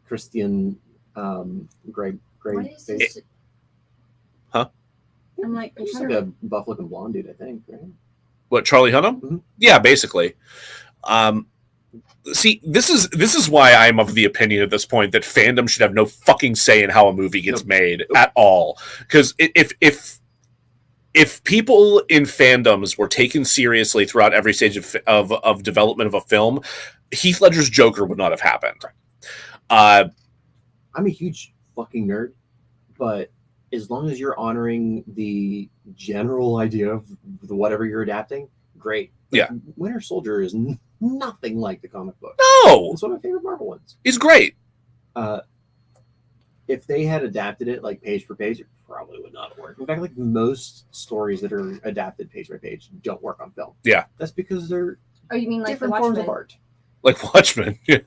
Christian Grey. What is this? Huh? I'm like, He's like a buff-looking blonde dude, I think, right? What, Charlie Hunnam? Mm-hmm. Yeah, basically. See, this is why I'm of the opinion at this point that fandom should have no fucking say in how a movie gets made at all. Because if people in fandoms were taken seriously throughout every stage of development of a film, Heath Ledger's Joker would not have happened. I'm a huge fucking nerd, but as long as you're honoring the general idea of whatever you're adapting, great. But yeah. Winter Soldier is nothing like the comic book. No! It's one of my favorite Marvel ones. He's great. If they had adapted it like page for page, it probably would not work. In fact, like most stories that are adapted page by page don't work on film. Yeah. That's because they're you mean like different the forms Watchmen? of art. Like Watchmen. Yeah.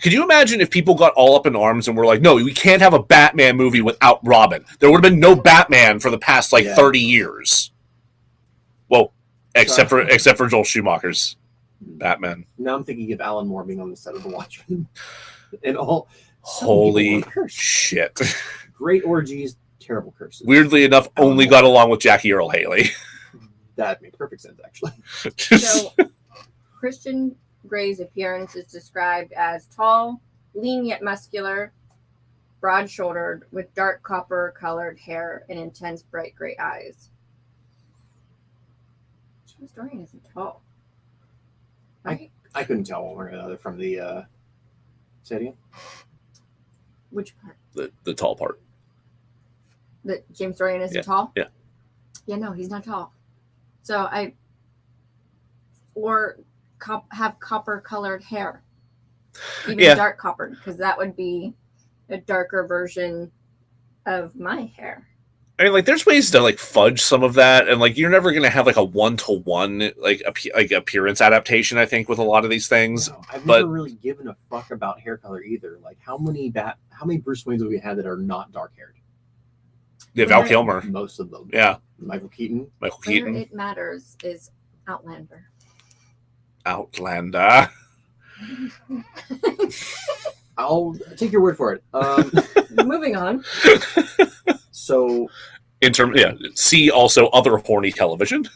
Could you imagine if people got all up in arms and were like, no, we can't have a Batman movie without Robin? There would have been no Batman for the past 30 years. Well, except for Joel Schumacher's Batman. Now I'm thinking of Alan Moore being on the set of The Watchmen. And all holy shit. Great orgies, terrible curses. Weirdly enough, only got along with Jackie Earle Haley. That makes perfect sense, actually. So, Christian Grey's appearance is described as tall, lean yet muscular, broad-shouldered, with dark copper-colored hair and intense bright gray eyes. James Dorian isn't tall. Right? I couldn't tell one way or the other from the setting. Which part? The tall part. That James Dorian isn't tall? Yeah. Yeah, no, he's not tall. So have copper-colored hair. Even dark copper, because that would be a darker version of my hair. I mean, like, there's ways to like fudge some of that, and like, you're never gonna have like a 1-to-1 like appearance adaptation. I think with a lot of these things, no, I've never really given a fuck about hair color either. Like, how many Bruce Waynes have we had that are not dark haired? Yeah, Val Kilmer, most of them. Yeah, Michael Keaton. Where it matters is Outlander. Outlander. I'll take your word for it. Moving on. So, see also other horny television.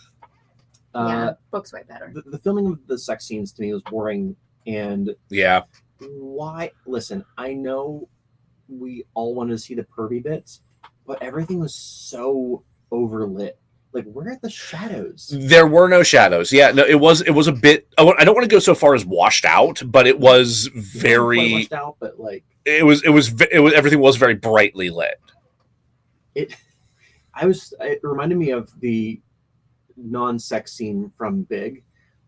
Books way better. The filming of the sex scenes to me was boring, and why? Listen, I know we all wanted to see the pervy bits, but everything was so overlit. Like, where are the shadows? There were no shadows. Yeah, no, it was a bit. I don't want to go so far as washed out, but it was very washed out. But like, it was everything was very brightly lit. It reminded me of the non-sex scene from Big,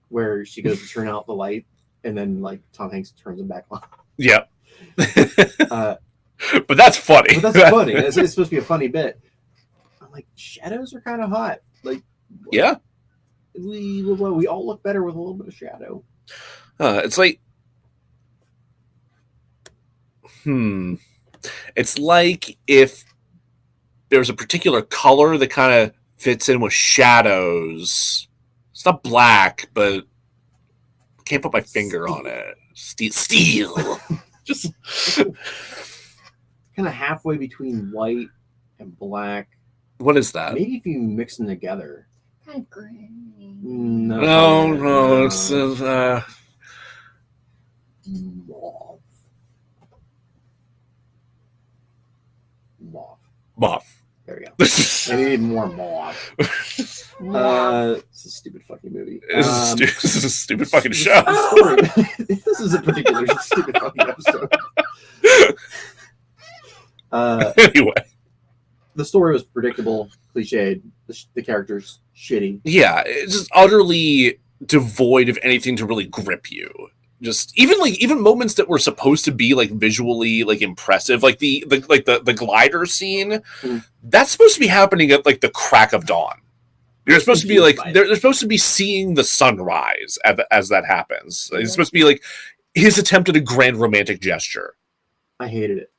where she goes to turn out the light, and then like Tom Hanks turns it back on. Yeah. But that's funny. But that's funny. It's supposed to be a funny bit. I'm like, shadows are kind of hot. Like, yeah, we all look better with a little bit of shadow. It's like, it's like if there's a particular color that kind of fits in with shadows. It's not black, but I can't put my finger on it. Steel. Just kind of halfway between white and black. What is that? Maybe if you mix them together. Kind of gray. No. It's mauve. Moth. There we go. I need more moth. It's a stupid fucking movie. This is a stupid fucking show. This is a particularly stupid fucking episode. Anyway. The story was predictable, cliched. The characters shitty. Yeah, it's just utterly devoid of anything to really grip you. Just even moments that were supposed to be like visually like impressive, like the glider scene, that's supposed to be happening at like the crack of dawn. You're supposed to be like they're supposed to be seeing the sunrise as that happens. It's supposed to be like his attempt at a grand romantic gesture. I hated it.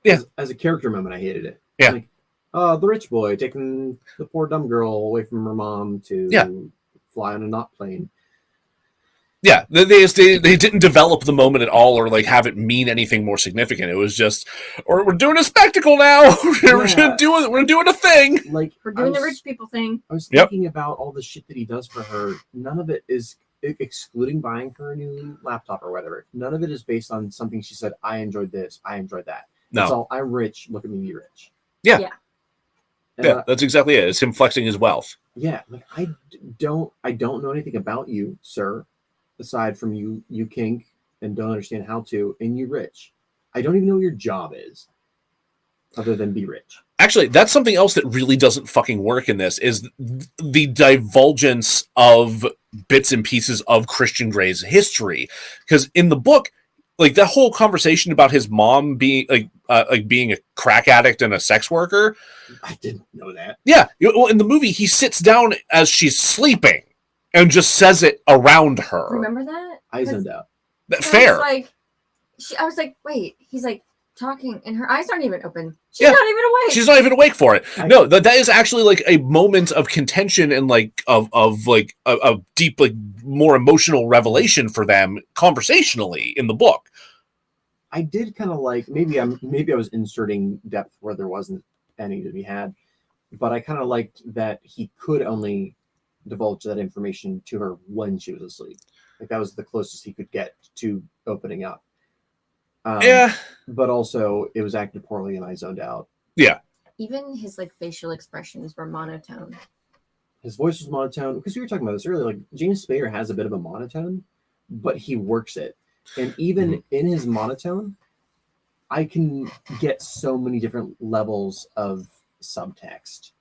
Yeah, as a character moment, I hated it. Yeah. Like, the rich boy taking the poor dumb girl away from her mom to fly on a not plane. Yeah, they didn't develop the moment at all, or like have it mean anything more significant. It was just, or we're doing a spectacle now. We're doing a thing. Like we're doing the rich people thing. I was thinking about all the shit that he does for her. None of it is, excluding buying her a new laptop or whatever. None of it is based on something she said. I enjoyed this. I enjoyed that. No. It's all, I'm rich. Look at me be rich. Yeah. That's exactly it. It's him flexing his wealth. Yeah, like I don't know anything about you, sir, aside from you kink and don't understand how to, and you rich. I don't even know what your job is, other than be rich. Actually, that's something else that really doesn't fucking work in this, is the divulgence of bits and pieces of Christian Grey's history. Because in the book, like that whole conversation about his mom being being a crack addict and a sex worker. I didn't know that. Yeah. Well, in the movie, he sits down as she's sleeping and just says it around her. Remember that? I zoned out. Fair. I was like, wait. He's like talking, and her eyes aren't even open. She's not even awake. She's not even awake for it. No, that is actually like a moment of contention and like of like a deep, like more emotional revelation for them conversationally in the book. I did kind of like, maybe I was inserting depth where there wasn't any to be had, but I kind of liked that he could only divulge that information to her when she was asleep. Like that was the closest he could get to opening up. But also it was acted poorly and I zoned out. Yeah. Even his like facial expressions were monotone. His voice was monotone, because we were talking about this earlier. Like James Spader has a bit of a monotone, but he works it. And even in his monotone, I can get so many different levels of subtext.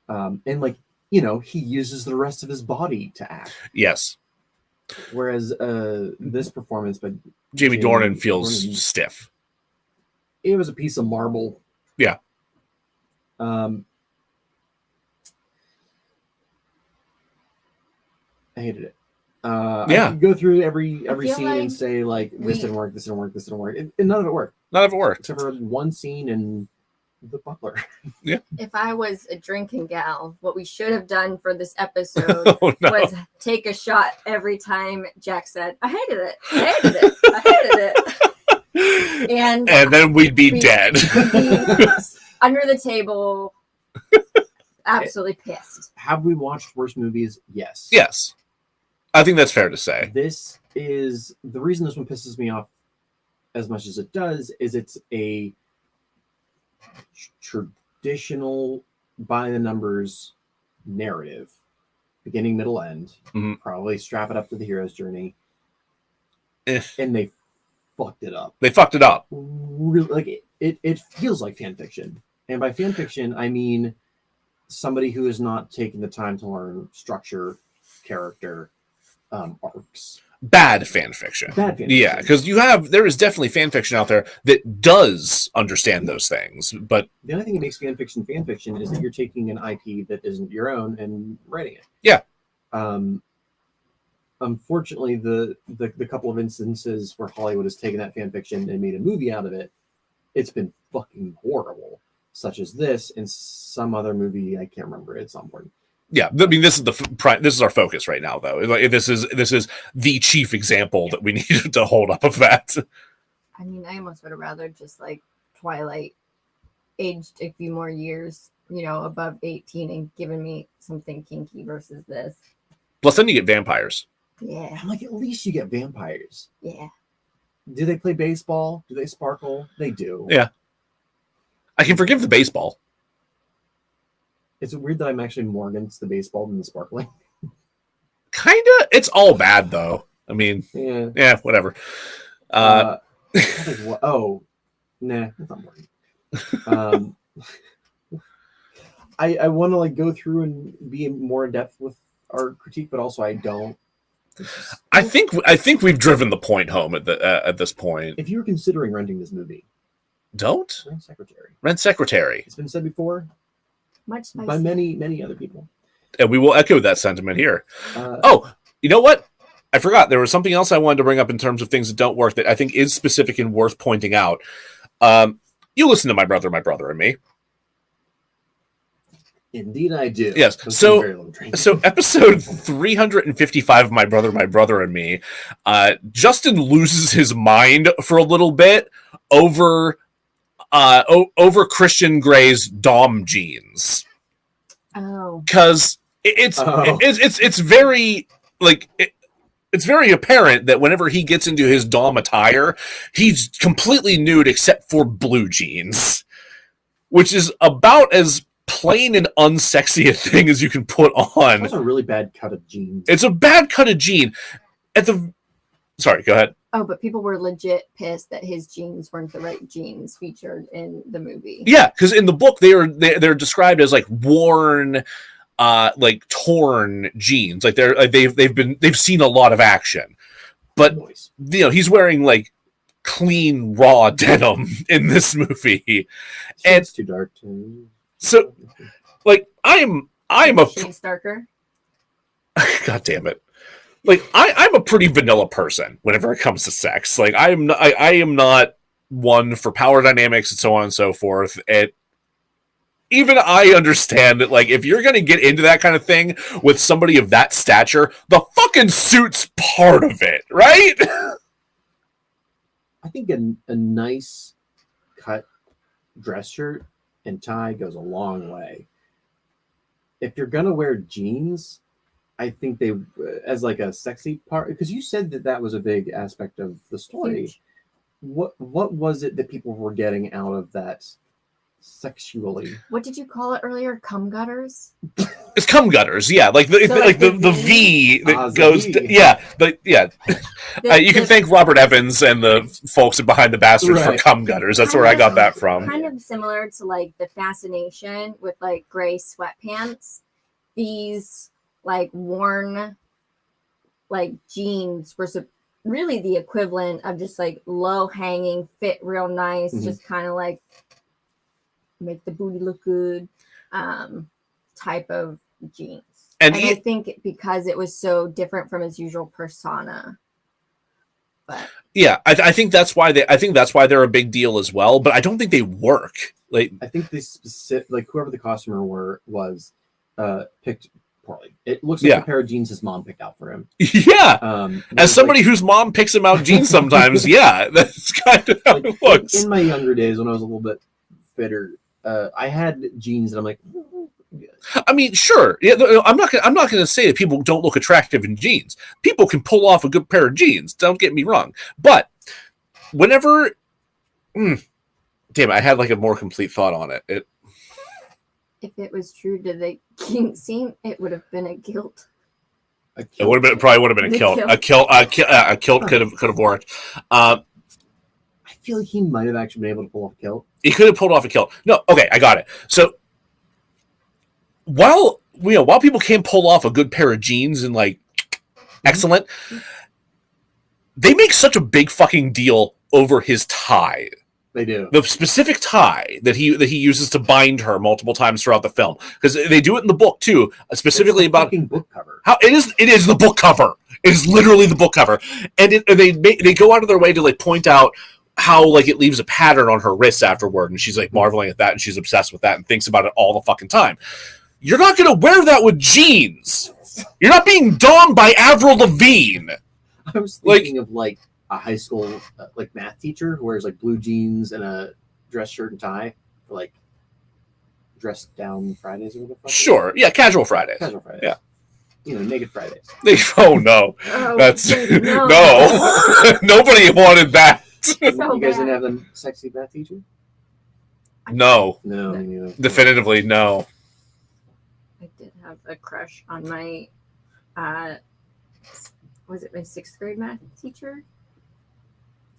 And like, he uses the rest of his body to act. Yes. Whereas this performance by Jamie Dornan feels stiff. It was a piece of marble. Yeah. I hated it. I could go through every scene and say like this didn't work, and none of it worked. None of it worked. Except for one scene in The Butler. Yeah. If I was a drinking gal, what we should have done for this episode was take a shot every time Jack said, I hated it. I hated it. I hated it. And then we'd be dead. We'd be under the table, absolutely pissed. Have we watched worse movies? Yes. Yes. I think that's fair to say. This is the reason this one pisses me off as much as it does, is it's a traditional by the numbers narrative, beginning, middle, end. Probably strap it up to the hero's journey. And they fucked it up. They fucked it up. Really, like it feels like fan fiction. And by fan fiction, I mean somebody who has not taken the time to learn structure, character, arcs. Bad fan fiction. Yeah, because there is definitely fan fiction out there that does understand those things. But the only thing that makes fan fiction is that you're taking an IP that isn't your own and writing it. Yeah. Unfortunately, the couple of instances where Hollywood has taken that fan fiction and made a movie out of it, it's been fucking horrible. Such as this and some other movie I can't remember at some point. Yeah, I mean, this is our focus right now, though. Like, this is the chief example that we need to hold up of that. I mean, I almost would have rather just like Twilight, aged a few more years, above 18, and given me something kinky versus this. Plus, then you get vampires. Yeah, I'm like, at least you get vampires. Yeah. Do they play baseball? Do they sparkle? They do. Yeah. I can forgive the baseball. Is it weird that I'm actually more against the baseball than the sparkling? Kinda. It's all bad though. I mean, Yeah. Whatever. Oh, nah, that's not working. I want to like go through and be more in depth with our critique, but also I don't. I think we've driven the point home at this point. If you were considering renting this movie, don't rent Secretary. It's been said before Much by many other people, and we will echo that sentiment here. You know what? I forgot there was something else I wanted to bring up in terms of things that don't work that I think is specific and worth pointing out. You listen to My Brother, and Me. Indeed, I do. Yes. So episode 355 of My Brother, and Me, Justin loses his mind for a little bit over Christian Grey's Dom jeans. Oh. Because it's very like. It's very apparent that whenever he gets into his Dom attire, he's completely nude except for blue jeans, which is about as plain and unsexy a thing as you can put on. That's a really bad cut of jeans. It's a bad cut of jean. Sorry, go ahead. Oh, but people were legit pissed that his jeans weren't the right jeans featured in the movie. Yeah, because in the book they're described as like worn, like torn jeans. Like they've seen a lot of action, but you know he's wearing like clean raw denim in this movie, and it's too dark to. So, like, I'm a Shane's darker. God damn it! Like, I'm a pretty vanilla person whenever it comes to sex. Like, I am not one for power dynamics and so on and so forth. And even I understand that, like, if you're gonna get into that kind of thing with somebody of that stature, the fucking suit's part of it, right? I think a nice cut dress shirt and tie goes a long way. If you're gonna wear jeans, I think they as like a sexy part, because you said that was a big aspect of the story. Huge. What was it that people were getting out of that sexually? What did you call it earlier? Cum gutters? It's cum gutters, yeah. Like the V that goes, you can thank Robert Evans and the folks behind the Bastards for cum gutters. That's where I got that from. Kind of similar to like the fascination with like gray sweatpants. These like worn like jeans were really the equivalent of just like low hanging, fit real nice, just kind of like make the booty look good type of jeans. And I think because it was so different from his usual persona. But yeah, I think that's why they're a big deal as well, but I don't think they work. Like I think the specific, like whoever the costumer was picked poorly. It looks like a pair of jeans his mom picked out for him. Yeah. As somebody whose mom picks him out jeans sometimes, yeah, that's kind of how it looks. In my younger days when I was a little bit fitter, I had jeans and I'm like, I mean, sure. Yeah, I'm not going to say that people don't look attractive in jeans. People can pull off a good pair of jeans. Don't get me wrong. But whenever, damn, I had like a more complete thought on it. If it was true to the king scene, it would have been a kilt. It would have been probably would have been a kilt. A kilt could have worked. I feel like he might have actually been able to pull off a kilt. He could have pulled off a kilt. No, okay, I got it. So while people can pull off a good pair of jeans and like excellent, they make such a big fucking deal over his tie. They do. The specific tie that he uses to bind her multiple times throughout the film, because they do it in the book too, specifically it's the about fucking book cover. How it is the book cover. It is literally the book cover, and they go out of their way to like point out how like it leaves a pattern on her wrists afterward, and she's like marveling at that, and she's obsessed with that and thinks about it all the fucking time. You're not going to wear that with jeans. You're not being donned by Avril Lavigne. I was thinking of like a high school like math teacher who wears like blue jeans and a dress shirt and tie for like dress down Fridays or whatever. Sure. Yeah, casual Fridays. Casual Fridays. Yeah. You know, naked Fridays. Oh no. That's no. Nobody wanted that. You guys didn't have the sexy math teacher? No. No, me neither. Definitively no. I did have a crush on my, was it my 6th grade math teacher?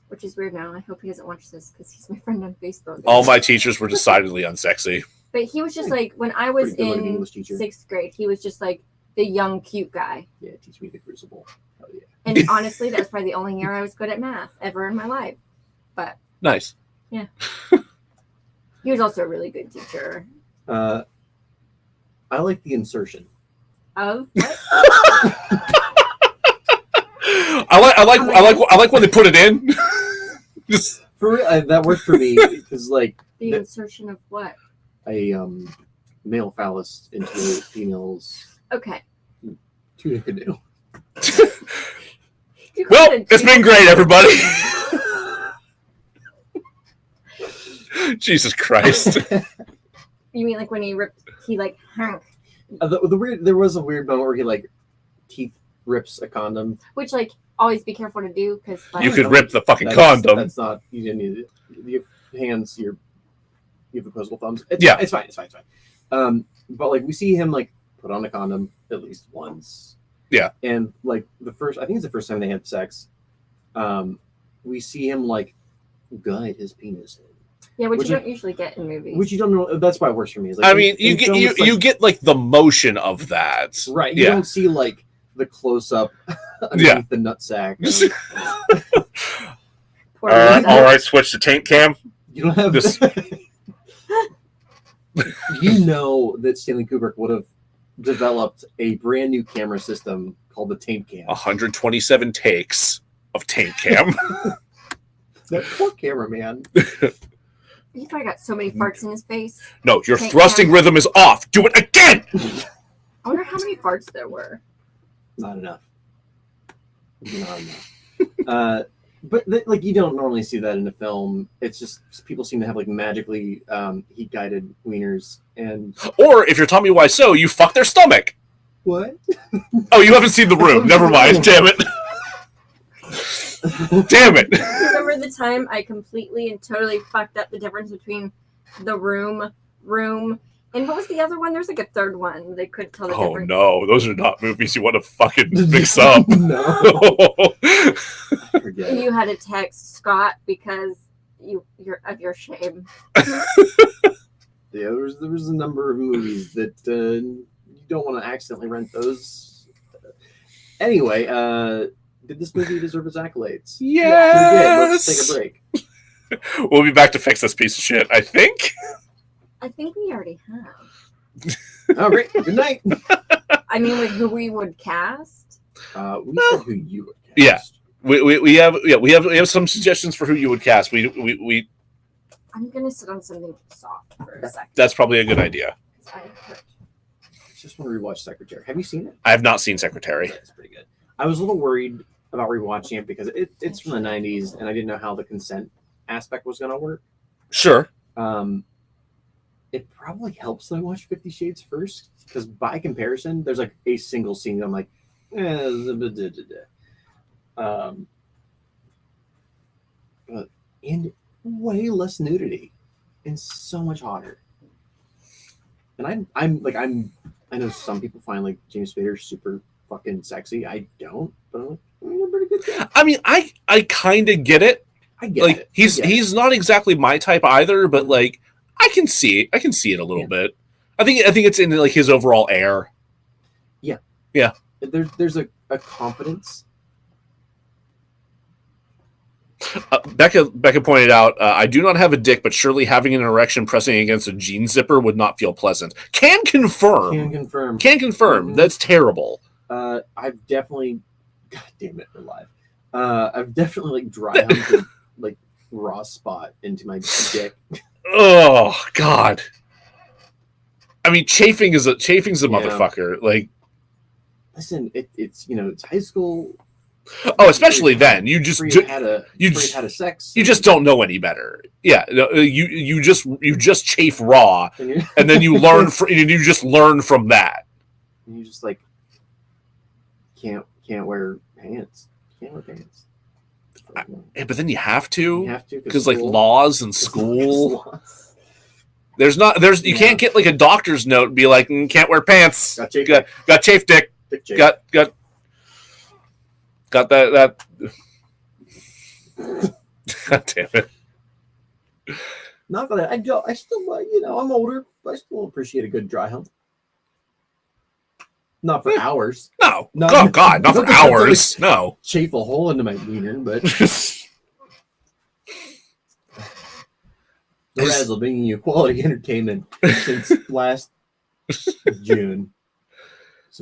Which is weird now. I hope he doesn't watch this because he's my friend on Facebook. All my teachers were decidedly unsexy. But he was just like, when I was Pretty good-looking in English teacher. 6th grade, he was just like the young, cute guy. Yeah, teach me the Crucible. Hell yeah. And honestly, that was probably the only year I was good at math ever in my life. But Nice. he was also a really good teacher. I like the insertion. Of what? I like when they put it in. Just For real, that worked for me because like The insertion of what? a male phallus into a female's Okay. tunic canoe. You well, could've- it's been great, everybody. Jesus Christ. You mean like when he ripped, he like, There was a weird moment where he like teeth rips a condom. which like always be careful to do because like You could rip the fucking condom. That's not. You didn't need it. You have hands. You have opposable thumbs. It's fine. It's fine. But like we see him like put on a condom at least once. Yeah. And like I think it's the first time they had sex. We see him like guide his penis in. yeah, which which you I- don't usually get in movies. Which you don't know. That's why it works for me. Is like, I mean, in films, it's like- you get like the motion of that. right. You Yeah. don't see like the close up underneath Yeah. the nutsack. Poor Lisa. All right, switch to taint cam. You don't have This- You know that Stanley Kubrick would have developed a brand new camera system called the Taint Cam. 127 takes of taint cam. That poor cameraman. He probably got so many farts in his face. No, your Taint thrusting cam. rhythm is off. Do it again. I wonder how many farts there were. Not enough. Not enough. But like you don't normally see that in a film. It's just people seem to have like magically heat guided wieners and Or if you're Tommy Wiseau, you fuck their stomach. what? Oh, you haven't seen The Room. Never mind. Damn it. Damn it. Remember the time I completely and totally fucked up the difference between The Room, and what was the other one? There's like a third one. They couldn't tell the Oh difference. no, those are not movies you want to fucking mix up. No. Forget And it. you had to text Scott because you're of your shame. Yeah, there was a number of movies that you don't want to accidentally rent those. Anyway, did this movie deserve its accolades? Yes. Let's take a break. We'll be back to fix this piece of shit, I think. I think we already have. Oh, great. Good night. I mean, with who we would cast. We said who you would cast. Yeah. We have some suggestions for who you would cast. We I'm gonna sit on something soft for a second. that's probably a good idea. 'Cause I hurt. I just want to rewatch Secretary. Have you seen it? I have not seen Secretary. Yeah, it's pretty good. I was a little worried about rewatching it because it's from the 90s and I didn't know how the consent aspect was going to work. Sure. It probably helps that I watched 50 Shades first because by comparison, there's like a single scene that I'm like, and way less nudity and so much hotter. And I know some people find like James Spader super fucking sexy. I don't, but I'm like, a pretty good guy. I mean, I kind of get it. I get Like it. he's not exactly my type either, but like I can see it a little bit. I think it's in like his overall air. There's a confidence. Becca pointed out, I do not have a dick, but surely having an erection pressing against a jean zipper would not feel pleasant. Can confirm. Can confirm. That's terrible. I've definitely, God damn it, we're live. I've definitely like dry humped like raw spot into my dick. Oh God. I mean, chafing's a motherfucker. Like, Listen, it's it's high school. oh, especially then you just Before you've had a sex. you just don't know any better. Yeah, you just chafe raw, and then you learn you just learn from that. And you just like can't wear pants. Can't wear pants. Yeah, but then you have to You have to because like laws and school. You can't get like a doctor's note and be like, can't wear pants. Got chafe dick. Got that. God damn it. Not that I still, I'm older, but I still appreciate a good dry hump. Not for hours. No. Oh, God, not for hours. No. Chafe a hole into my wiener, but. DeRazzled, bringing you quality entertainment since last June.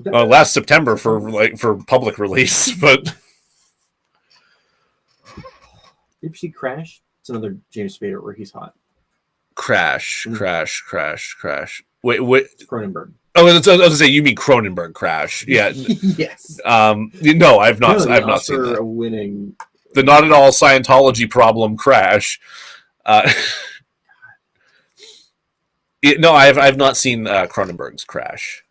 Last September for public release, but. You ever see Crash? It's another James Spader where he's hot. Crash. Wait. Cronenberg. Oh, I was going to say, you mean Cronenberg Crash? Yeah. Yes. No, I've not seen that. Winning. The not at all Scientology problem Crash. No, I've not seen Cronenberg's Crash.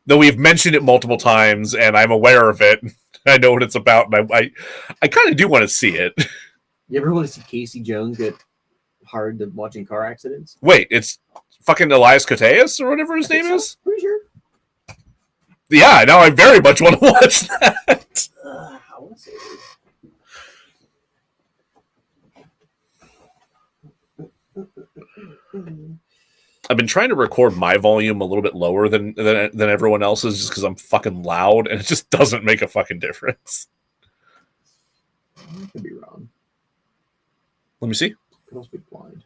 Though we've mentioned it multiple times, and I'm aware of it. I know what it's about, and I kind of do want to see it. You ever want to see Casey Jones get hard to watching car accidents? Wait, it's fucking Elias Koteas or whatever his name is? Pretty sure. Yeah, now I very much want to watch that. I want to say it. I've been trying to record my volume a little bit lower than everyone else's just because I'm fucking loud, and it just doesn't make a fucking difference. I could be wrong. Let me see. Could also be blind.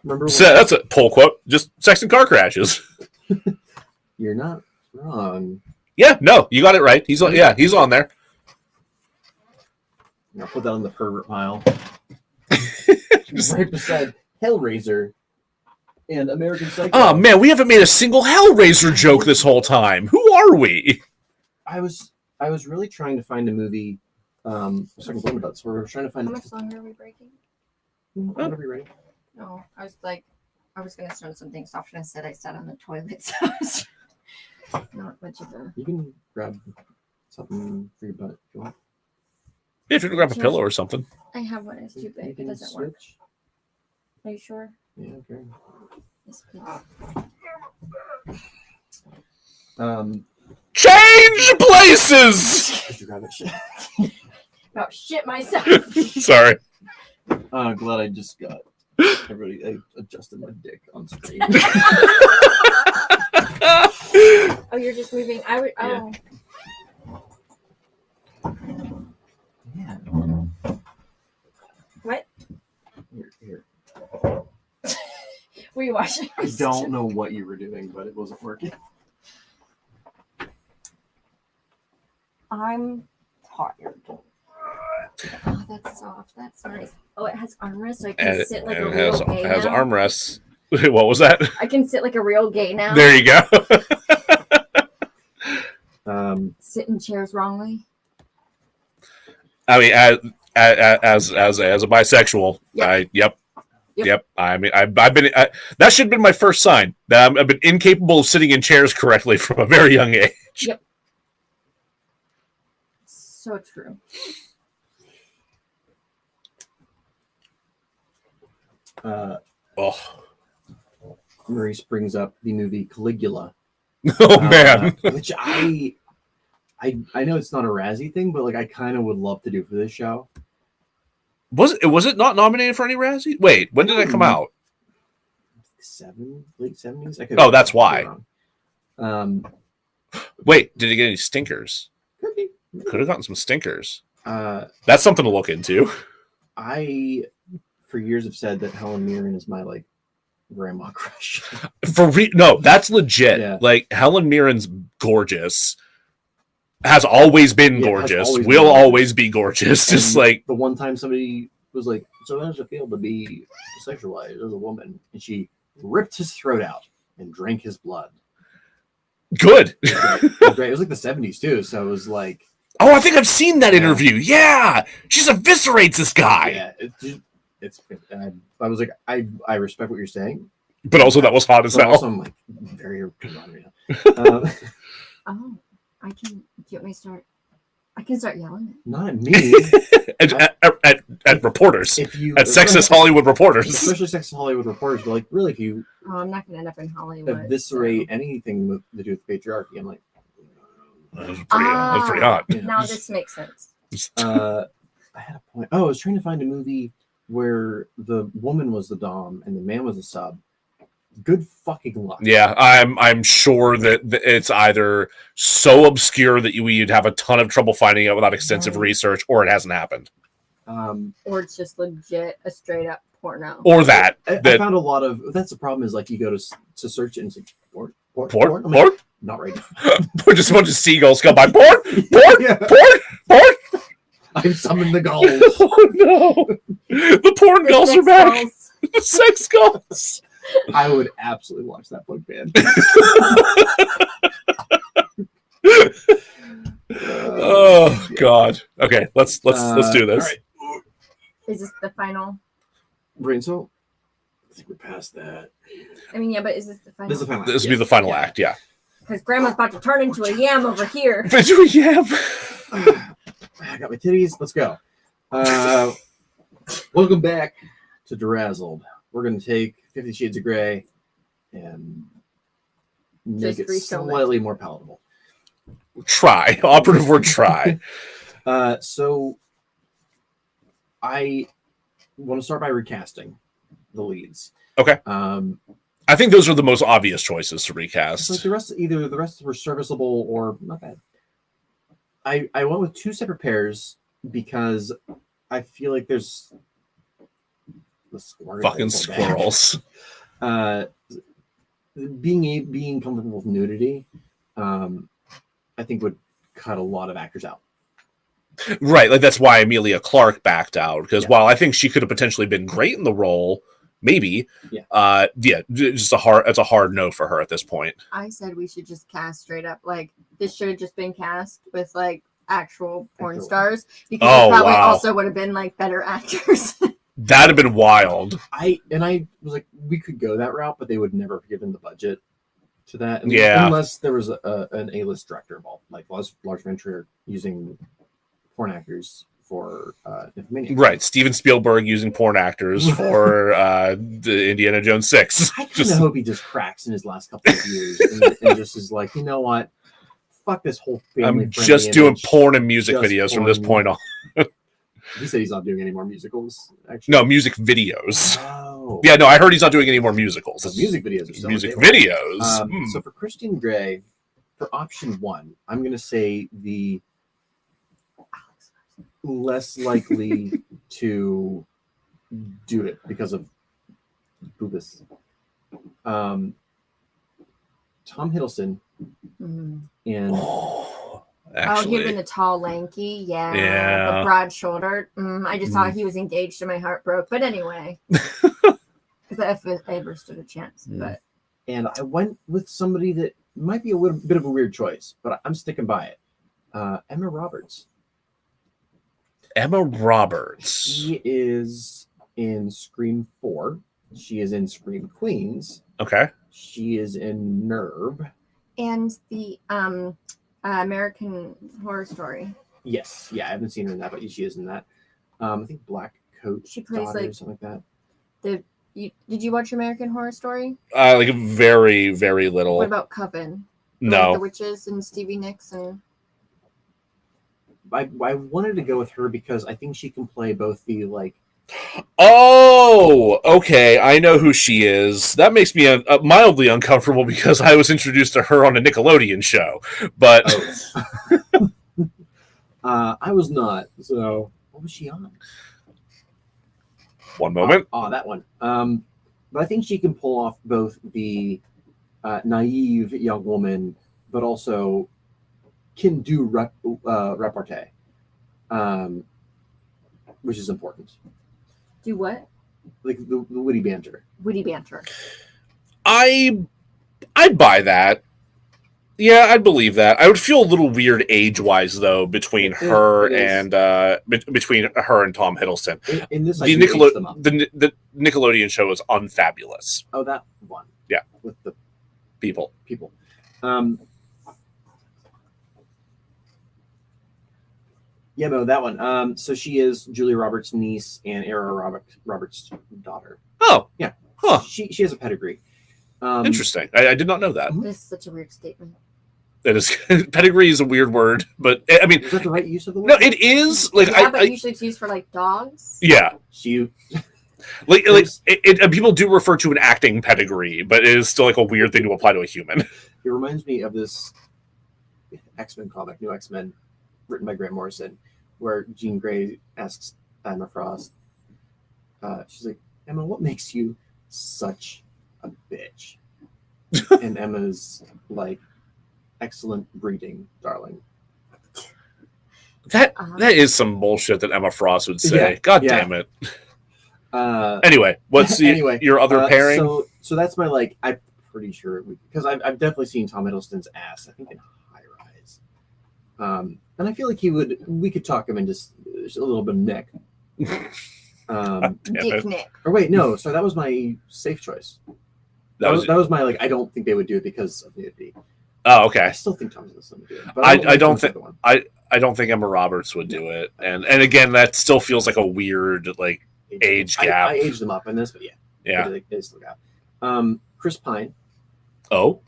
Remember? So that's a poll quote. Just sex and car crashes. You're not wrong. Yeah, no, you got it right. He's on there. I'll put that on the pervert pile. Right beside Hellraiser and American Psycho. Oh man, we haven't made a single Hellraiser joke this whole time. Who are we? I was really trying to find a movie. Second one about this. We were trying to find. How much longer are we breaking? Whenever you're ready. No, I was going to start something soft, and I sat on the toilet, so it's not much of a. You can grab something for your butt if you want. Yeah, if you can grab a pillow or something. I have one. It's too big. It doesn't work. Are you sure? Yeah, okay. Yes, please. Change places! Did you grab it? Shit. About shit myself. Sorry. Glad I just got everybody. I adjusted my dick on screen. Oh, you're just moving. I would. Oh. Yeah. What? Here. Were you watching? I don't know what you were doing, but it wasn't working. I'm tired. Oh, that's soft. That's nice. Oh, it has armrests, so I can sit like a real gay now. It has armrests. What was that? I can sit like a real gay now. There you go. Sit in chairs wrongly. I mean, as a bisexual, Yep. Yep. I mean, I've been. That should have been my first sign that I've been incapable of sitting in chairs correctly from a very young age. Yep. So true. Maurice brings up the movie Caligula. Oh man, which I know it's not a Razzie thing, but like I kind of would love to do for this show. Was it not nominated for any Razzie? Wait, when did it come out? Late 70s. Oh, that's why. Wait, did it get any stinkers? Could have gotten some stinkers. That's something to look into. I, for years, have said that Helen Mirren is my like grandma crush. No, that's legit. Yeah. Like Helen Mirren's gorgeous. Has always been gorgeous. Will always be gorgeous. And just like the one time somebody was like, "So how does it feel to be sexualized as a woman?" And she ripped his throat out and drank his blood. Good. It was great. It was like the 70s too, so it was like. Oh, I think I've seen that interview. Yeah, she just eviscerates this guy. Yeah, it's. I was like, I respect what you're saying, but also that was hot as hell. Also, I'm like very. Oh, I can. Do you want me to start? I can start yelling. Not at me. at reporters. If you At sexist Hollywood reporters. Especially sexist Hollywood reporters, but like really, if you Oh, I'm not gonna end up in Hollywood. eviscerate anything with to do with patriarchy, I'm like, That's pretty hot. Yeah. Now this makes sense. I had a point. Oh, I was trying to find a movie where the woman was the dom and the man was a sub. Good fucking luck. Yeah, I'm sure that it's either so obscure that you'd have a ton of trouble finding it without extensive research, or it hasn't happened. Or it's just legit a straight up porno. Or that. I found a lot of. That's the problem. Is like you go to search it and it's like porn. Porn? I'm like, not right now. Just a bunch of seagulls go by. Porn? Yeah. Porn? I've summoned the gulls. Oh no! The porn The gulls are sex back. dolls. The sex gulls. I would absolutely watch that book band. Oh God. Okay, let's do this. All right. Is this the final? Brain so I think we're past that. I mean, yeah, but is this the final? This is the final. This will be the final act. Yeah. Because Grandma's about to turn into a yam over here. Yeah. I got my titties. Let's go. Welcome back to DeRazzled. We're going to take 50 Shades of Grey and make it slightly more palatable. Try. Operative word try. So I want to start by recasting the leads. Okay. I think those are the most obvious choices to recast. Like the rest were serviceable or not bad. I went with two separate pairs because I feel like there's fucking squirrels. Being comfortable with nudity, I think would cut a lot of actors out. Right, like that's why Emilia Clarke backed out, because while I think she could have potentially been great in the role, maybe, it's a hard no for her at this point. I said we should just cast straight up. Like this should have just been cast with like actual porn stars, because they probably also would have been like better actors. That'd have been wild. I was like, we could go that route, but they would never have given the budget to that. Unless there was an A-list director involved, like Lars Venture using porn actors for Nymphomaniac. Right, Steven Spielberg using porn actors for the Indiana Jones 6. I kind of hope he just cracks in his last couple of years and just is like, you know what? Fuck this whole family. I'm just doing porn and music videos from this point on. He said he's not doing any more musicals, actually. No, music videos. Oh. Yeah, no, I heard he's not doing any more musicals. So music videos are still music videos. So for Christian Grey, for option 1, I'm going to say the less likely to do it because of Boobus. Tom Hiddleston and Actually. He'd been the tall, lanky, the broad shouldered. I just thought he was engaged and my heart broke. But anyway, because if I ever stood a chance, and I went with somebody that might be a little bit of a weird choice, but I'm sticking by it. Emma Roberts. Emma Roberts. She is in Scream 4. She is in Scream Queens. Okay. She is in Nerve. And the American Horror Story. Yes. Yeah, I haven't seen her in that, but she is in that. I think Black Coat. She plays like something like that. Did you watch American Horror Story? Like very, very little. What about Coven? No. Like the witches and Stevie Nicks and. I wanted to go with her because I think she can play both the like. Oh, okay. I know who she is. That makes me mildly uncomfortable because I was introduced to her on a Nickelodeon show. But I was not. So what was she on? One moment. That one. But I think she can pull off both the naive young woman, but also can do repartee, which is important. Do what? Like the witty banter. Witty banter. I'd buy that. Yeah, I'd believe that. I would feel a little weird age-wise though between her and Tom Hiddleston. In this, the Nickelodeon show is unfabulous. Oh, that one. Yeah, with the people. Yeah, no, that one. So she is Julia Roberts' niece and Era Roberts' daughter. Oh, Yeah. huh. She has a pedigree. Interesting. I did not know that. This is such a weird statement. That is pedigree is a weird word, but I mean, Is that the right use of the word? no, it is like Yeah, but usually it's used for like dogs. yeah, She. like people do refer to an acting pedigree, but it is still like a weird thing to apply to a human. It reminds me of this X-Men comic, New X-Men, written by Grant Morrison, where Jean Grey asks Emma Frost, she's like, Emma, what makes you such a bitch? And Emma's like, excellent breeding, darling. That is some bullshit that Emma Frost would say. Yeah, God yeah. damn it. Anyway, what's your other pairing? So that's my like. I'm pretty sure because I've definitely seen Tom Hiddleston's ass. I think in High Rise, and I feel like we could talk him into a little bit of Nick. Dick Nick. Or wait, no. So that was my safe choice. That was my like. I don't think they would do it because of nudity. Oh, okay. I still think Tom Hiddleston would do it. But I don't think Emma Roberts would do it, and again, that still feels like a weird like age gap. I aged them up in this, but yeah. They still got. Chris Pine. Oh.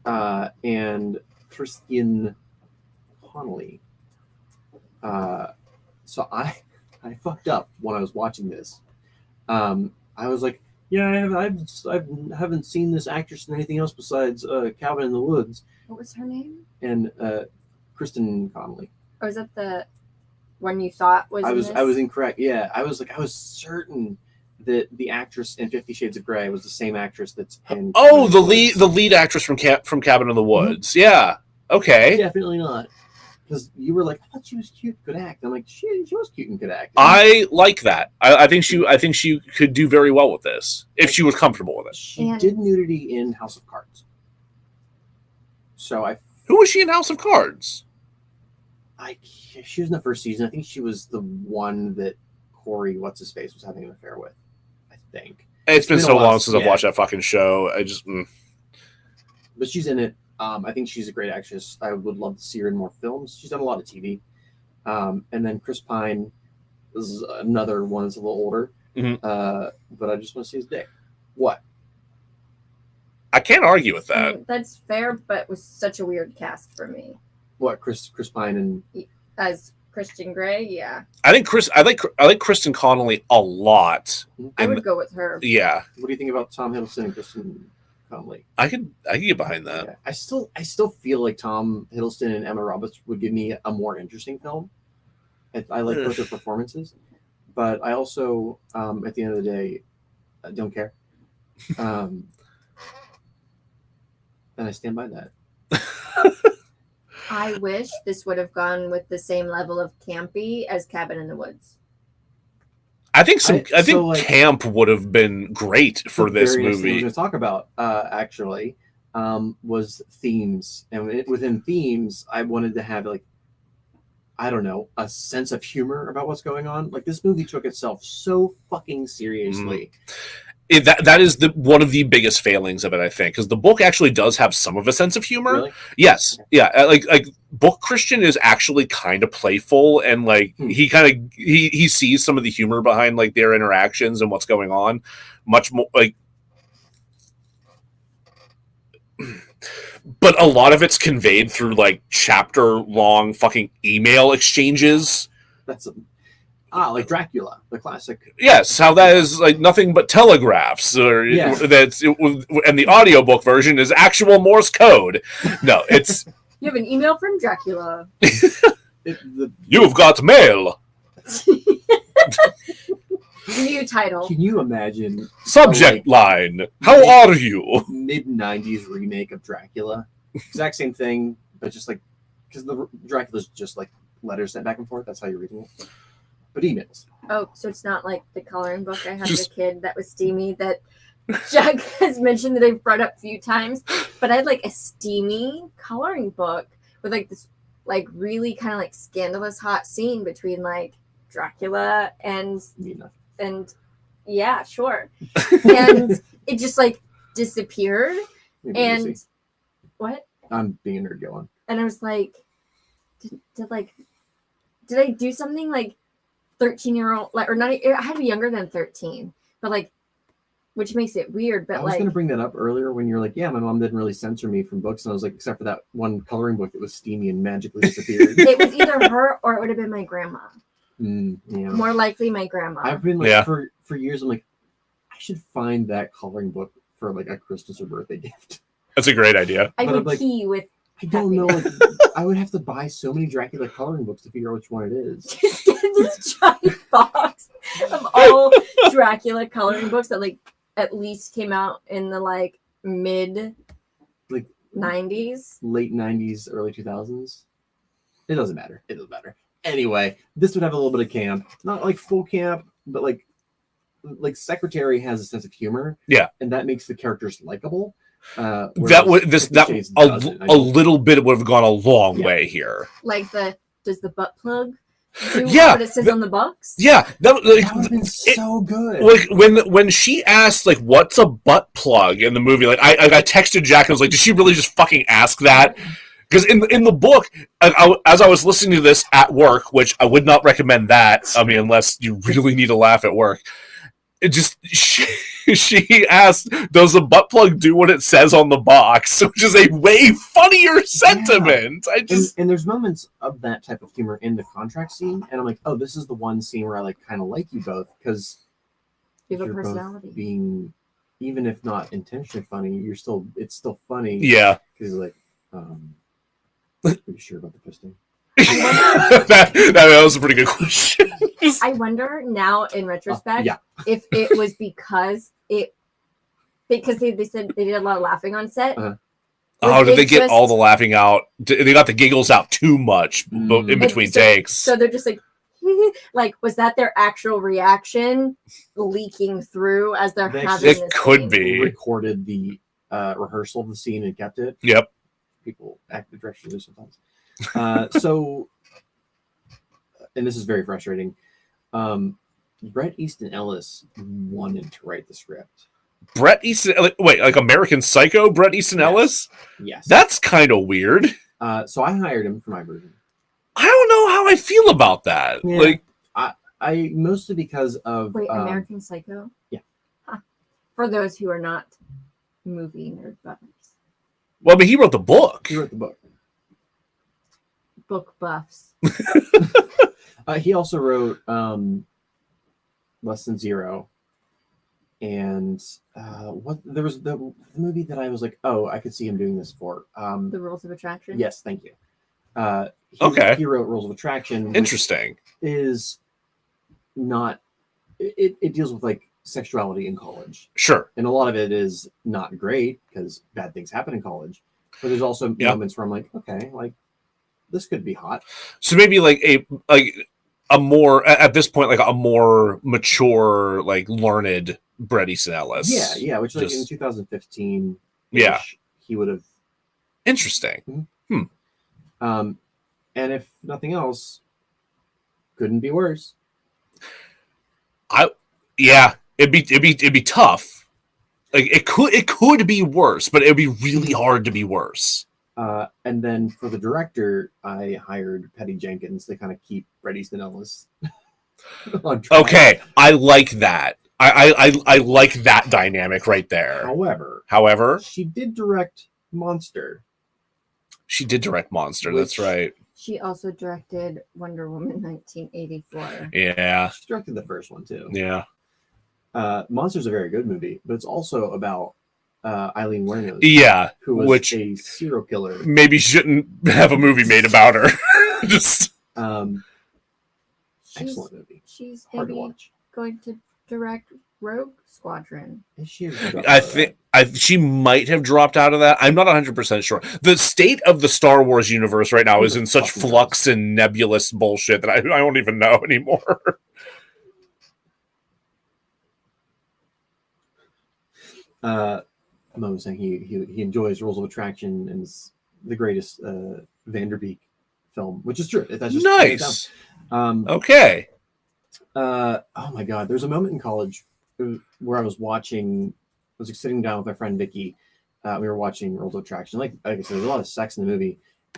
And Christian Connolly. So I fucked up when I was watching this. I was like, yeah, I haven't seen this actress in anything else besides Cabin in the Woods. What was her name? And Kristen Connolly. Or is that the one you thought was? I was incorrect. Yeah, I was certain that the actress in 50 Shades of Grey was the same actress that's in. Oh, the lead actress from Cabin in the Woods. Mm-hmm. Yeah. Okay. Definitely not. Because you were like, I thought she was cute, could act. I'm like, she was cute and could act. I like that. I think she could do very well with this if she was comfortable with it. She did nudity in House of Cards. So who was she in House of Cards? She was in the first season. I think she was the one that Corey, what's his face, was having an affair with. I think it's been so long since I've watched that fucking show. But she's in it. I think she's a great actress. I would love to see her in more films. She's done a lot of TV. And then Chris Pine is another one that's a little older. Mm-hmm. But I just want to see his dick. What? I can't argue with that. That's fair, but it was such a weird cast for me. What, Chris Pine and as Christian Grey? Yeah. I like Kristen Connolly a lot. I would go with her. Yeah. What do you think about Tom Hiddleston and Kristen Connolly? I could get behind that. Yeah. I still feel like Tom Hiddleston and Emma Roberts would give me a more interesting film. I like both their performances, but I also at the end of the day don't care. And I stand by that. I wish this would have gone with the same level of campy as Cabin in the Woods. I think camp would have been great for this movie. I was going to talk about actually was themes, and within themes, I wanted to have a sense of humor about what's going on. Like, this movie took itself so fucking seriously. That is one of the biggest failings of it, I think, because the book actually does have some of a sense of humor. Really? Yes, yeah, like book Christian is actually kind of playful, and like he sees some of the humor behind like their interactions and what's going on, much more like. But a lot of it's conveyed through like chapter long fucking email exchanges. Like Dracula, the classic. Yes, how that is like nothing but telegraphs, and the audiobook version is actual Morse code. No, it's you have an email from Dracula. You've got mail. New title. Can you imagine? Subject line. How are you? Mid-90s remake of Dracula. Exact same thing, but just like because the Dracula's just like letters sent back and forth. That's how you're reading it. But emails. Oh, so it's not like the coloring book I had as a kid that was steamy that Jack has mentioned that I've brought up a few times. But I had like a steamy coloring book with like this like really kind of like scandalous hot scene between like Dracula and Mina. And yeah, sure. And it just like disappeared. Maybe and easy. What? I'm being a nerd. Go on. And I was like, did like did I do something like 13-year-old, like, or not? I had to be younger than 13, but like, which makes it weird. But I was like, going to bring that up earlier when you're like, yeah, my mom didn't really censor me from books. And I was like, except for that one coloring book that was steamy and magically disappeared. it was either her or it would have been my grandma. Yeah. More likely my grandma. I've been like, for years, I'm like, I should find that coloring book for like a Christmas or birthday gift. That's a great idea. I But I'm would like, key with. I don't know. Like, I would have to buy so many Dracula coloring books to figure out which one it is. Just get this giant box of all Dracula coloring books that like at least came out in the like mid Like 90s. late 90s, early 2000s. It doesn't matter. It doesn't matter. Anyway, this would have a little bit of camp. Not like full camp, but like Secretary has a sense of humor. Yeah. And that makes the characters likable. A little bit would have gone a long way here. Like does the butt plug do Yeah, what it says on the box? Yeah, that would have been so good. Like when she asked like what's a butt plug in the movie, like I texted Jack and was like, did she really just fucking ask that? Because in the book, as I was listening to this at work, which I would not recommend that, I mean, unless you really need to laugh at work, it just she asked, does the butt plug do what it says on the box? Which is a way funnier sentiment. Yeah. And there's moments of that type of humor in the contract scene, and I'm like, oh, this is the one scene where I like kind of like you both because you have a you're personality. both being, even if not intentionally funny, it's still funny. Yeah, because like, pretty sure about the fisting. that was a pretty good question. I wonder now in retrospect if it was because they said they did a lot of laughing on set. Oh, did they get all the laughing out? They got the giggles out too much in between takes. So they're just like, like, was that their actual reaction leaking through as they're having this? It could scene? be. Recorded the rehearsal of the scene and kept it. Yep. People act the direction sometimes. So, and this is very frustrating. Bret Easton Ellis wanted to write the script. Bret Easton, wait, like American Psycho, Bret Easton Ellis? Yes. That's kind of weird. So I hired him for my version. I don't know how I feel about that. Yeah. Like, I mostly because of American Psycho. Yeah. Huh. For those who are not movie nerd buffs. Well, but he wrote the book. He wrote the book. Book buffs. He also wrote Less Than Zero, and there was the movie that I was like, oh, I could see him doing this for. The Rules of Attraction. Yes, thank you. He wrote Rules of Attraction. Interesting. Is not it deals with like sexuality in college. Sure. And a lot of it is not great because bad things happen in college. But there's also moments where I'm like, okay, like this could be hot. So maybe like a more at this point, like a more mature, like learned Bret Easton Ellis. Yeah, which like in 2015, he would have. Interesting. And if nothing else, couldn't be worse. It'd be tough. Like it could be worse, but it'd be really hard to be worse. And then for the director, I hired Patty Jenkins to kind of keep Bret Easton Ellis on track. Okay, I like that. I like that dynamic right there. However, she did direct Monster. That's right. She also directed Wonder Woman 1984. Yeah. She directed the first one too. Yeah. Monster's a very good movie, but it's also about Eileen Wuornos. Yeah. Who was a serial killer. Maybe shouldn't have a movie made about her. Just excellent movie. She's hard to watch. Going to direct Rogue Squadron. Is she? I think she might have dropped out of that. I'm not 100% sure. The state of the Star Wars universe right now is in such flux and nebulous bullshit that I don't even know anymore. Mo was saying he enjoys Rules of Attraction and is the greatest Vanderbeek film, which is true. That's just nice. Okay. Oh my God, there's a moment in college where I was sitting down with my friend Vicky. We were watching Rules of Attraction. Like I said, there's a lot of sex in the movie,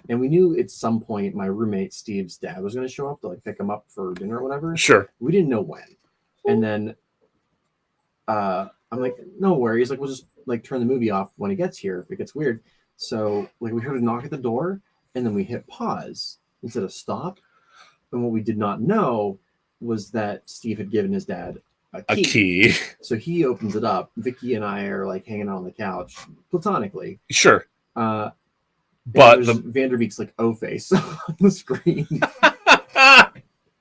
And we knew at some point my roommate Steve's dad was going to show up to like pick him up for dinner or whatever. Sure. We didn't know when. And then I'm like, no worries. Like, we'll just like turn the movie off when he gets here if it gets weird. So like we heard a knock at the door and then we hit pause instead of stop. And what we did not know was that Steve had given his dad a key. So he opens it up. Vicky and I are like hanging out on the couch platonically. Sure. But Vanderbeek's like O-face on the screen.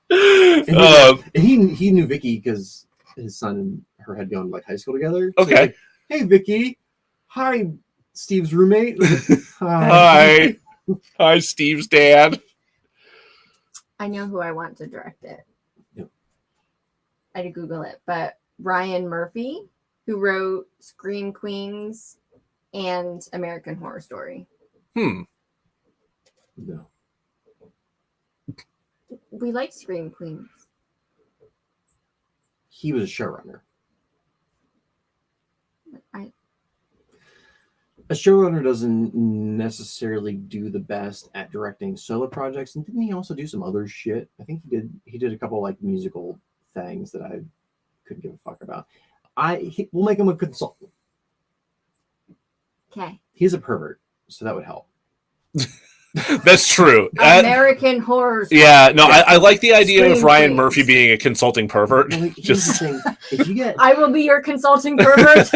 And he knew Vicky because his son and her had gone to like high school together. So Okay. Like, hey Vicky. Hi, Steve's roommate. Hi. Hi, Steve's dad. I know who I want to direct it. Yep. I had to Google it, but Ryan Murphy, who wrote Scream Queens and American Horror Story. No. We like Scream Queens. He was a showrunner. A showrunner doesn't necessarily do the best at directing solo projects, and didn't he also do some other shit? I think he did a couple like musical things that I couldn't give a fuck about. We'll make him a consultant. Okay. He's a pervert, so that would help. That's true. American Horror Story. Yeah, no, I like the idea Scream of Ryan Queens. Murphy being a consulting pervert. Well, like, here's the thing. If you get I will be your consulting pervert.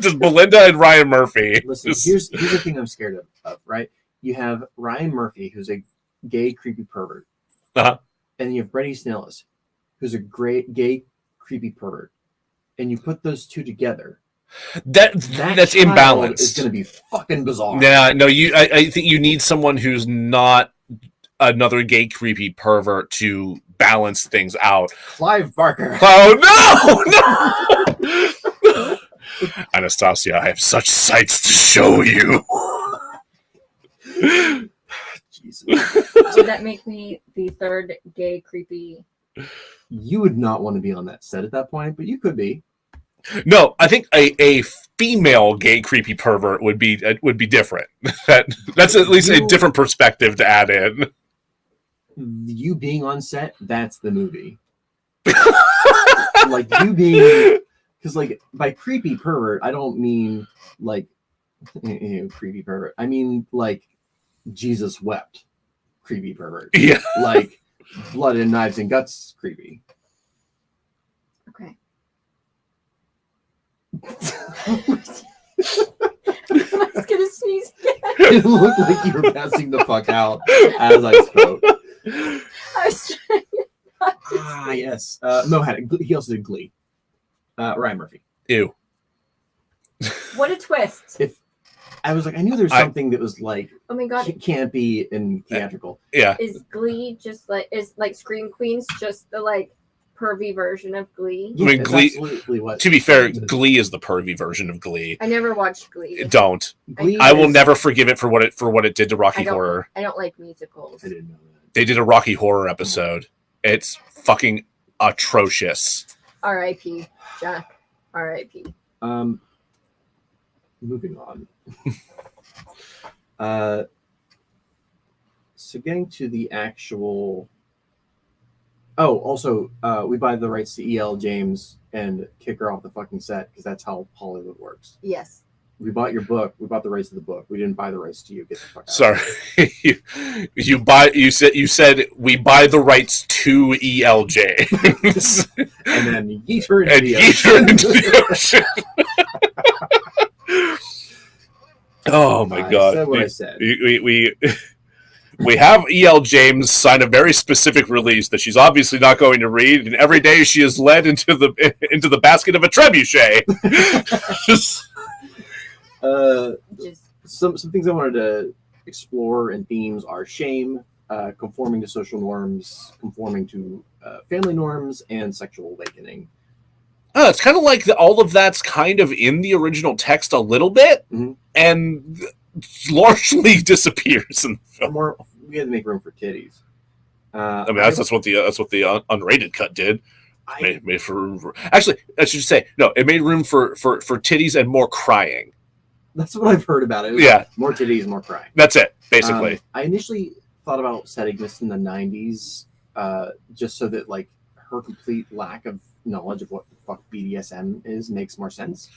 just BeLinda and Ryan Murphy. listen, here's the thing I'm scared of, right? You have Ryan Murphy, who's a gay, creepy pervert. Uh-huh. And you have Brady Snellis, who's a great gay, creepy pervert. And you put those two together. That's imbalanced. It's going to be fucking bizarre. Yeah, no, I think you need someone who's not another gay, creepy pervert to balance things out. Clive Barker. Oh no! Anastasia, I have such sights to show you. Jesus. Would that make me the third gay, creepy? You would not want to be on that set at that point, but you could be. No, I think a female gay, creepy pervert would be different. That's at least a different perspective to add in. You being on set, that's the movie. Like you being, because like by creepy pervert, I don't mean like creepy pervert. I mean like Jesus wept, creepy pervert. Yeah, like blood and knives and guts, creepy. Okay. It I was gonna sneeze again. looked like you were passing the fuck out as I spoke. I was trying not to Yes. Mo had it. He also did Glee. Ryan Murphy. ew. What a twist. I was like, I knew there was something that was like Oh my god. campy and theatrical. Yeah, Is Glee just is like Scream Queens just the like pervy version of Glee? Yeah, I mean, that's Glee- absolutely what. to be fair, Glee is the pervy version of Glee. I never watched Glee. Don't. Glee I will is- never forgive it for what it did to Rocky Horror. I don't like musicals. I didn't know that. They did a Rocky Horror episode. It's fucking atrocious. R.I.P. Jack. R.I.P. Moving on. So getting to the actual. Oh, also, we buy the rights to E.L. James and kick her off the fucking set because that's how Hollywood works. Yes. We bought your book. We bought the rights to the book. We didn't buy the rights to you. Get the fuck out. Sorry, you said we buy the rights to ELJ, And then yeet her into and the yeet her ocean. into the ocean. Oh my I god! said what I said. We have E.L. James sign a very specific release that she's obviously not going to read, and every day she is led into the basket of a trebuchet. Just Some things I wanted to explore and themes are shame, conforming to social norms, conforming to family norms, and sexual awakening. It's kind of like all of that's kind of in the original text a little bit, and largely disappears in the film. We had to make room for titties. I mean, that's what the unrated cut did. Made for room for. Actually, I should say no. It made room for titties and more crying. That's what I've heard about it. It was Yeah. like, more titties, more crying. That's it, basically. I initially thought about setting this in the 90s, just so that like her complete lack of knowledge of what the fuck BDSM is makes more sense.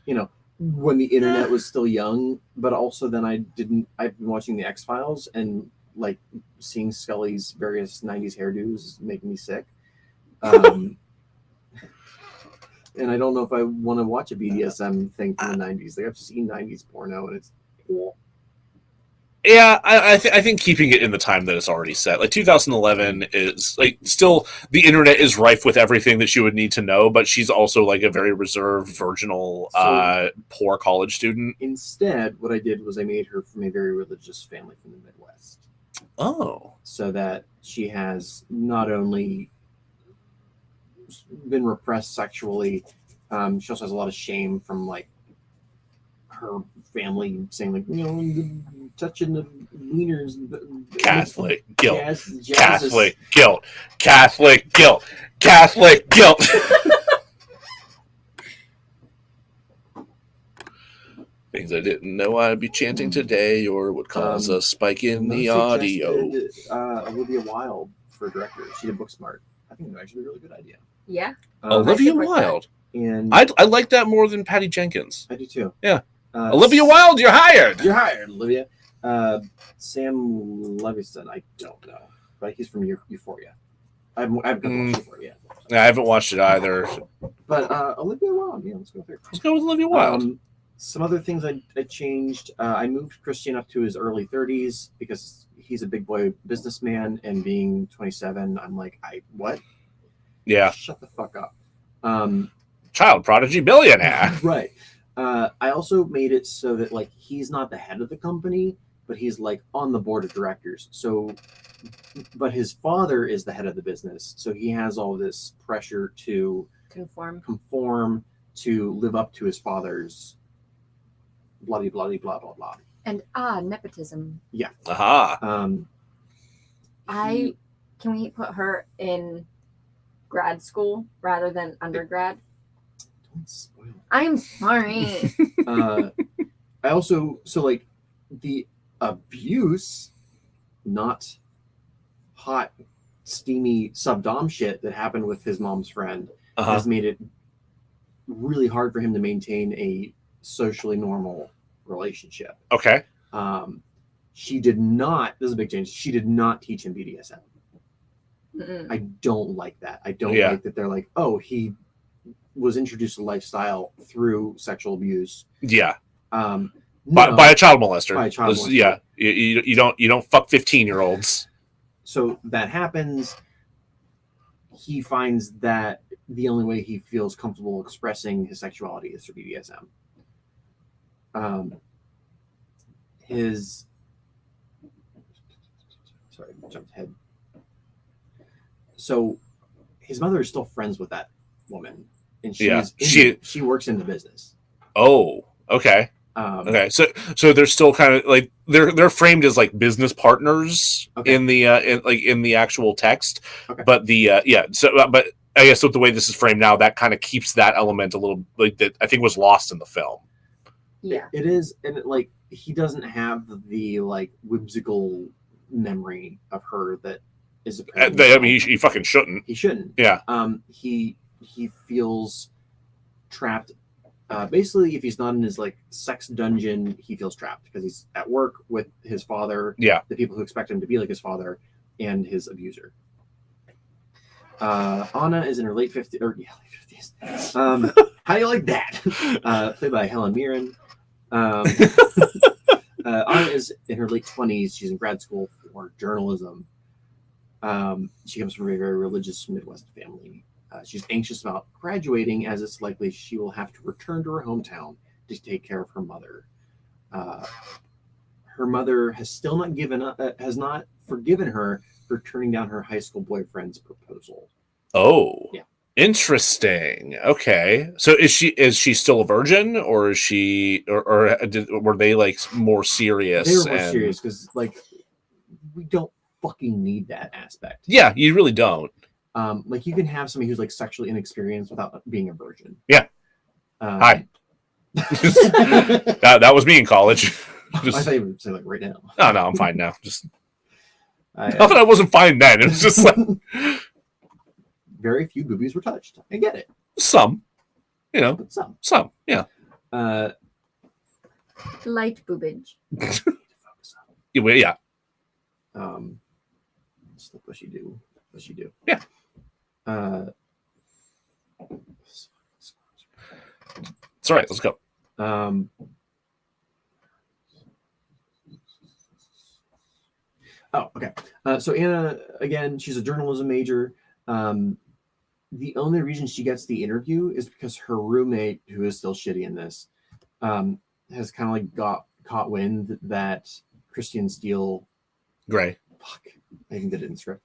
You know, when the internet was still young, but also then I've been watching the X-Files and like seeing Scully's various 90s hairdos is making me sick. And I don't know if I want to watch a BDSM thing from the 90s. Like I've seen 90s porno and it's cool. Yeah, I think keeping it in the time that it's already set. Like 2011 is like still the internet is rife with everything that she would need to know, but she's also like a very reserved, virginal, poor college student. Instead, what I did was I made her from a very religious family from the Midwest. Oh. So that she has not only been repressed sexually, she also has a lot of shame from like her family saying like, you know, touching the wieners. Catholic guilt. Jazz Catholic guilt. Catholic guilt. Catholic guilt. Things I didn't know I'd be chanting today or would cause a spike in the audio. Olivia Wilde for director. She did Booksmart. I think that's actually a really good idea. Yeah. Olivia Wilde. And I like that more than Patty Jenkins. I do too. Yeah. Olivia Wilde, you're hired. You're hired, Olivia. Sam Levinson, I don't know, but he's from Euphoria. I haven't watched Euphoria yet. I haven't watched it either. But Olivia Wilde, yeah, let's go through. Let's go with Olivia Wilde. Some other things I changed. I moved Christian up to his early 30s because he's a big boy businessman, and being 27, I'm like, what? Yeah. Shut the fuck up. Child prodigy billionaire. Right. I also made it so that like he's not the head of the company, but he's like on the board of directors. So, but his father is the head of the business, so he has all this pressure to conform to live up to his father's bloody blah blah blah blah. And nepotism. Yeah. Aha. Can we put her in grad school rather than undergrad? Don't spoil it. I'm sorry. I also like the abuse, not hot, steamy subdom shit that happened with his mom's friend has made it really hard for him to maintain a socially normal relationship. Okay. She did not. This is a big change. She did not teach him BDSM. Mm-mm. I don't like that. I don't like that they're like, oh, he was introduced to lifestyle through sexual abuse. Yeah. No, by a child molester. By a child molester. Yeah. You don't fuck 15-year-olds. So that happens. He finds that the only way he feels comfortable expressing his sexuality is through BDSM. Sorry, I jumped ahead. So his mother is still friends with that woman, and she works in the business. Oh, okay. Okay, so they're still kind of like they're framed as like business partners in the actual text, but but I guess with the way this is framed now, that kind of keeps that element a little like that I think was lost in the film. Yeah, it is, and like he doesn't have the like whimsical memory of her that is. I mean, he fucking shouldn't. He shouldn't. Yeah. He feels trapped. Basically, if he's not in his like sex dungeon, he feels trapped because he's at work with his father. Yeah. The people who expect him to be like his father and his abuser. Anna is in her late 50s. Late 50s. How do you like that? Played by Helen Mirren. Anna is in her late 20s. She's in grad school for journalism. She comes from a very religious Midwest family. She's anxious about graduating, as it's likely she will have to return to her hometown to take care of her mother. Her mother has still not has not forgiven her for turning down her high school boyfriend's proposal. Oh, yeah, interesting. Okay, so is she still a virgin, or is she, or were they like more serious? They were more serious because like we don't fucking need that aspect. Yeah, you really don't. Like you can have somebody who's like sexually inexperienced without being a virgin. Yeah. Hi. That was me in college. I thought you would say like right now. No, I'm fine now. Just not that I wasn't fine then. It was just like very few boobies were touched. I get it. some, But some, yeah. Light boobage. Yeah. Just like what she do. Yeah. It's all right. Let's go. Okay. So Anna, again, she's a journalism major. The only reason she gets the interview is because her roommate, who is still shitty in this, has kind of like got caught wind that Christian Steele, Gray. fuck, I even did it in script,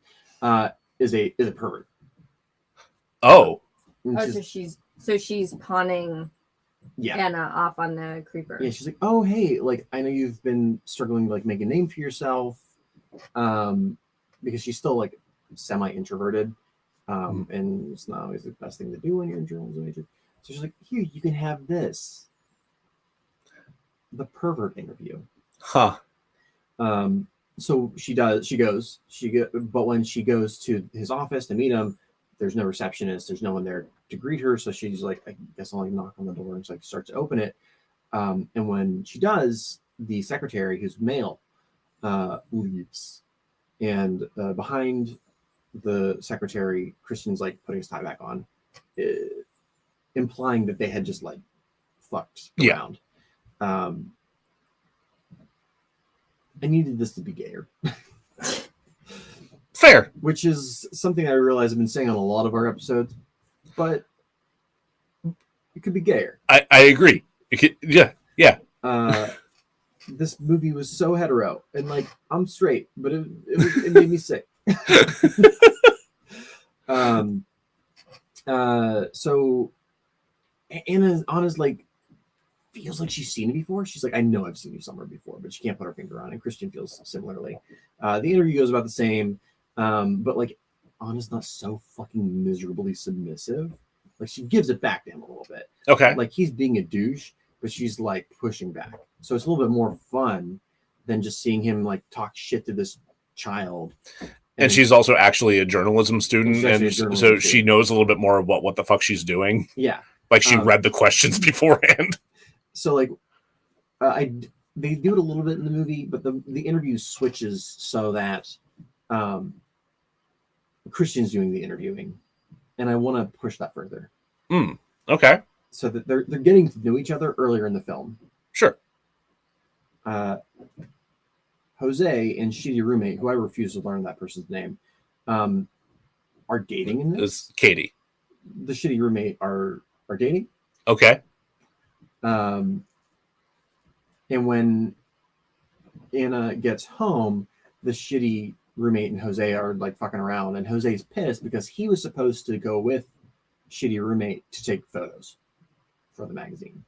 is a pervert. Oh. And Oh, so she's pawning Anna off on the creeper. Yeah, she's like, oh hey, like I know you've been struggling to like make a name for yourself, because she's still like semi-introverted, and it's not always the best thing to do when you're in journalism major. So she's like, here, you can have this, the pervert interview. Huh. So but when she goes to his office to meet him, there's no receptionist, there's no one there to greet her, so she's like, I guess I'll like knock on the door, and so like starts to open it. And when she does, the secretary, who's male, leaves, and behind the secretary, Christian's like putting his tie back on, implying that they had just like fucked around. I needed this to be gayer. Fair. Which is something I realize I've been saying on a lot of our episodes, but it could be gayer. I agree. It could, yeah. This movie was so hetero, and like I'm straight, but it made me sick. So Anna's like feels like she's seen it before. She's like, I know I've seen you somewhere before, but she can't put her finger on it. Christian feels similarly. The interview goes about the same, but like Anna's not so fucking miserably submissive. Like she gives it back to him a little bit. Okay. Like he's being a douche, but she's like pushing back. So it's a little bit more fun than just seeing him like talk shit to this child. And she's also actually a journalism student, so she knows a little bit more about what the fuck she's doing. Yeah. Like she read the questions beforehand. So like they do it a little bit in the movie, but the interview switches so that Christian's doing the interviewing, and I want to push that further. Okay. So that they're getting to know each other earlier in the film. Sure. Jose and shitty roommate, who I refuse to learn that person's name, are dating in this. It's Katie. The shitty roommate are dating. Okay. And when Anna gets home, the shitty roommate and Jose are like fucking around, and Jose's pissed because he was supposed to go with shitty roommate to take photos for the magazine.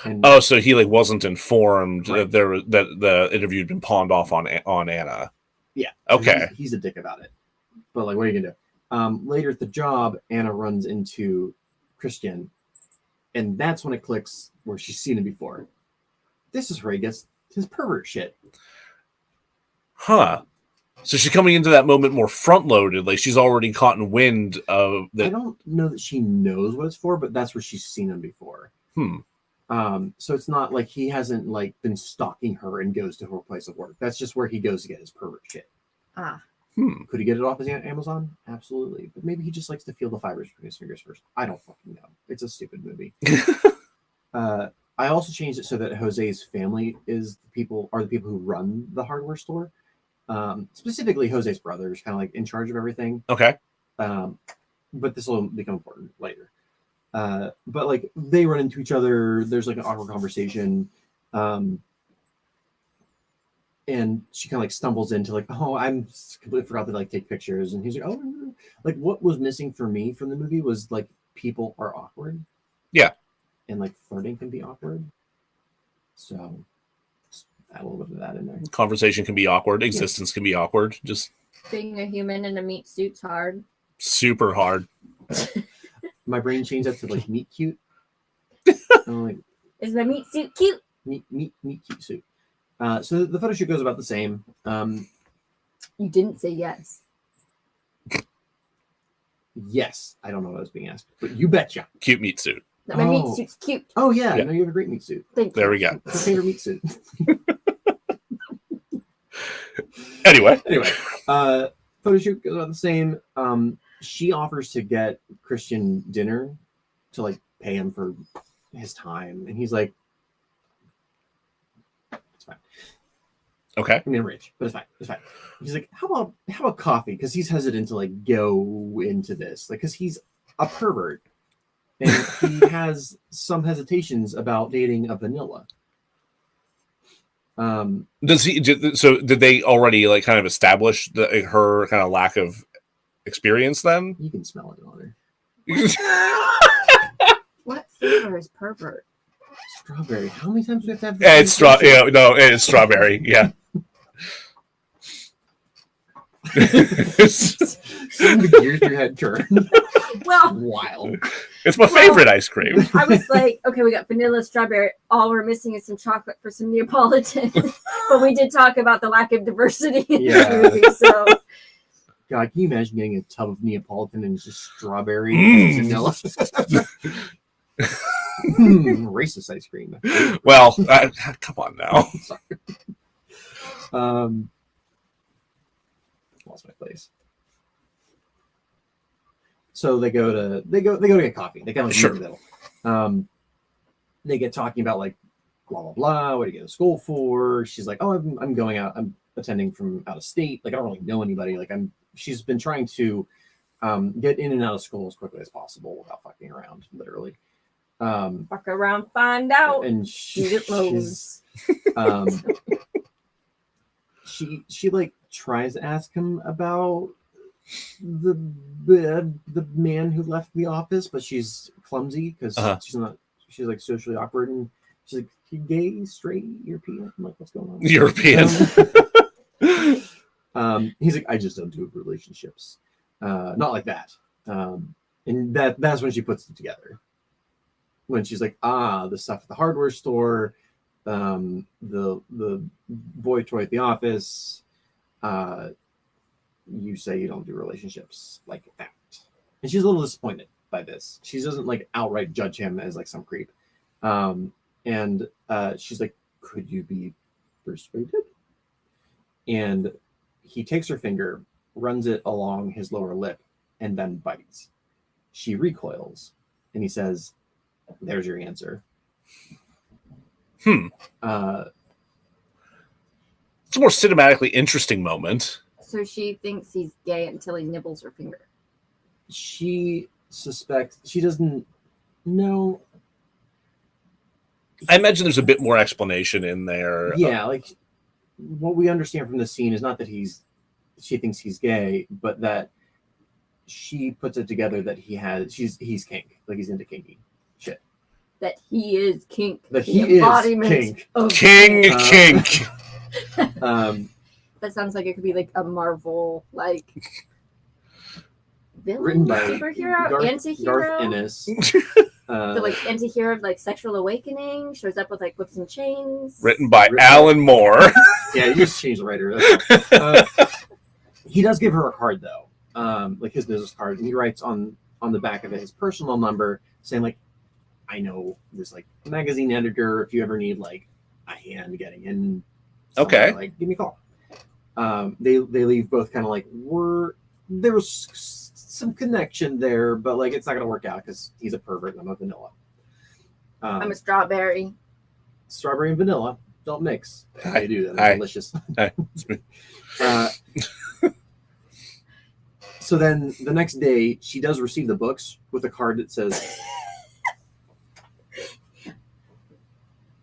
And so he like wasn't informed that the interview had been pawned off on Anna. Yeah. Okay. He's a dick about it. But like, what are you gonna do? Later at the job, Anna runs into Christian, and that's when it clicks where she's seen him before. This is where he gets his pervert shit. Huh. So she's coming into that moment more front-loaded, like she's already caught in wind of the... I don't know that she knows what it's for, but that's where she's seen him before. So it's not like he hasn't like been stalking her and goes to her place of work. That's just where he goes to get his pervert shit. Could he get it off his Amazon? Absolutely. But maybe he just likes to feel the fibers from his fingers first. I don't fucking know. It's a stupid movie. I also changed it so that Jose's family are the people who run the hardware store. Specifically Jose's brother is kind of like in charge of everything. Okay. But this will become important later. But like they run into each other. There's like an awkward conversation. And she kind of like stumbles into like, oh, I'm completely forgot to like take pictures. And he's like, oh, like what was missing for me from the movie was like people are awkward. Yeah. And like flirting can be awkward. So just add a little bit of that in there. Conversation can be awkward. Existence can be awkward. Just being a human in a meat suit's hard. Super hard. My brain changed that to like meet cute. I'm like, Is my meat suit cute? Meet cute suit. So the photo shoot goes about the same. You didn't say yes. Yes, I don't know what I was being asked, but you betcha. Cute meat suit. That my meat suit's cute. Oh yeah, Yeah. no, you have a great meat suit. Thank There you. we go. It's my favorite meat suit. Anyway, photo shoot goes about the same. She offers to get Christian dinner to like pay him for his time, and he's like, "It's fine." okay. I mean, I'm rich, but it's fine. It's fine. He's like, how about coffee? Because he's hesitant to like go into this, like, because he's a pervert and he has some hesitations about dating a vanilla. Does he? So did they already like kind of establish her kind of lack of experience then? You can smell it on her. What flavor is pervert? Strawberry. How many times do we have to have? Yeah, it's it's strawberry. Yeah. Seeing the gears in your head turn. Well, Wild. It's my favorite ice cream. I was like, okay, we got vanilla, strawberry. All we're missing is some chocolate for some Neapolitan. But we did talk about the lack of diversity in Yeah. the movie. So God, can you imagine getting a tub of Neapolitan and just strawberry vanilla? Racist ice cream. Well, come on now. Lost my place. So they go to get coffee. They kind of like Sure. meet in the middle. They get talking about like blah blah blah. What do you go to school for? She's like, oh, I'm going out. I'm attending from out of state. Like I don't really know anybody. Like she's been trying to get in and out of school as quickly as possible without fucking around, literally. fuck around, find out. And Shoot it lows. she like tries to ask him about the man who left the office, but she's clumsy because she's like socially awkward, and she's like, "You gay, straight, European?" I'm like, "What's going on?" European. He's like, "I just don't do relationships, not like that." And that's when she puts it together. When she's like, the stuff at the hardware store, the boy toy at the office, you say you don't do relationships like that. And she's a little disappointed by this. She doesn't like outright judge him as like some creep. And she's like, could you be persuaded? And he takes her finger, runs it along his lower lip, and then bites. She recoils, and he says, there's your answer. It's a more cinematically interesting moment. So she thinks he's gay until he nibbles her finger. She suspects, she doesn't know. I imagine there's a bit more explanation in there. Yeah, like what we understand from this scene is not that she thinks he's gay, but that she puts it together that he's kink, like he's into kinky shit. That he is kink. That the he is embodiment kink. of King kink. That sounds like it could be like a Marvel like villain, Written by superhero, anti-hero. Garth Ennis. The like anti-hero of like sexual awakening shows up with like whips and chains. Written by Alan Moore. Yeah, you just changed the writer. He does give her a card though, like his business card, and he writes on the back of it his personal number, saying like, I know this like magazine editor. If you ever need like a hand getting in, Okay, like give me a call. They leave both kind of like there was some connection there, but like it's not gonna work out because he's a pervert and I'm a vanilla. I'm a strawberry. Strawberry and vanilla don't mix. They do. They're delicious. Hi. So then the next day she does receive the books with a card that says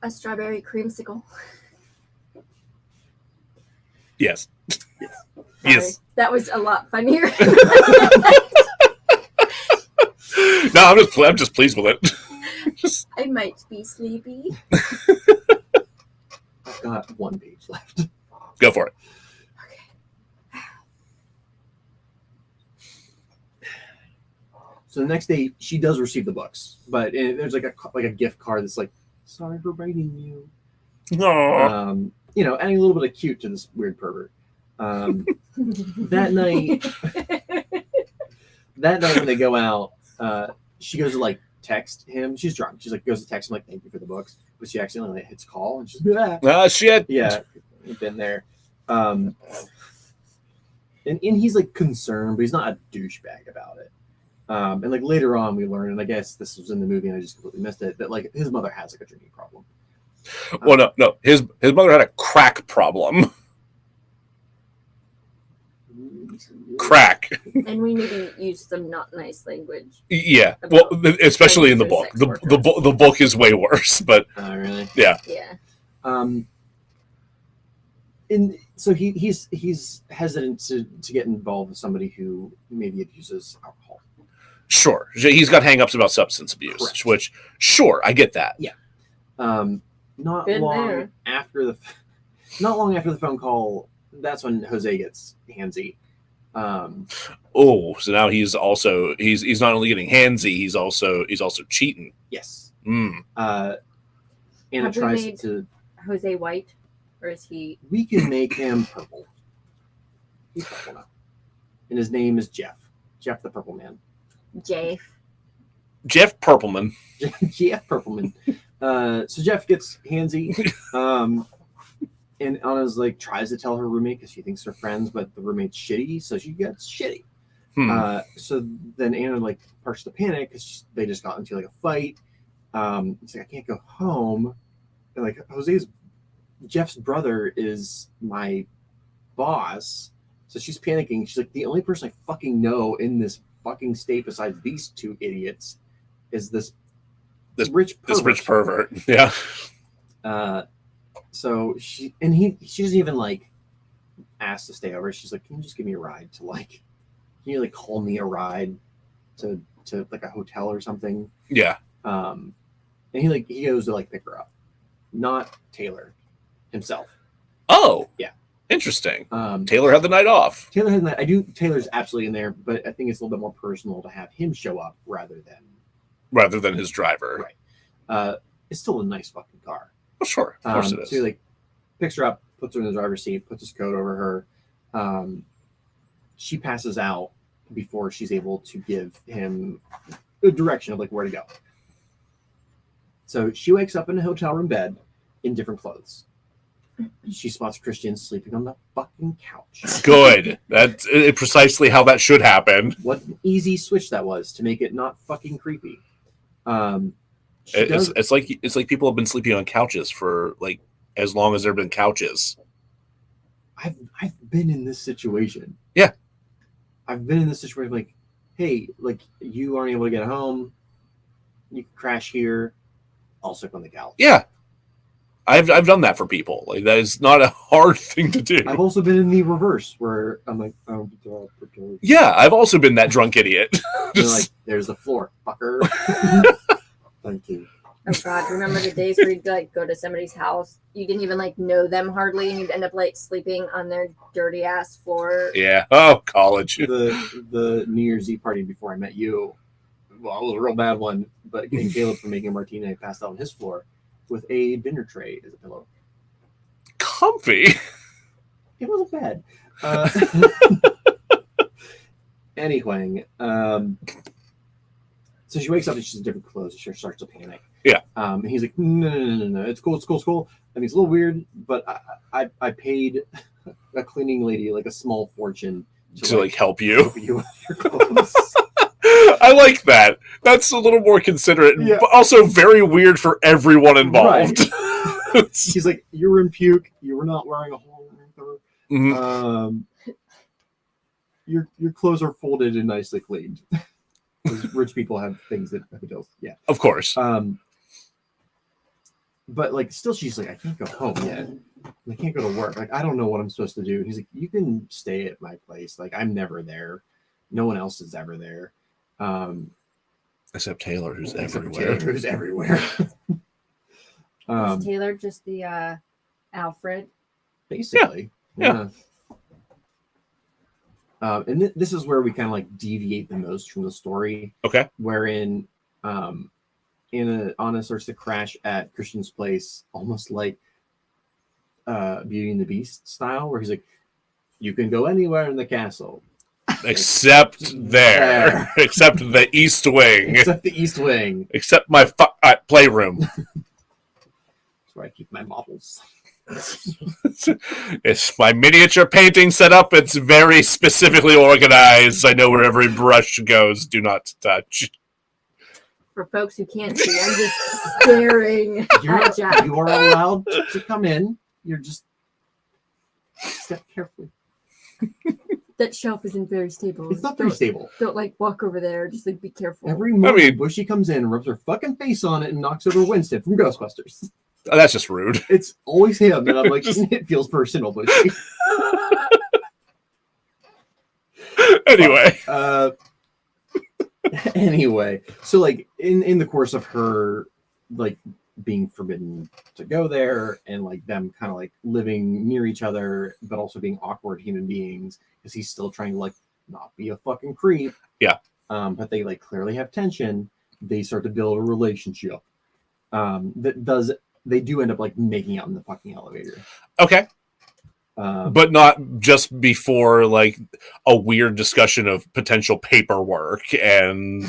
A strawberry creamsicle. Yes. Sorry, Yes. that was a lot funnier. No, I'm just pleased with it. I might be sleepy. I've got one page left. Go for it. So the next day she does receive the books, but there's like a gift card that's like sorry for biting you. No. You know, adding a little bit of cute to this weird pervert. That night when they go out, she goes to like text him. She's drunk. She's like goes to text him like thank you for the books, but she accidentally hits call and she's Shit. yeah, we've been there. And he's like concerned, but he's not a douchebag about it. And like later on we learn, and I guess this was in the movie and I just completely missed it, that like his mother has like a drinking problem. Well, no. His mother had a crack problem. Crack. And we need to use some not nice language. Yeah. Well, especially in the book. The book is way worse, but Oh, really? yeah. Yeah. And so he's hesitant to get involved with somebody who maybe abuses alcohol. Sure. He's got hang-ups about substance abuse, Correct. which sure, I get that. Yeah. Not Been long there. after the phone call, that's when Jose gets handsy. Oh, so now he's not only getting handsy, he's also cheating. Yes. Mm. Anna Have we tries made- to. Jose White, or is he? We can make him purple. He's purple now, and his name is Jeff. Jeff the Purple Man. Jay. Jeff Purpleman. Jeff Purpleman. So Jeff gets handsy. And Anna's like tries to tell her roommate because she thinks they're friends, but the roommate's shitty, so she gets shitty. So then Anna like starts to panic because they just got into like a fight. It's like I can't go home. And like Jeff's brother is my boss, so she's panicking. She's like, the only person I fucking know in this fucking state besides these two idiots is this rich pervert. Yeah. So she doesn't even like ask to stay over. She's like, can you just give me a ride to like, can you like call me a ride to like a hotel or something? Yeah. And he goes to like pick her up, not Taylor himself. Oh. Yeah. Interesting. Taylor Taylor had the night off. Taylor's absolutely in there, but I think it's a little bit more personal to have him show up rather than his driver. Right. It's still a nice fucking car. Well, sure. Of course it is. So he like picks her up, puts her in the driver's seat, puts his coat over her. She passes out before she's able to give him the direction of like where to go. So she wakes up in a hotel room bed in different clothes. She spots Christian sleeping on the fucking couch. Good. That's precisely how that should happen. What an easy switch that was to make it not fucking creepy. It's like people have been sleeping on couches for like as long as there have been couches. I've been in this situation. Yeah. I've been in this situation like, hey, like you aren't able to get home. You can crash here. I'll sleep on the couch. Yeah. I've done that for people. Like that is not a hard thing to do. I've also been in the reverse where I'm like, yeah, I've also been that drunk idiot. They're like, there's the floor, fucker. Thank you. Oh God! Remember the days where you'd like go to somebody's house, you didn't even like know them hardly, and you'd end up like sleeping on their dirty ass floor. Yeah. Oh, college. The New Year's Eve party before I met you, well, it was a real bad one. But getting Caleb from making a martini, I passed out on his floor with a dinner tray as a pillow. Comfy. It wasn't bad. Anyway, so she wakes up and she's in different clothes. She starts to panic. Yeah. And he's like, no, it's cool. I mean, it's a little weird, but I paid a cleaning lady like a small fortune to like help you. Help you with your clothes. I like that. That's a little more considerate, Yeah. but also very weird for everyone involved. Right. He's like, you were in puke. You were not wearing a whole. Mhm. Your clothes are folded and nicely cleaned. Because rich people have things that yeah. Of course. But like, still, she's like, I can't go home yet. I can't go to work. Like, I don't know what I'm supposed to do. And he's like, you can stay at my place. Like, I'm never there. No one else is ever there. Except Taylor, who's everywhere. Taylor, who's everywhere. Is Taylor just the Alfred? Basically, Yeah. And this is where we kind of like deviate the most from the story. Okay. Wherein Anna starts to crash at Christian's place, almost like Beauty and the Beast style, where he's like, "You can go anywhere in the castle, except there. Except the East Wing, except the East Wing, except my playroom." That's where I keep my models. It's my miniature painting set up. It's very specifically organized. I know where every brush goes. Do not touch. For folks who can't see, I'm just staring at Jack. You are allowed to come in. You're just step carefully. That shelf isn't very stable. It's not very stable. Don't like walk over there. Just like be careful. Every morning, Bushy comes in, rubs her fucking face on it, and knocks over Winston from Ghostbusters. Oh, that's just rude. It's always him, and I'm like, it feels personal, Bushy. Anyway. Anyway, so like in the course of her like being forbidden to go there, and like them kind of like living near each other, but also being awkward human beings, because he's still trying to like not be a fucking creep. Yeah. But they like clearly have tension. They start to build a relationship. They do end up like making out in the fucking elevator. Okay. But not just before like a weird discussion of potential paperwork and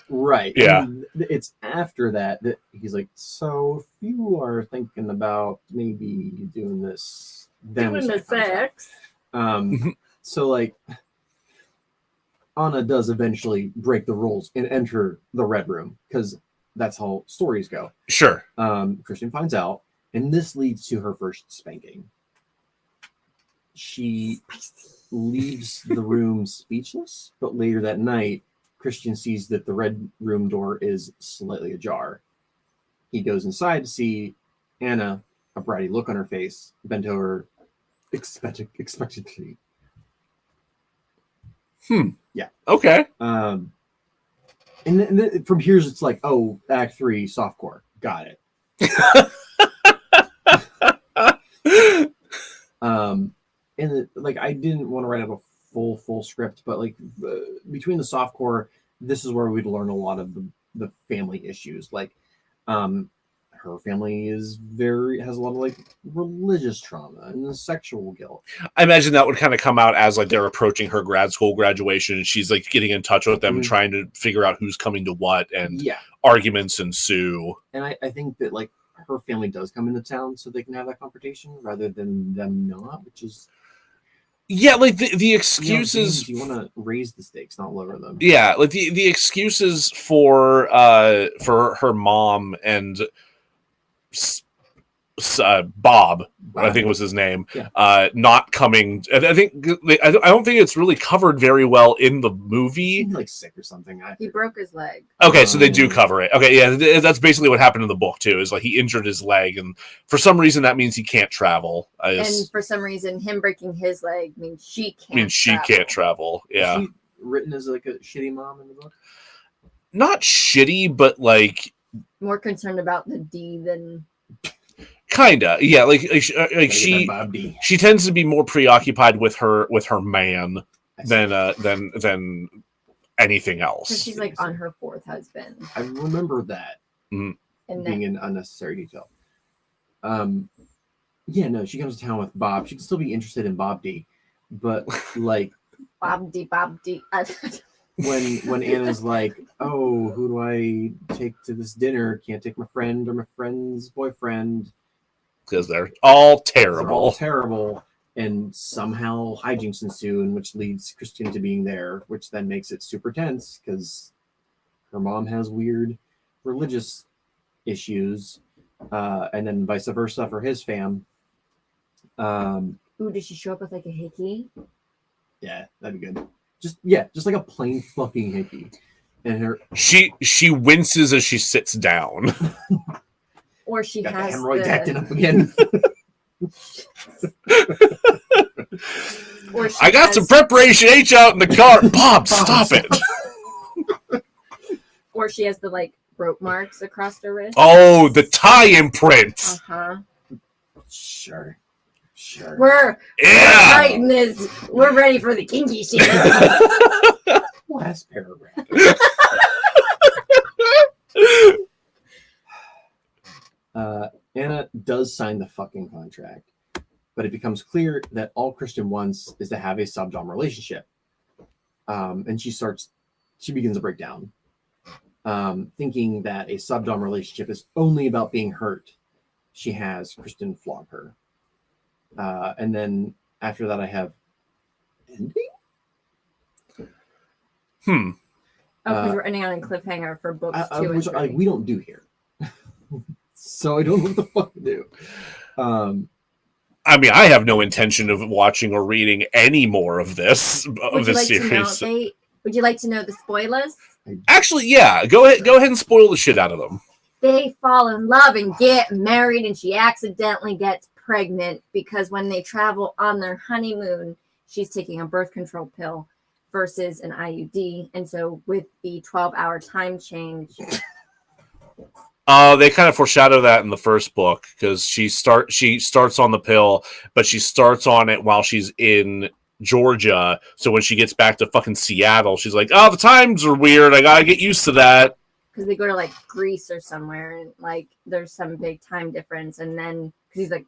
right. Yeah. And it's after that he's like, so if you are thinking about maybe doing this, then Doing the sex. So like Anna does eventually break the rules and enter the Red Room, because that's how stories go. Sure. Christian finds out, and this leads to her first spanking. She leaves the room speechless, but later that night, Christian sees that the Red Room door is slightly ajar. He goes inside to see Anna, a bratty look on her face, bent over expectantly. Yeah. Okay. And then from here, it's like, oh, Act 3, softcore. Got it. And like, I didn't want to write up a full script, but like between the softcore, this is where we'd learn a lot of the family issues. Like, her family has a lot of like religious trauma and sexual guilt. I imagine that would kind of come out as like they're approaching her grad school graduation, and she's like getting in touch with them and trying to figure out who's coming to what, and arguments ensue. And I think that like her family does come into town so they can have that confrontation rather than them not, which is like the excuses. You want to raise the stakes, not lower them. Yeah, like the excuses for her mom and Bob, I think was his name, not coming. I don't think it's really covered very well in the movie. He's like sick or something. He broke his leg. Okay, so they do cover it. Okay, yeah, that's basically what happened in the book too. Is like he injured his leg, and for some reason that means he can't travel. And for some reason, him breaking his leg means she can't. Can't travel. Yeah. Is she written as like a shitty mom in the book? Not shitty, but like more concerned about the D than. Kinda, yeah. Like she tends to be more preoccupied with her man than anything else. So she's like on her fourth husband. I remember that and being an unnecessary detail. Yeah, no, she comes to town with Bob. She can still be interested in Bob D, but like Bob D. When Anna's like, oh, who do I take to this dinner? Can't take my friend or my friend's boyfriend. Because they're all terrible. And somehow hijinks ensue, which leads Christian to being there, which then makes it super tense because her mom has weird religious issues, and then vice versa for his fam. Ooh, did she show up with like a hickey? Yeah, that'd be good. Just like a plain fucking hickey. And her she winces as she sits down. Or she got has the hemorrhoids acting up again. I got some preparation H out in the car. Bob, stop it. Or she has the like rope marks across her wrist. Oh, the tie imprint. Sure. We're writing this. We're ready for the kinky shit. Last paragraph. does sign the fucking contract, but it becomes clear that all Kristen wants is to have a subdom relationship. And she begins to break down, thinking that a subdom relationship is only about being hurt. She has Kristen flog her. And then after that, I have ending. Oh, because we're ending on a cliffhanger for books 2 and 3. We don't do here. So I don't know what the fuck to do. I mean, I have no intention of watching or reading any more of this series. Would you like to know the spoilers? Actually, yeah. Go ahead and spoil the shit out of them. They fall in love and get married, and she accidentally gets pregnant because when they travel on their honeymoon, she's taking a birth control pill versus an IUD. And so with the 12-hour time change... They kind of foreshadow that in the first book because she starts on the pill, but she starts on it while she's in Georgia. So when she gets back to fucking Seattle, she's like, "Oh, the times are weird. I gotta get used to that." Because they go to like Greece or somewhere, and like there's some big time difference. And then because he's like,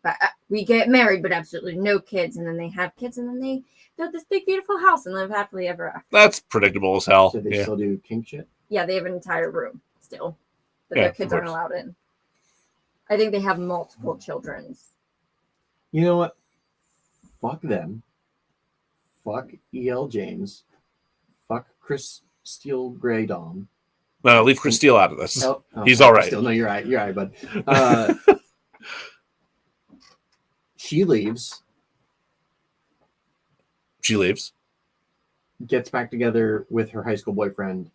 "We get married, but absolutely no kids." And then they have kids, and then they build this big beautiful house and live happily ever after. That's predictable as hell. So they still do kink shit? Yeah, they have an entire room still. That their kids aren't allowed in. I think they have multiple children. You know what? Fuck them. Fuck E.L. James. Fuck Chris Steele Grey Dom. No, leave Chris Steele out of this. He's all right. No, you're right, bud. She leaves. Gets back together with her high school boyfriend.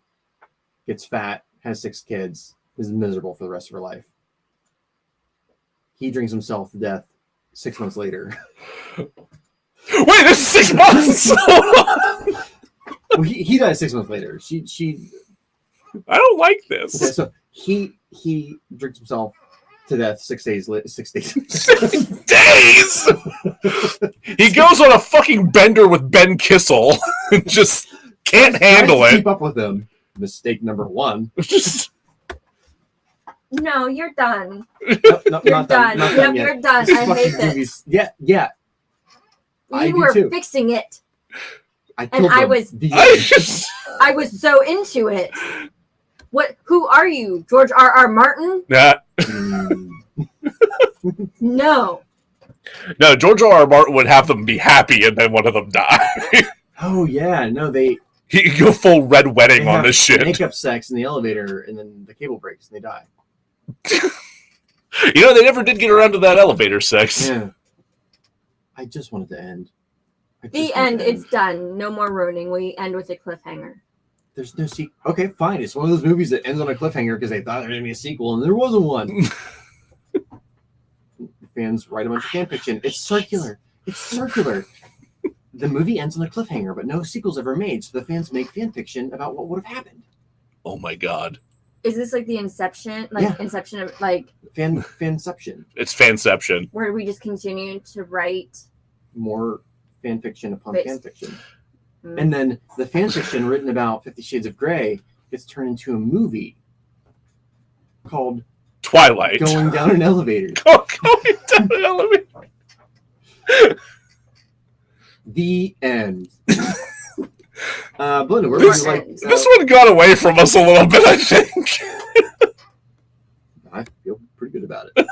Gets fat. Has 6 kids. Is miserable for the rest of her life. He drinks himself to death 6 months later. Wait, this is 6 months. Well, he dies 6 months later. She. I don't like this. Okay, so he drinks himself to death 6 days. 6 days. 6 days. He goes on a fucking bender with Ben Kissel and just can't handle it. Keep up with him. Mistake number 1. No, you're done. Nope, you're done. Yep, you're done. I hate this. Yeah. You were fixing it. I was so into it. What? Who are you, George R.R. Martin? Nah. No. No, George R.R. Martin would have them be happy, and then one of them die. Oh yeah, no, he go full Red Wedding on this shit. Makeup sex in the elevator, and then the cable breaks, and they die. You know, they never did get around to that elevator sex. Yeah. I just wanted to end. The end. It's done. No more ruining. We end with a cliffhanger. There's no sequel. Okay, fine. It's one of those movies that ends on a cliffhanger because they thought there was going to be a sequel, and there wasn't one. Fans write a bunch of fan fiction. It's circular. The movie ends on a cliffhanger, but no sequel's ever made, so the fans make fan fiction about what would have happened. Oh my god. Is this like the Inception? Inception of like... Fanception. It's fanception. Where we just continue to write... more fan fiction upon fan fiction. And then the fan fiction written about 50 Shades of Grey gets turned into a movie called Twilight. Going Down an Elevator. Going Down an Elevator. The end. BeLinda, where would you like? This one got away from us a little bit, I think. I feel pretty good about it.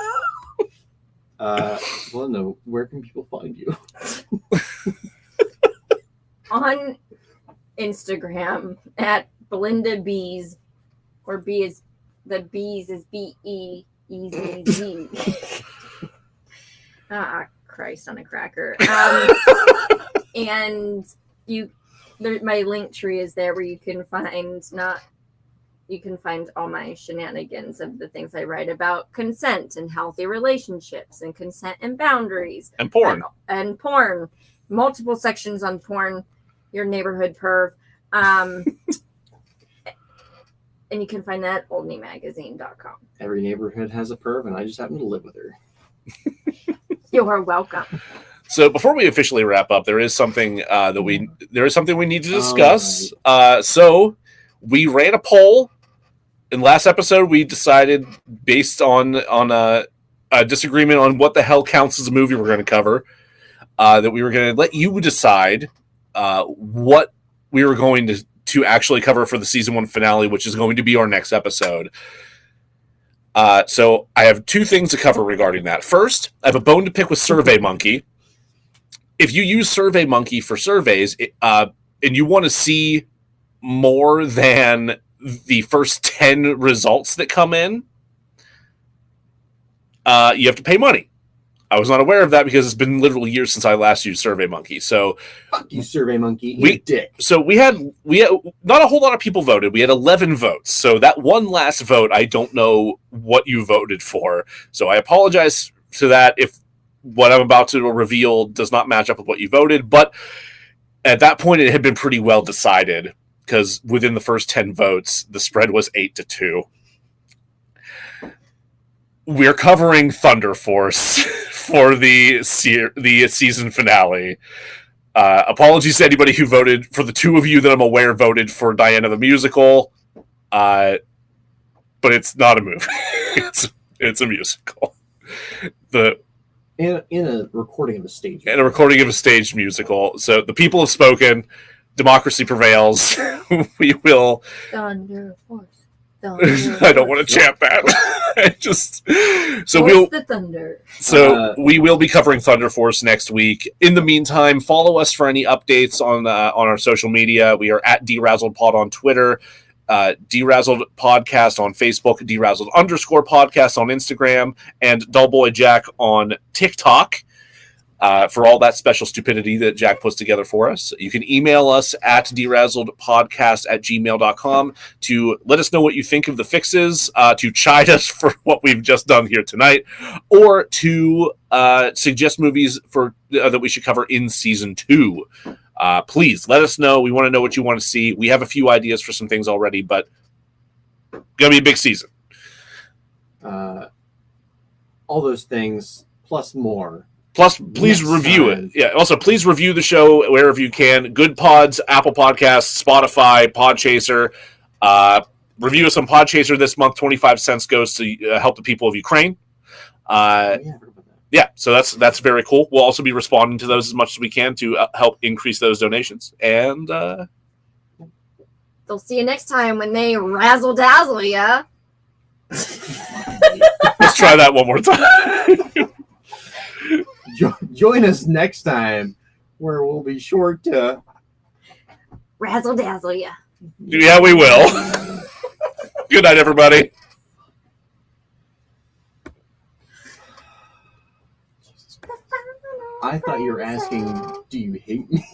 BeLinda, where can people find you? On Instagram at BeLinda Bees, or B is the Bees is BEEZZ. Christ on a cracker. And my link tree is there where you can find all my shenanigans of the things I write about consent and healthy relationships and consent and boundaries. And porn. And porn. Multiple sections on porn. Your neighborhood perv. And you can find that at oldmemagazine.com. Every neighborhood has a perv, and I just happen to live with her. You are welcome. So before we officially wrap up, there is something we need to discuss. Right. So we ran a poll. In last episode, we decided based on a disagreement on what the hell counts as a movie we're going to cover. That we were going to let you decide what we were going to actually cover for the season 1 finale, which is going to be our next episode. So I have 2 things to cover regarding that. First, I have a bone to pick with SurveyMonkey. If you use SurveyMonkey for surveys, and you want to see more than the first 10 results that come in, you have to pay money. I was not aware of that because it's been literally years since I last used SurveyMonkey. So fuck you, SurveyMonkey. You dick. So we had not a whole lot of people voted. We had 11 votes. So that one last vote, I don't know what you voted for. So I apologize to that if what I'm about to reveal does not match up with what you voted. But at that point, it had been pretty well decided because within the first 10 votes, the spread was 8-2. We're covering Thunder Force for the season finale. Apologies to anybody who voted. For the 2 of you that I'm aware voted for Diana the Musical, but it's not a movie. it's a musical. In a recording of a stage. In a recording of a staged musical. So the people have spoken. Democracy prevails. We will. Thunder Force. I don't want to chant that. The thunder. So we will be covering Thunder Force next week. In the meantime, follow us for any updates on our social media. We are at DeRazzled Pod on Twitter, DeRazzled Podcast on Facebook, DeRazzled_podcast on Instagram, and Dullboy Jack on TikTok. For all that special stupidity that Jack puts together for us. You can email us at DeRazzledPodcast@gmail.com to let us know what you think of the fixes, to chide us for what we've just done here tonight, or to suggest movies for that we should cover in season 2. Please let us know. We want to know what you want to see. We have a few ideas for some things already, but it's going to be a big season. All those things, plus more. Plus, please review it. Yeah. Also, please review the show wherever you can. Good Pods, Apple Podcasts, Spotify, Podchaser. Review us on Podchaser this month. 25 cents goes to help the people of Ukraine. Yeah, so that's very cool. We'll also be responding to those as much as we can to help increase those donations. And they'll see you next time when they razzle dazzle ya. Let's try that one more time. Join us next time, where we'll be sure to razzle dazzle ya. Yeah, we will. Good night, everybody. I thought you were asking, do you hate me?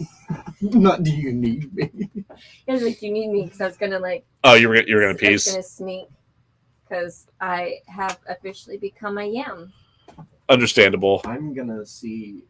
Not do you need me? It was like, do you need me? Because I was gonna Oh, you're gonna I was piece. gonna sneak because I have officially become a yam. Understandable. I'm gonna see